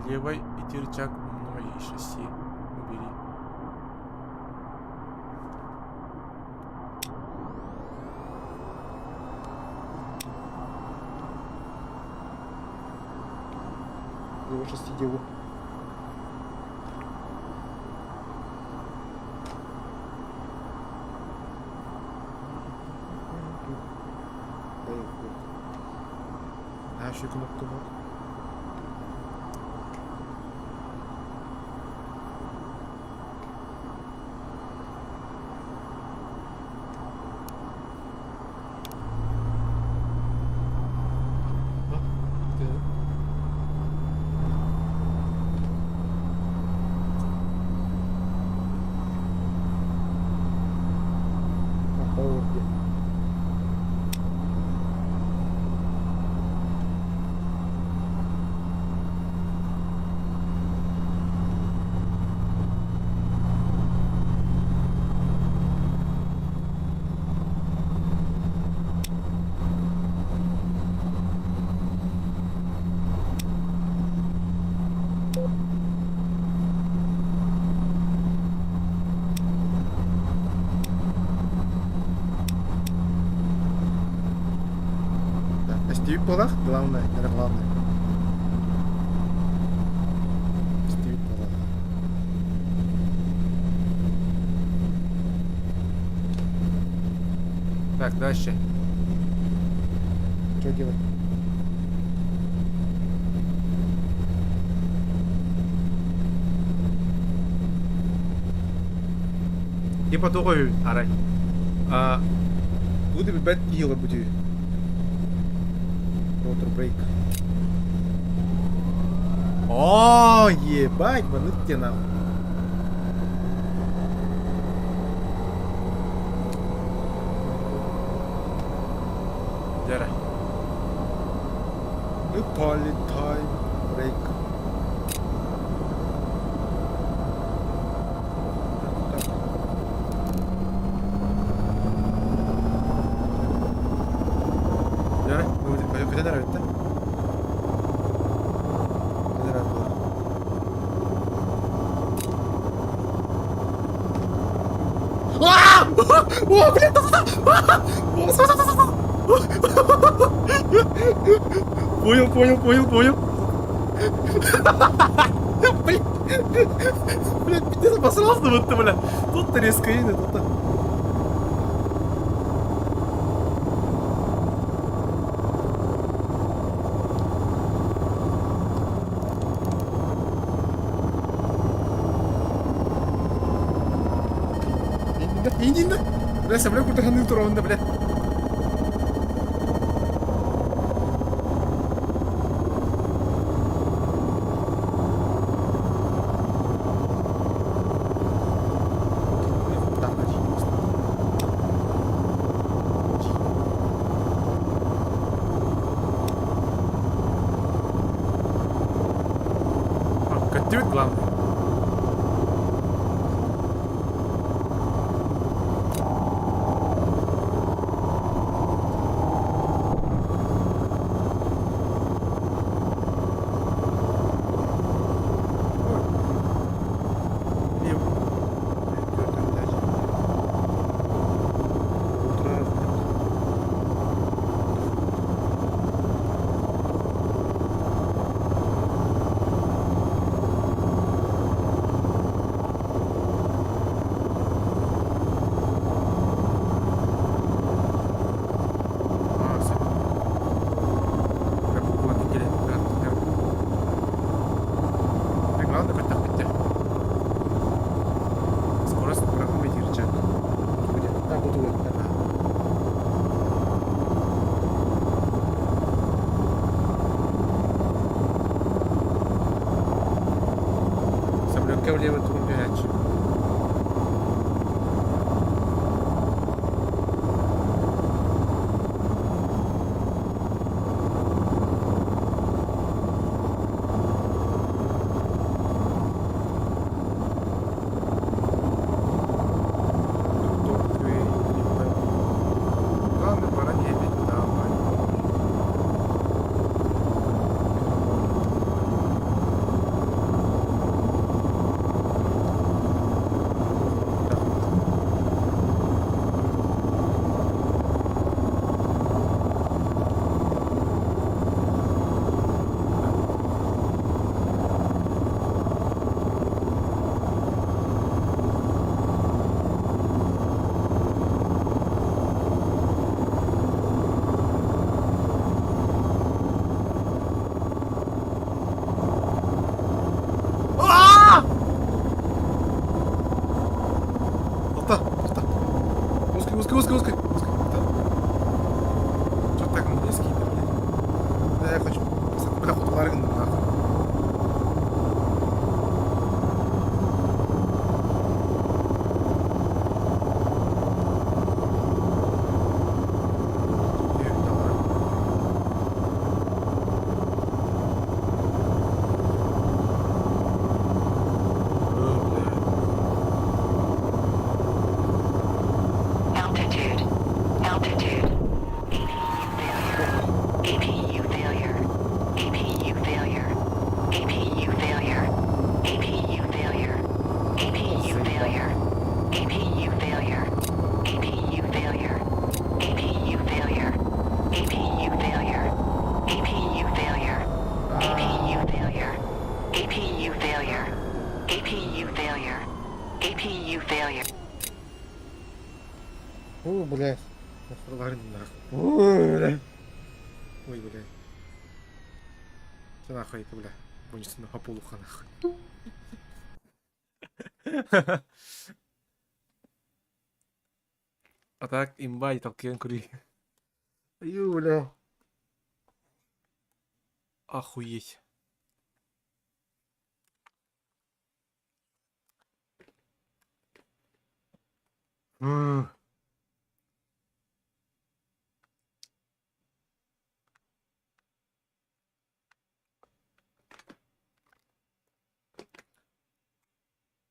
Левой и рычаг ноги шасси. Убери. Левой шасси делаю. А, еще кнопку вот. Стивик полах, главное, это главное. Стивик полах. Так, дальше. Что делать? Типа другой арай. Буду бить ила буду. Water break. О, ебать, ну тебе нахуй. Дяра. Мы полетаем. Брейк. Дяра, куда нравится? О, блин, понял. Блин, блядь, пиздец, обосрался вот-то, бля. Тут-то резко едет, тут-то. Иди, бля, самолет куда ханы турован, бля. Котюк главный. Влево тут горячий. Главное, пора не ехать домой. Узкий. Что так низкий, блядь? Да я хочу. Бля, хоть ларин нахуй. Altitude. APU failure. APU failure. APU failure. APU failure. APU failure. APU failure. APU failure. APU failure. APU failure. APU failure. APU failure. APU failure. APU failure. APU failure. О, блядь. Ларин нахуй. Ой, блядь. Ой, блядь. Что нахуй это, бля? Вынесу на полуха нахуй. А так имба и толкен кури. Ой, бля. Охуеть.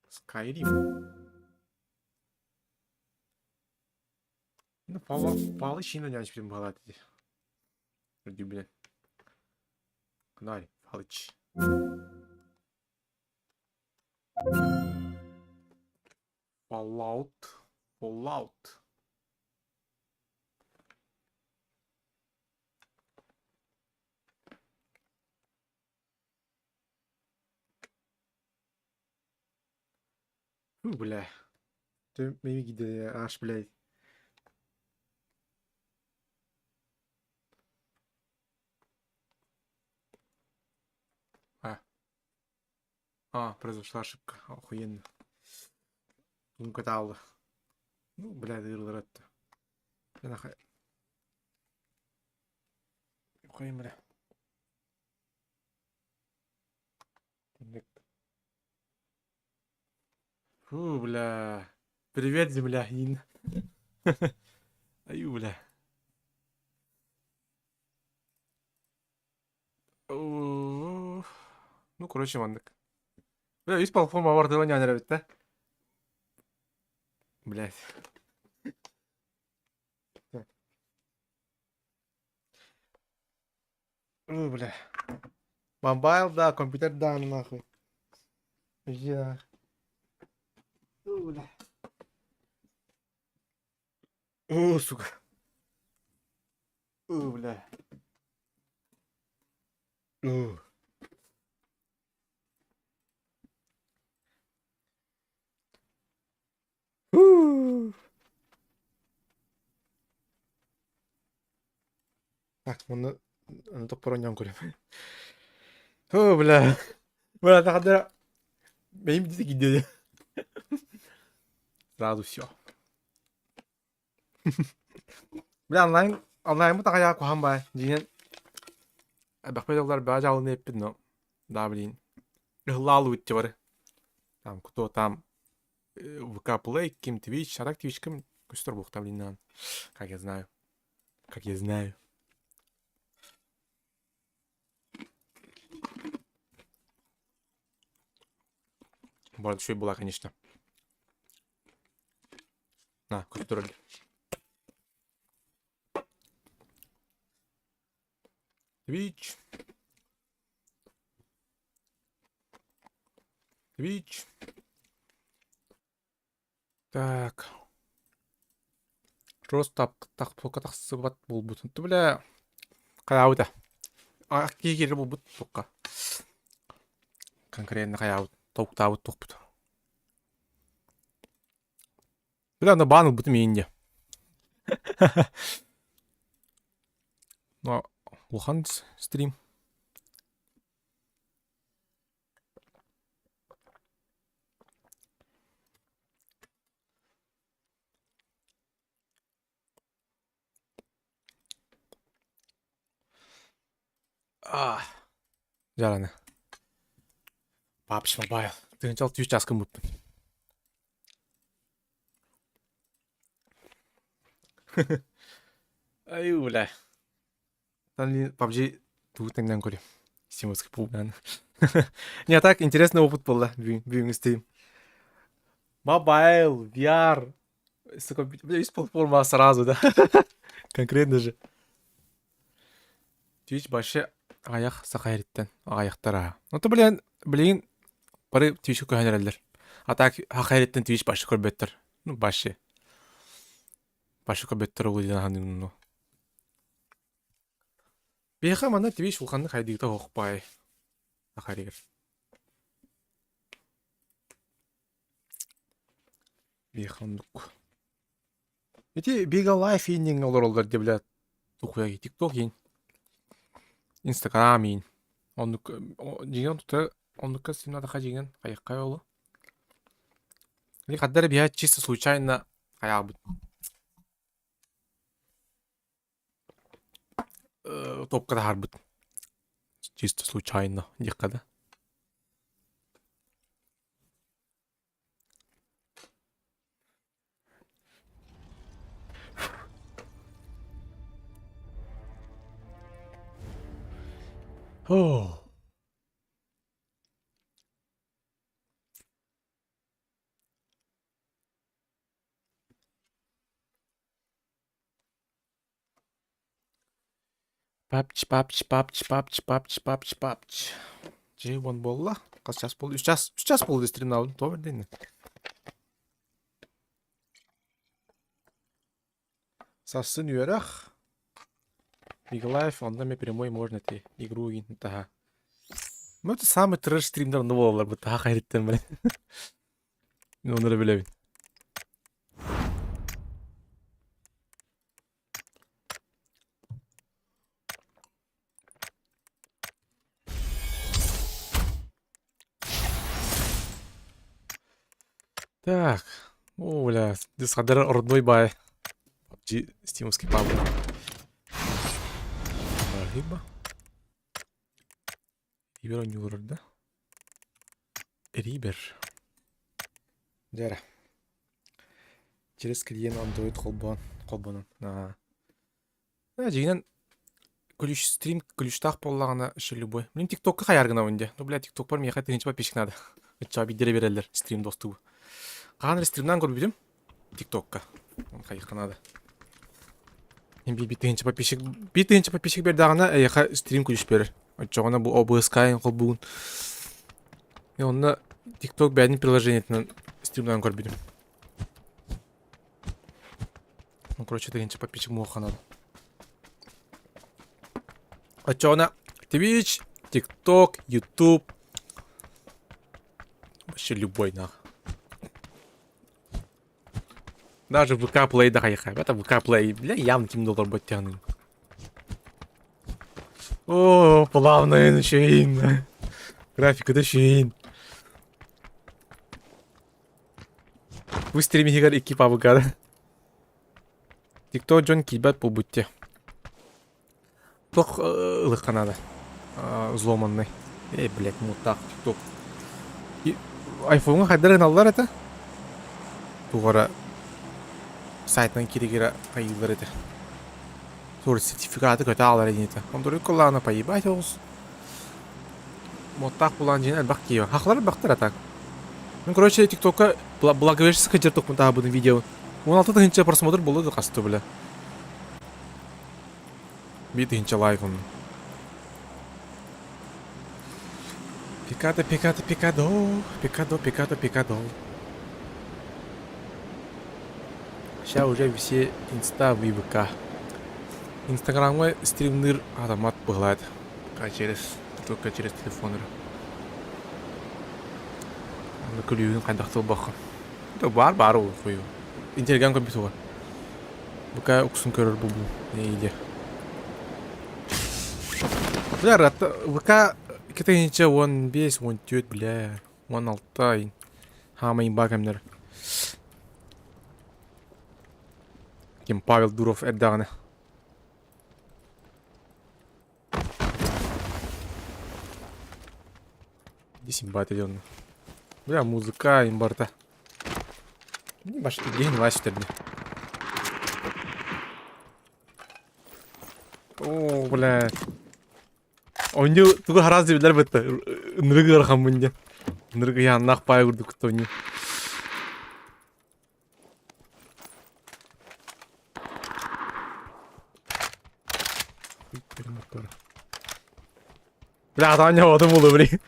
스카이림. 근데 bağlı şeyin yani şimdi bağlı dedi. Dürbüne. Kanari. Halıç. Fallout. Fallout. Бля. Ты мені гиде аж, блядь. Произошла ошибка. Охуенно. Ну, катал. Ну, блядь, дырыл это. Я нахуй. Охуенно, бля. Фу, бля. Привет, землянин. Аю, бля. Ну, короче, мандык. Бля, весь платформа вардыла не нравится, да? Блядь. Бля. Мобайл, да, компьютер, да, нахуй. Я. Бля. Сука. Бля. Так, оны топор ойнаған көрем. Бля. Бля, тағдыр. Benim dizi gidiyor. Сразу все. Бля, онлайн мı takaya kohan bay. Diyenen. Bakmayı oldular bir acalını yapın no. Да, блин. Hıllalı bitti var. Там, кто там ВК Play, ким Twitch, а так Twitch ким көстер бұқта, блин, как я знаю. Как я знаю. Может, еще и была, конечно. На, который. Twitch. Twitch. Так. Просто так только так сыват был бы. Ты, бля. Каяуда. А кигер был бы только. Конкретно каяуд. Токтауд топут. Бля, на бану будем инди. Ну, Лухан стрим. Жараны. Папыч мобайл. Тыгынчал Twitch аскын бұппын. Ай, бля. Там PUBG туытыңнан көрем. Симовский пулдан. Не, так, интересный опыт был, да, бюйінгі стрим. Мобайл, VR. Бля, весь платформа сразу, да. Конкретно же. Twitch başı аяқ сақайреттен аяқтара. Оты білейін бары Twitch'ı көйенерелдер. Атак хақайреттен Twitch başı көрбеттір. Ну, başı. Başı көрбеттір ол дейін ағандың ну. Бейха мана Twitch ұлқанды қайдығыта оқпай. Ақарегер. Бейха ұндық. Эти бега лайф енден олар олар деп білі тұқуяғы TikTok ең. Instagram ең. Деген тұты ондыққа стримнада қажеген қайыққа олы. Қаддары бия чисто случайно қаяғы бұд. Топқа да харбыт. Чисто случайно. Диккада. Oh. Папч. J1 болла. Kaç час болды? 3 час болды стримді алдым. Тобыр дейін. Сасын үйерах. Big Life, онда мен прямой можно те игру интаха. Ну это самый трэш стримдер новый олар bu таха хайреттен биле. Мен онları билебин. Так. О, бля, здесь кадр родной бай. PUBG стимовский паб. Рыба. Рибер ойнуyor да? Рибер. Жара. Через клиент Android колбонун. Жигинен күлүш стрим күлүштак боллагына иши любой. Мен TikTok'ка каяргына өнде. Ну, бля, TikTok бар меха тегенче подписчик надо. Ача бидере берелер стрим доступу. Кааныр стримнан көрбүдүм. TikTok'ка. Кайыкка надо. Мен битенче подписчик берди агана яха стрим күлүш берер. Ачагана бу OBS-ка колбугун. И онна TikTok бәдин приложениятынан стримнан көрбүдүм. Ну, короче, тегенче подписчик муха надо. Ачагана Twitch, TikTok, YouTube. Вообще любой нах. Даже в ВК Play да хайха. Это ВК Play, бля, явно $10 будет тянуть. О, плавно шейн. Графика да шейн. Вы стримите играть экипа ВК, да? TikTok Джон кибат побудьте. Тох легко надо. Взломанный. Эй, блядь, мутак, TikTok. И айфонга хайдары налдар это? Тугара сайтынан кире-кире пайылдар это. Sonra sertifikatı kötü alır ediniyeti. Onları kulağına payı bayt olsun. Mottaq bulancığına elbaq giyiyor. Haqları baktır atak. Ben короче TikTok'a благовещи скачерток мы тағы бұдың видео. 16 тысяча просмотр болды қасты білі. 1 тысяча лайк оның. Пикадо. Сейчас уже все инста в ВК. Инстаграмға стримнер адамат бұғылайды. Только через телефоныр. Күліуін қайдақтыл бақы. Бар ол қойу. Интеллигент компьютер бар. Бұқа ұқсын көрір бұл. Нейде. Бля, ВК 15, 14, бля. 16. Хамайын ба кәмдер. Кем Павел Дуров әддағыны. Здесь имбат идет. Бля, музыка имбарта. Не башки день лазит. О, бля. Он не только раз дебилер бетта. Ныргы архам бунде. Ныргы яннах пай урду кто не. Бля, там не воду было, блин.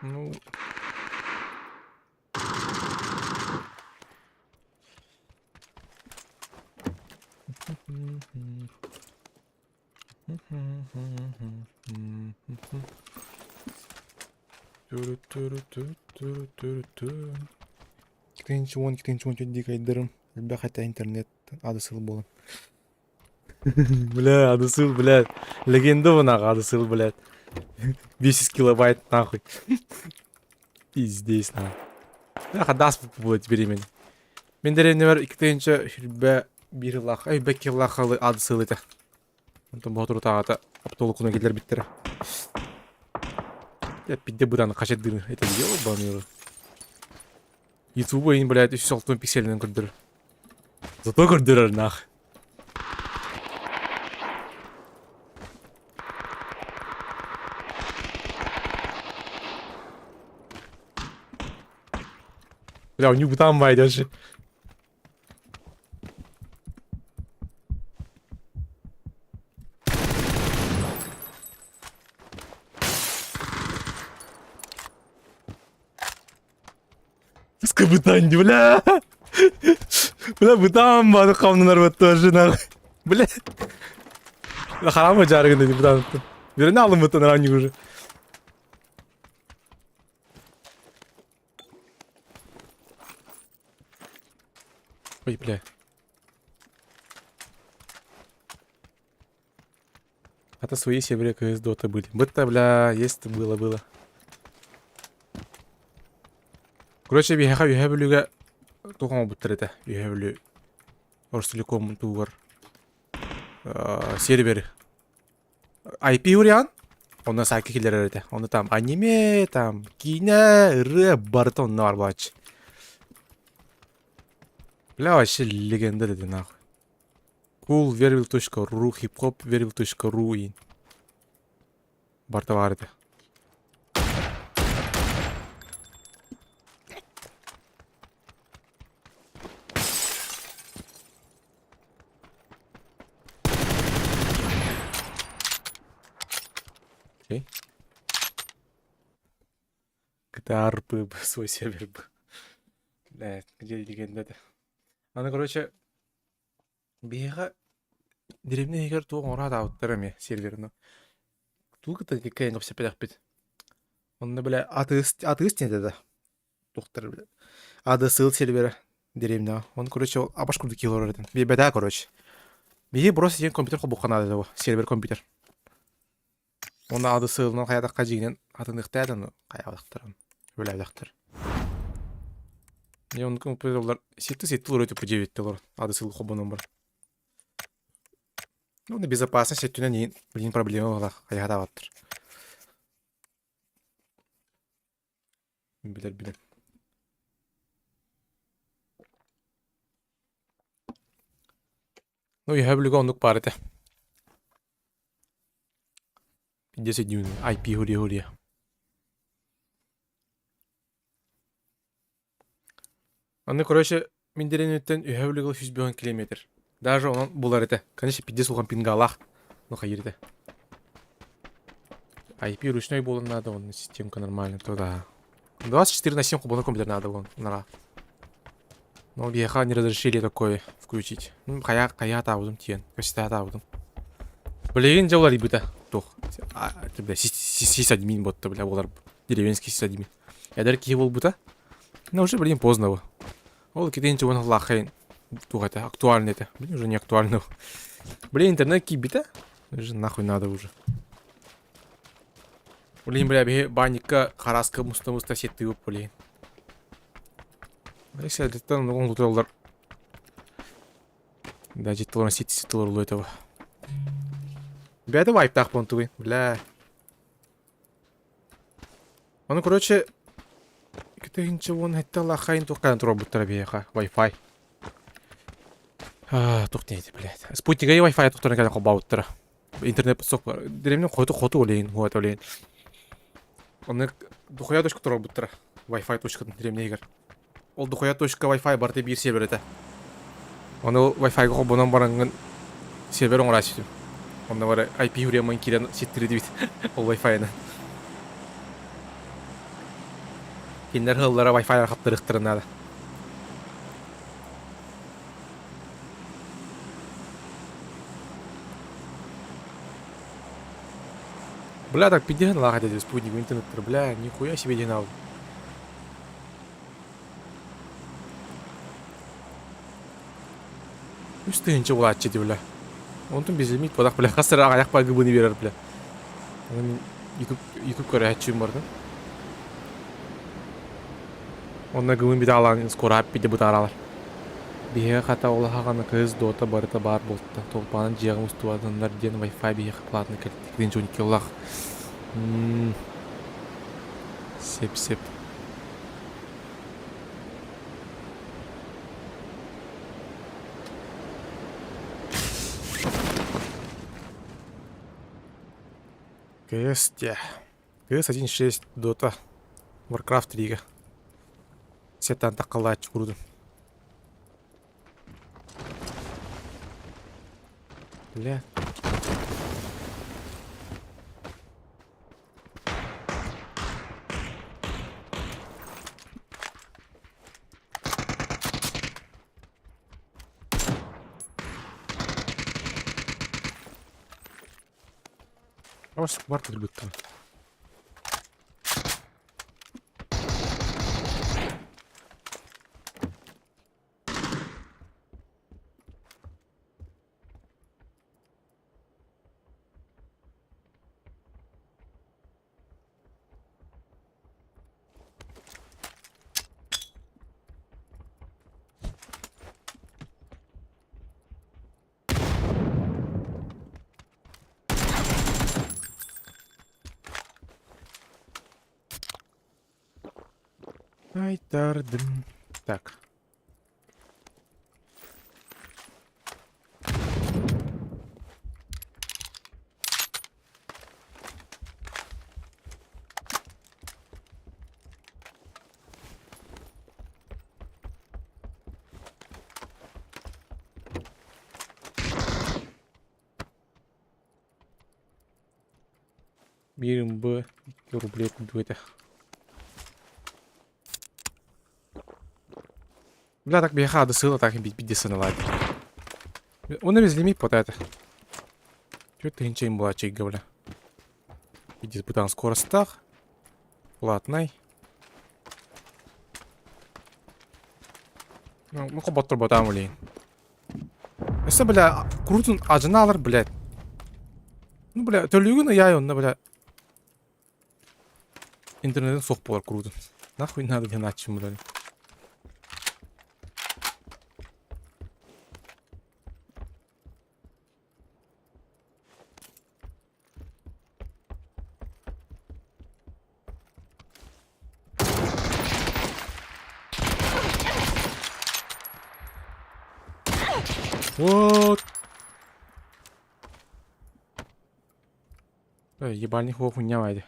Ну. Китенчи он дик айдырым. Элбе хотя интернет адысыл болын. Бля, адысыл, блядь. Легенда вона адысыл, блядь. 10 килобайт нахуй. Пиздец нахуй. Бля, дас будет беремен. Мен деревне бар китенчи хилбе бир лах, ай беки лахалы адысыл это. Онтон ботуру тагата аптолу куна келер биттер. Я пидде бураны качадыр. Это ёбаный. YouTube ойын, блядь, 360 пиксельден көрдір. Зато көрдірер, нах. Бля, у них там майдаши. Скабытань, бля. Бля, бытам баны камнынар бат тоже, нахуй. Бля. Бля, харама жаргын, бытам. Беріне алым бытан ранний уже. Ой, бля. Это свои серверы КС Дота были. Быта, бля, есть было. Короче, я люблю тухом буттар это. Я люблю Орстелеком тугар сервер. IP уриан. Он на сайке киллер это. Он там аниме, там кино, рэп, бартон нарбач. Бля, вообще легенда это нахуй. coolverville.ru, hiphopverville.ru ин. Барта бар это. Окей. GTA RP свой сервер был. Бля, где легенда-то? Аны, короче, бега деревня егер туған орада ауттырам серверну. Туғыта кекайын қопса педақ бет. Онда, бля, атыс не деді. Туқтыр, бля. Ады сыл сервері деревня. Он, короче, абаш күрді килор орадын. Беда, короче. Беге брос ең компьютер қол бұққан ады, сервер компьютер. Онда ады сылынан қаядаққа жегінен атын ұқтайдын, қаядақтырын. Бля, адақтыр. Я он компьютер сетті лор өтіп жебетті лор. Ады сылы қобынан бар. Ну, на безопасность сеттінен ең білген проблема ола қаяғада баттыр. Білер. Ну, я білуға ондық бар еті. 50 дюйм, IP хурия. Аны, короче, мен деренеттен үйәулігі 100 километр. Даже он булар это. Конечно, 50 улған пинга алақ. Ну, хайырды. IP ручной болын надо, он системка нормальная, то да. 24/7 кубанный компьютер надо, вон, нара. Но беха не разрешили такое включить. Ну, кая таудым тиен. Косита таудым. Блин, жаулар ибыта. Тох. Это, бля, сисадмин ботта, бля, болар. Деревенский сисадмин. Ядар кие бол бута? Но уже, блин, поздно его. Ол кетенче он лахайн. Тух это актуально это. Блин, уже не актуально. Блин, интернет кибита? Уже нахуй надо уже. Блин, бля, баника, хараска, муста сеты, блин. Если это он луталдар. Да, жеттілер сетілер ұлы этого. Бәді вайп тақ понтуы, бля. Оны, короче, кетегінші оны әтті лақайын тоққайын тұра бұттыра бейеға, Wi-Fi. Тоқ нейді, блядь. Спутнига и Wi-Fi тоқтырын кәді қолба бұттыра. Интернет бұтсоқ бар. Деревнен қойты олейін, хуат олейін. Оны дұқия точка тұра бұттыра. Wi-Fi точкадан деревне егер. Ол дұқия точка Wi-Fi барды бір сервер еті. Оны Wi-Fi қолбынан баранған сервер оңыра сөйтім. Онда бары IP үремін келен сеттірі дейбіт. Ол Wi-Fi-ны. Кендер ғыллара Wi-Fi қаптырықтырын ады. Бля, так пидеген лагать эти спутник в интернет. Бля, нихуя себе динал. Үстігінші олады жеді, бля. Онтын безілмейді, подақ, бля, қасыр аяқ па гүбіні берер, бля. Оны YouTube көрі әтшуім барды. Онына гүбін біді алан, скоро ап біді бұты аралар. Беге қата олы қағаны кыз дота барыта бар болтты. Толпанын жеғым ұстуадындар ден Wi-Fi беге платны кәліктен жөнеке олақ. Сеп. КС, те. КС 1.6, Дота. Warcraft 3. Сеттан таққалач курдum. Бля. Просто квартал будто. Айтардым. Так. Берем Б, 2 рублей дуэта. Бля, так беха до сила, так и бить бидеса на ладе. Он без лимит вот это. Чё ты ничего не была, чейга, бля. Бидес бутан скоростах. Платный. Ну, хоботтур ботам, блин. Если, бля, крутун ажиналар, блядь. Ну, бля, төлігін яй онна, бля. Интернеттен соқ болар крутун. Нахуй надо ден атчым, бля. Вот. Ебальник его хуйня вайди.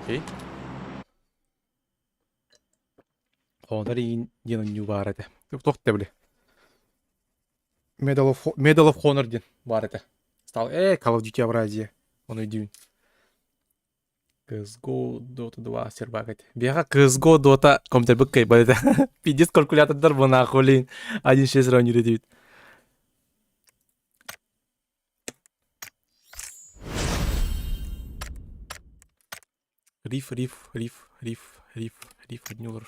Окей. Onlar iyi yanın var edi. Toqta bile. Medal of Honor din var edi. Стал Call of Duty Евразия. Onu дюн. CSGO Dota 2 сервак edi. Беха CSGO Dota компьютер быккай бар edi. Пиздец калькулятордар bu нахуй. 1.6 равнили дейт. Риф, однюлар.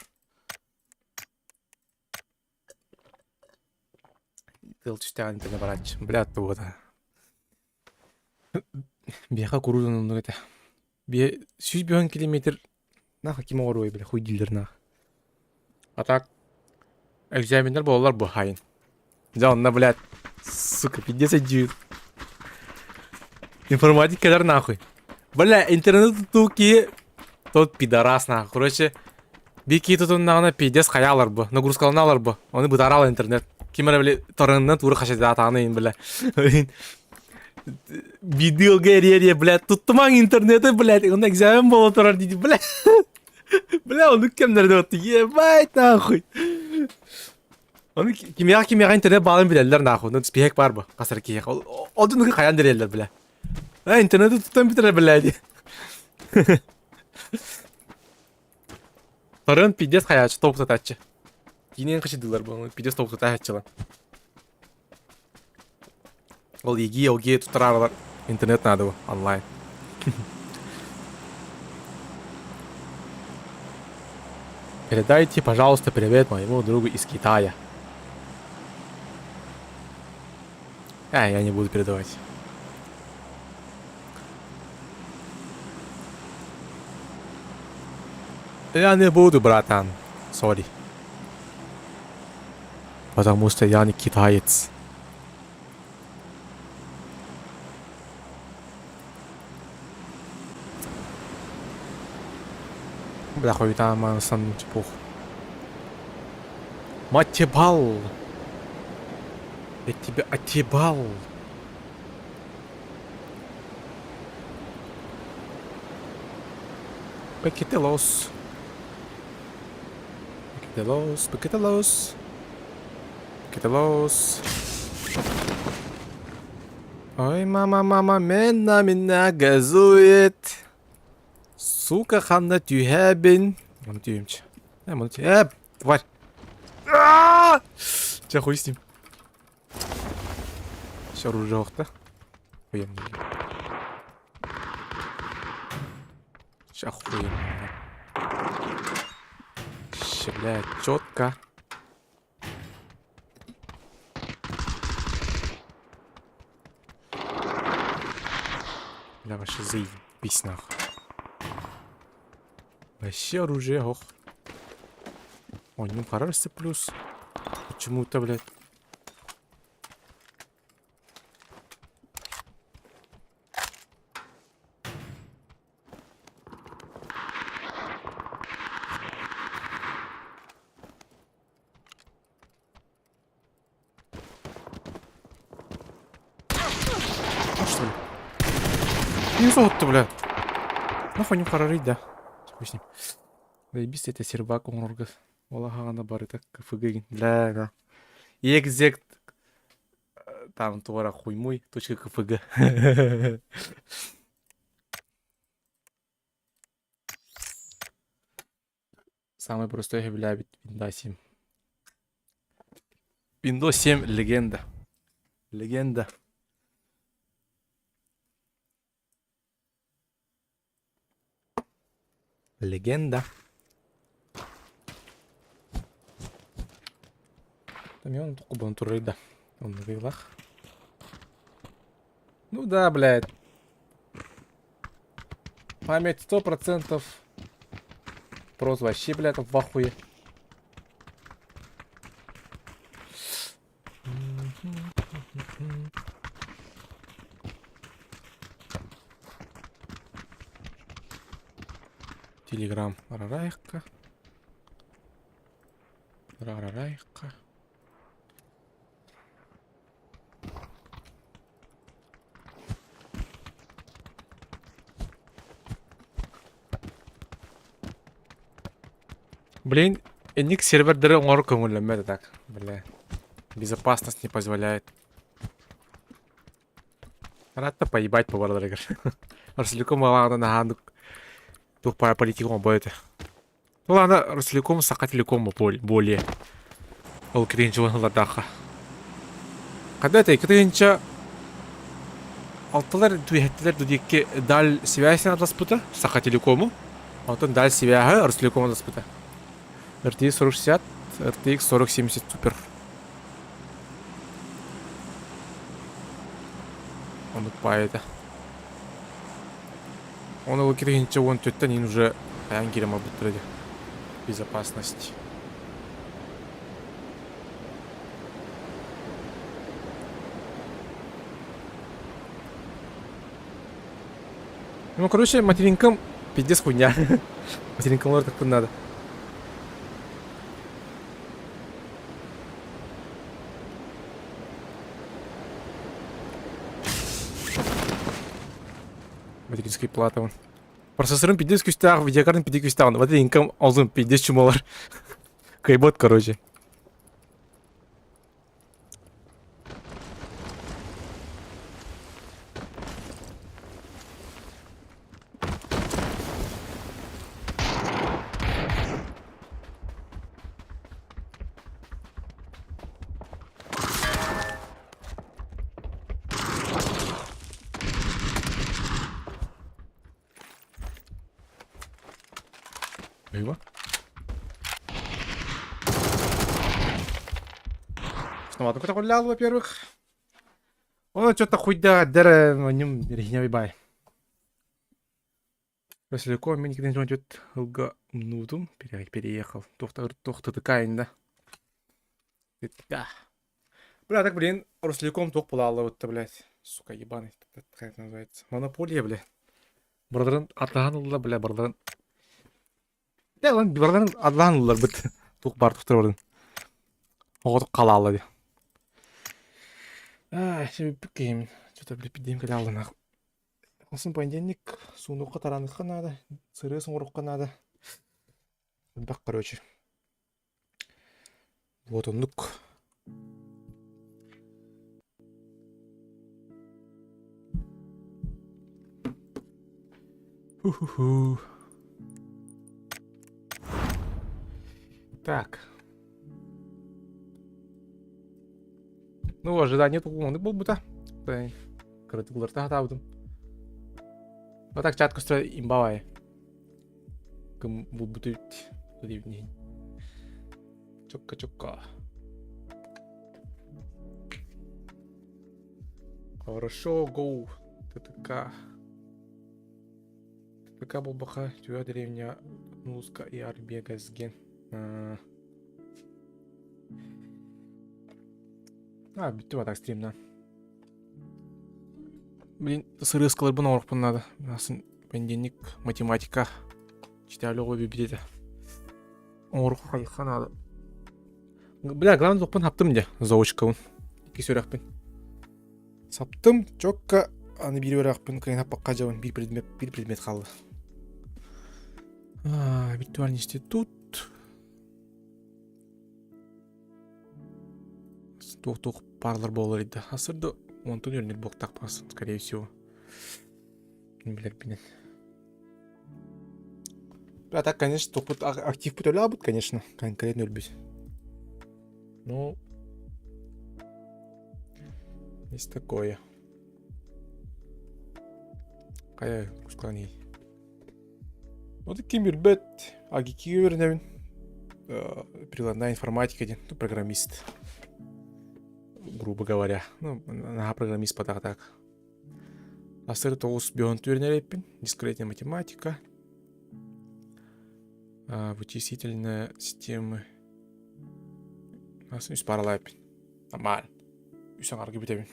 Тылчыстан тene барач. Блядь, вот. Беха курудун ну это. Бе 100 километр нахуй ким орой, бля, хуй дилер нах. А так экзамендер болар бу хайын. Жанна, блядь. Сука, 50 информатикалар нахуй. Бля, интернет туки тот пидорас нахуй. Короче, бики тутун нагана пиздец хаялар бу. Нагрузкаланалар бу. Оны бутарал интернет. Кимера бля торыннан туры хашат атаны бля. Видео герье, бля, туттуман интернеты, блядь. Он экзамен боло турар диди, бля. Бля, он кемдерде отты. Ебать нахуй. Он кимега интернет балын билелер нахуй. Ну спехек бар бу. Касар киек. Одун хаян дерелер, бля. Интернеты туттан битер, блядь. Торын пиздец хаячы, топ сатачы. Кинен кышыдылар бұл, пиздец топ сатачылар. Ол еге тұтырарылар. Интернет надо бұл, онлайн. Передайте, пожалуйста, привет моему другу из Китая. Я не буду передавать. Я не буду, братан. Сори. Потому что я не китаец. Бля, хуй там сам чепух. Мать ебал! Я тебя отъебал! Пакетелос. Пакетелос, пакетелос. Пакетелос. Ой, мама, меня газует. Сука, ханна тюхебин. Мон тюемч. Мон тюем. Тварь. Че хуй с ним. Все оружие охта. Охуенно. Ща охуенно. Ща, блядь, четко. Бля, вообще заебись нахуй. Вообще оружие ох. О, не хороший плюс. Почему-то, блядь. Ну что ли? Не золото, блядь. Нахуй не прорыть, да. Хуй с ним. Заебись это сербак онорга. Олахана бар это КФГ. Да. Екзект. Там твора хуй мой. Точка КФГ. Самый простой бля Windows 7. Windows 7 легенда. Легенда. Легенда. Там он только бонтурейда. Он на вилах. Ну да, блядь. Память 100%. Просто вообще, блядь, в ахуе. Телеграм. Рарайка. Рарайка. Блин, ник сервердері оңыр көңілімеді так, бля. Безопасность не позволяет. Рад-то поебать по бардыр егер. Руслеком алаңда нахандық тух пара политиком бойты. Ол ана Руслеком сақа телеком более. Ол кетенші оңыладаға. Қада это, кетенші алтылар дуяттылар дудекке дал связь адаспыта сақа телекому. Алтын дал связь Руслеком адаспыта. RTX 4060, RTX 4070 супер. Он упает. Он его киргинча вон тетя не уже ангелом обутреди. Безопасность. Ну, короче, материнкам пиздец хуйня. Материнкам лор так надо. Материнский плата вон. Процессорым 50 кустах, видеокартам 50 кустах. Вот это инкам алзым 50 чумалар. Кайбот, короче. Его. Снова только гулял, во-первых. Он что-то хуйда, дыра, на нем регневый бай. После легко, мне никогда не ждет лга нутум, переехал. Тохта такая, да. Да. Бля, так, блин, Руслеком тоқ бола алды, блядь. Сука, ебаный. Как это называется? Монополия, бля. Бардарын атлаған ұлда, бля, бардарын. Да, lan, бардарын атлаған ұлдар біт. Тоқ бар тоқтар бардын. Оғытық қала алды. Şimdi bakayım. Что-то, бля, піддейм кәлі алдын ақ. Осын понедельник, суындыққа тараныққа надо. Сыры соңырыққа надо. Бақ, короче. Вот он, нук. Ху-ху-ху. Так. Ну, ожидание тугумонды был бы-то. Да. Короче, гуларта хатабдым. Вот так чатку строить имбавай. Кым был бы тут. Чокка-чокка. Хорошо, гоу. ТТК. ТТК был баха. Тюя деревня Нуска и Арбегазген. Бітті ба так стримна. Блин, сыры скалар бұна орықпын надо. Насын понедельник математика. Читали ғой бебедеді. Орық қайыққа надо. Бля, главный зоқпын хаптым де. Заочкауын. Екі сөрақпын. Саптым, чокка. Аны бір өрақпын. Кайын хаппаққа жауын. Bir предмет қалды. Виртуальный институт. Тух парлар болар еді. Асырды 10 өрнер боқ тақпасын, скорее всего. Білер бінен. А так, конечно, тоқпыт актив пүт өлі абыт, конечно. Конкретно өлбіз. Ну, есть такое. Қая құшқан ей. Вот кем үрбет. Агики өрневін. Прикладная информатика ден. Программист. Грубо говоря. Ну, на программист потақ так. Асыры тоғыз беон түрнереппін. Дискретная математика. Вычислительная система. Асын үс паралайппін. Нормально. Үсен арғы бітебін.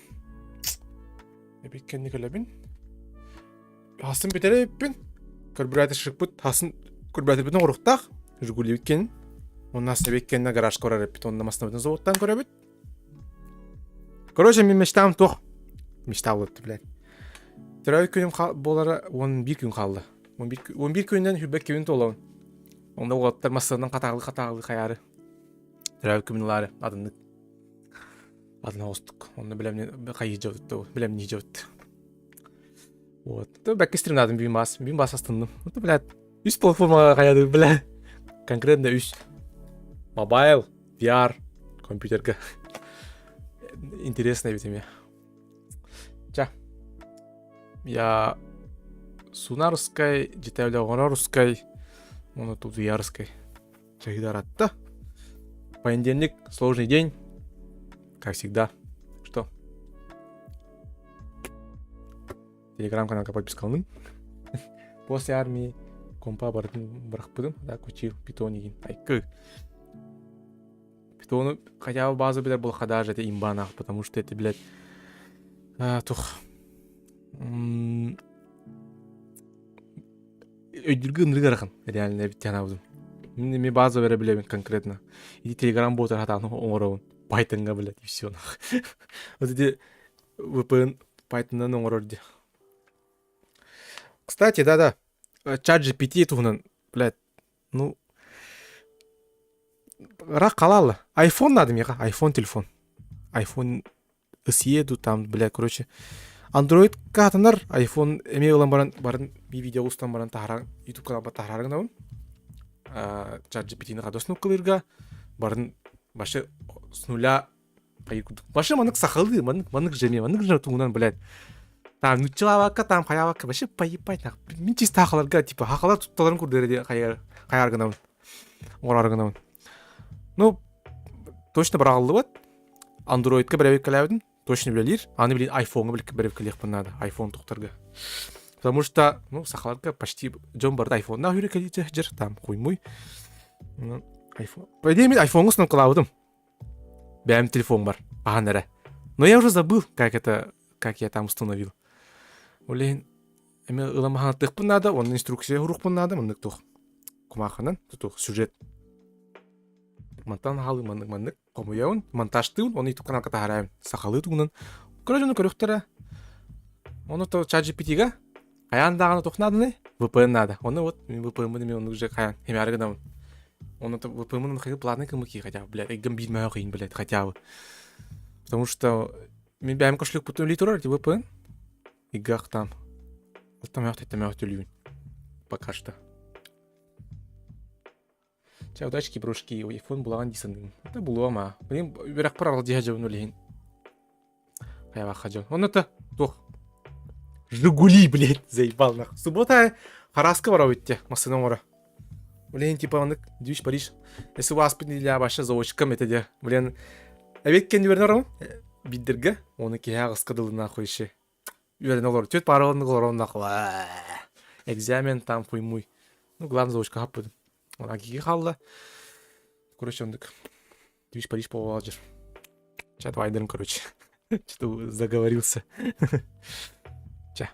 Эбеккенді көлебін. Асын бітереппін. Көрбірайты шықпыт. Асын көрбірайты бітін орықтақ. Жигули біткенін. Онна себеккенді гараж көререппіт. Онна масына бітін заводтан көребіт. Короче, мен мечтам тоқ. Мечта болыпты, блядь. Түрәуі күнім болары 11 күн қалды. 11 күннен хүбәк кеуін толауын. Онда оғаттар масырынан қатағылы қаяры. Түрәуі күнілары адынды. Адына остық. Онда білемне қайы жауытты. Білемне жауытты. Вот. Бәкке стримдадым бейін бас астындым. Блядь, үс платформаға қаяды, блядь. Конкретно үс. Мобайл, VR, компьютерға. Интересная ведь мне. Я сунарской, детально русской, он тут ярской. Всегда рад. Понедельник, сложный день, как всегда. Что? Телеграм-канал подписался. После армии компа брахпыдым, так учил питонигин. Айкы. Питону хотя бы базу, блядь, был ходаж, это имба, потому что это, блядь, тух. Өйдіргі нырғарған, реально, біттен аудым. Мен база бере білемін конкретно. И телеграм ботар хатаны оңырауын. Pythonға, блядь, и все. Вот эти VPN Python'дан оңырауды. Кстати, да. Чат GPT туғынан, блядь, ну... Рақ қалалы. iPhone надо меға, iPhone телефон. iPhone съеду там, блядь, короче... Android катынар, iPhone эме олан барын би видео устан барын тахаран, YouTube каналба тахаран наун. Чат GPT-ні қадосын оқылырға, барын башы с нуля қайыркудық. Башы манык сақылды, манык жеме туңынан, блядь. Там нучылавакка, там қаявакка, башы пайыпайт. Мен чисто хақаларға, типа, хақалар тұтталарын көрдерде қайарғы наун. Орарғы наун. Ну, точно бір ағылды бат. Android-ка бір әвек кәләудің. Точно білелер. Аны білейін iPhone-ға біліп кілек надо. iPhone тоқтарға. Потому что, ну, сақаларға почти жон барды iPhone-на үйрек әлейті жыр. Там, қоймой. iPhone. По идее, мен iPhone-ға сынып қылаудым. Бәм телефон бар. Ағанара. Но я уже забыл, как я там установил. Олейін, әме ыламахан тықпын нада, оның инструкция ғұрықпын нада, мұндық тұқ. Кумақанын, тұқ сюжет. Монтан халы мандык комуяун монтажтын оны ютуб каналга таарайын сакалы тугунан көрөжөнү көрөктөрө оны то ChatGPT-га аяндаганы токнадыны VPN надо оны вот VPN мен оны уже каян хемярыгдан оны то VPN хагы платный кымки хотя бы блядь игам билмей хыйын блядь хотя бы потому что мен бәм кошлык бутун литурар VPN игах там пока что. Ча удачки, брошки, iPhone булаган дейсің. Это было ма. Блин, бірақ парал дияжа нулейін. Қаяға қажа. Он это, тоқ. Жигули, блядь, заебал нах. Суббота хараска бара өтте, масыдан ора. Блин, типа онык, дүйш Париж. Если вас поднеля баша заочкам это де. Блин, әбек кен вернер биддерге, оны кея қысқадылы нахуй ше. Верен олар, төт паралыны қылар нахуй. Экзамен там хуймуй. Ну, главное заочка хаппыдым. Она гиги халла. Короче, он так. Движ Париж по Валджер. Чат Вайдерн, короче. Что-то заговорился. Ча.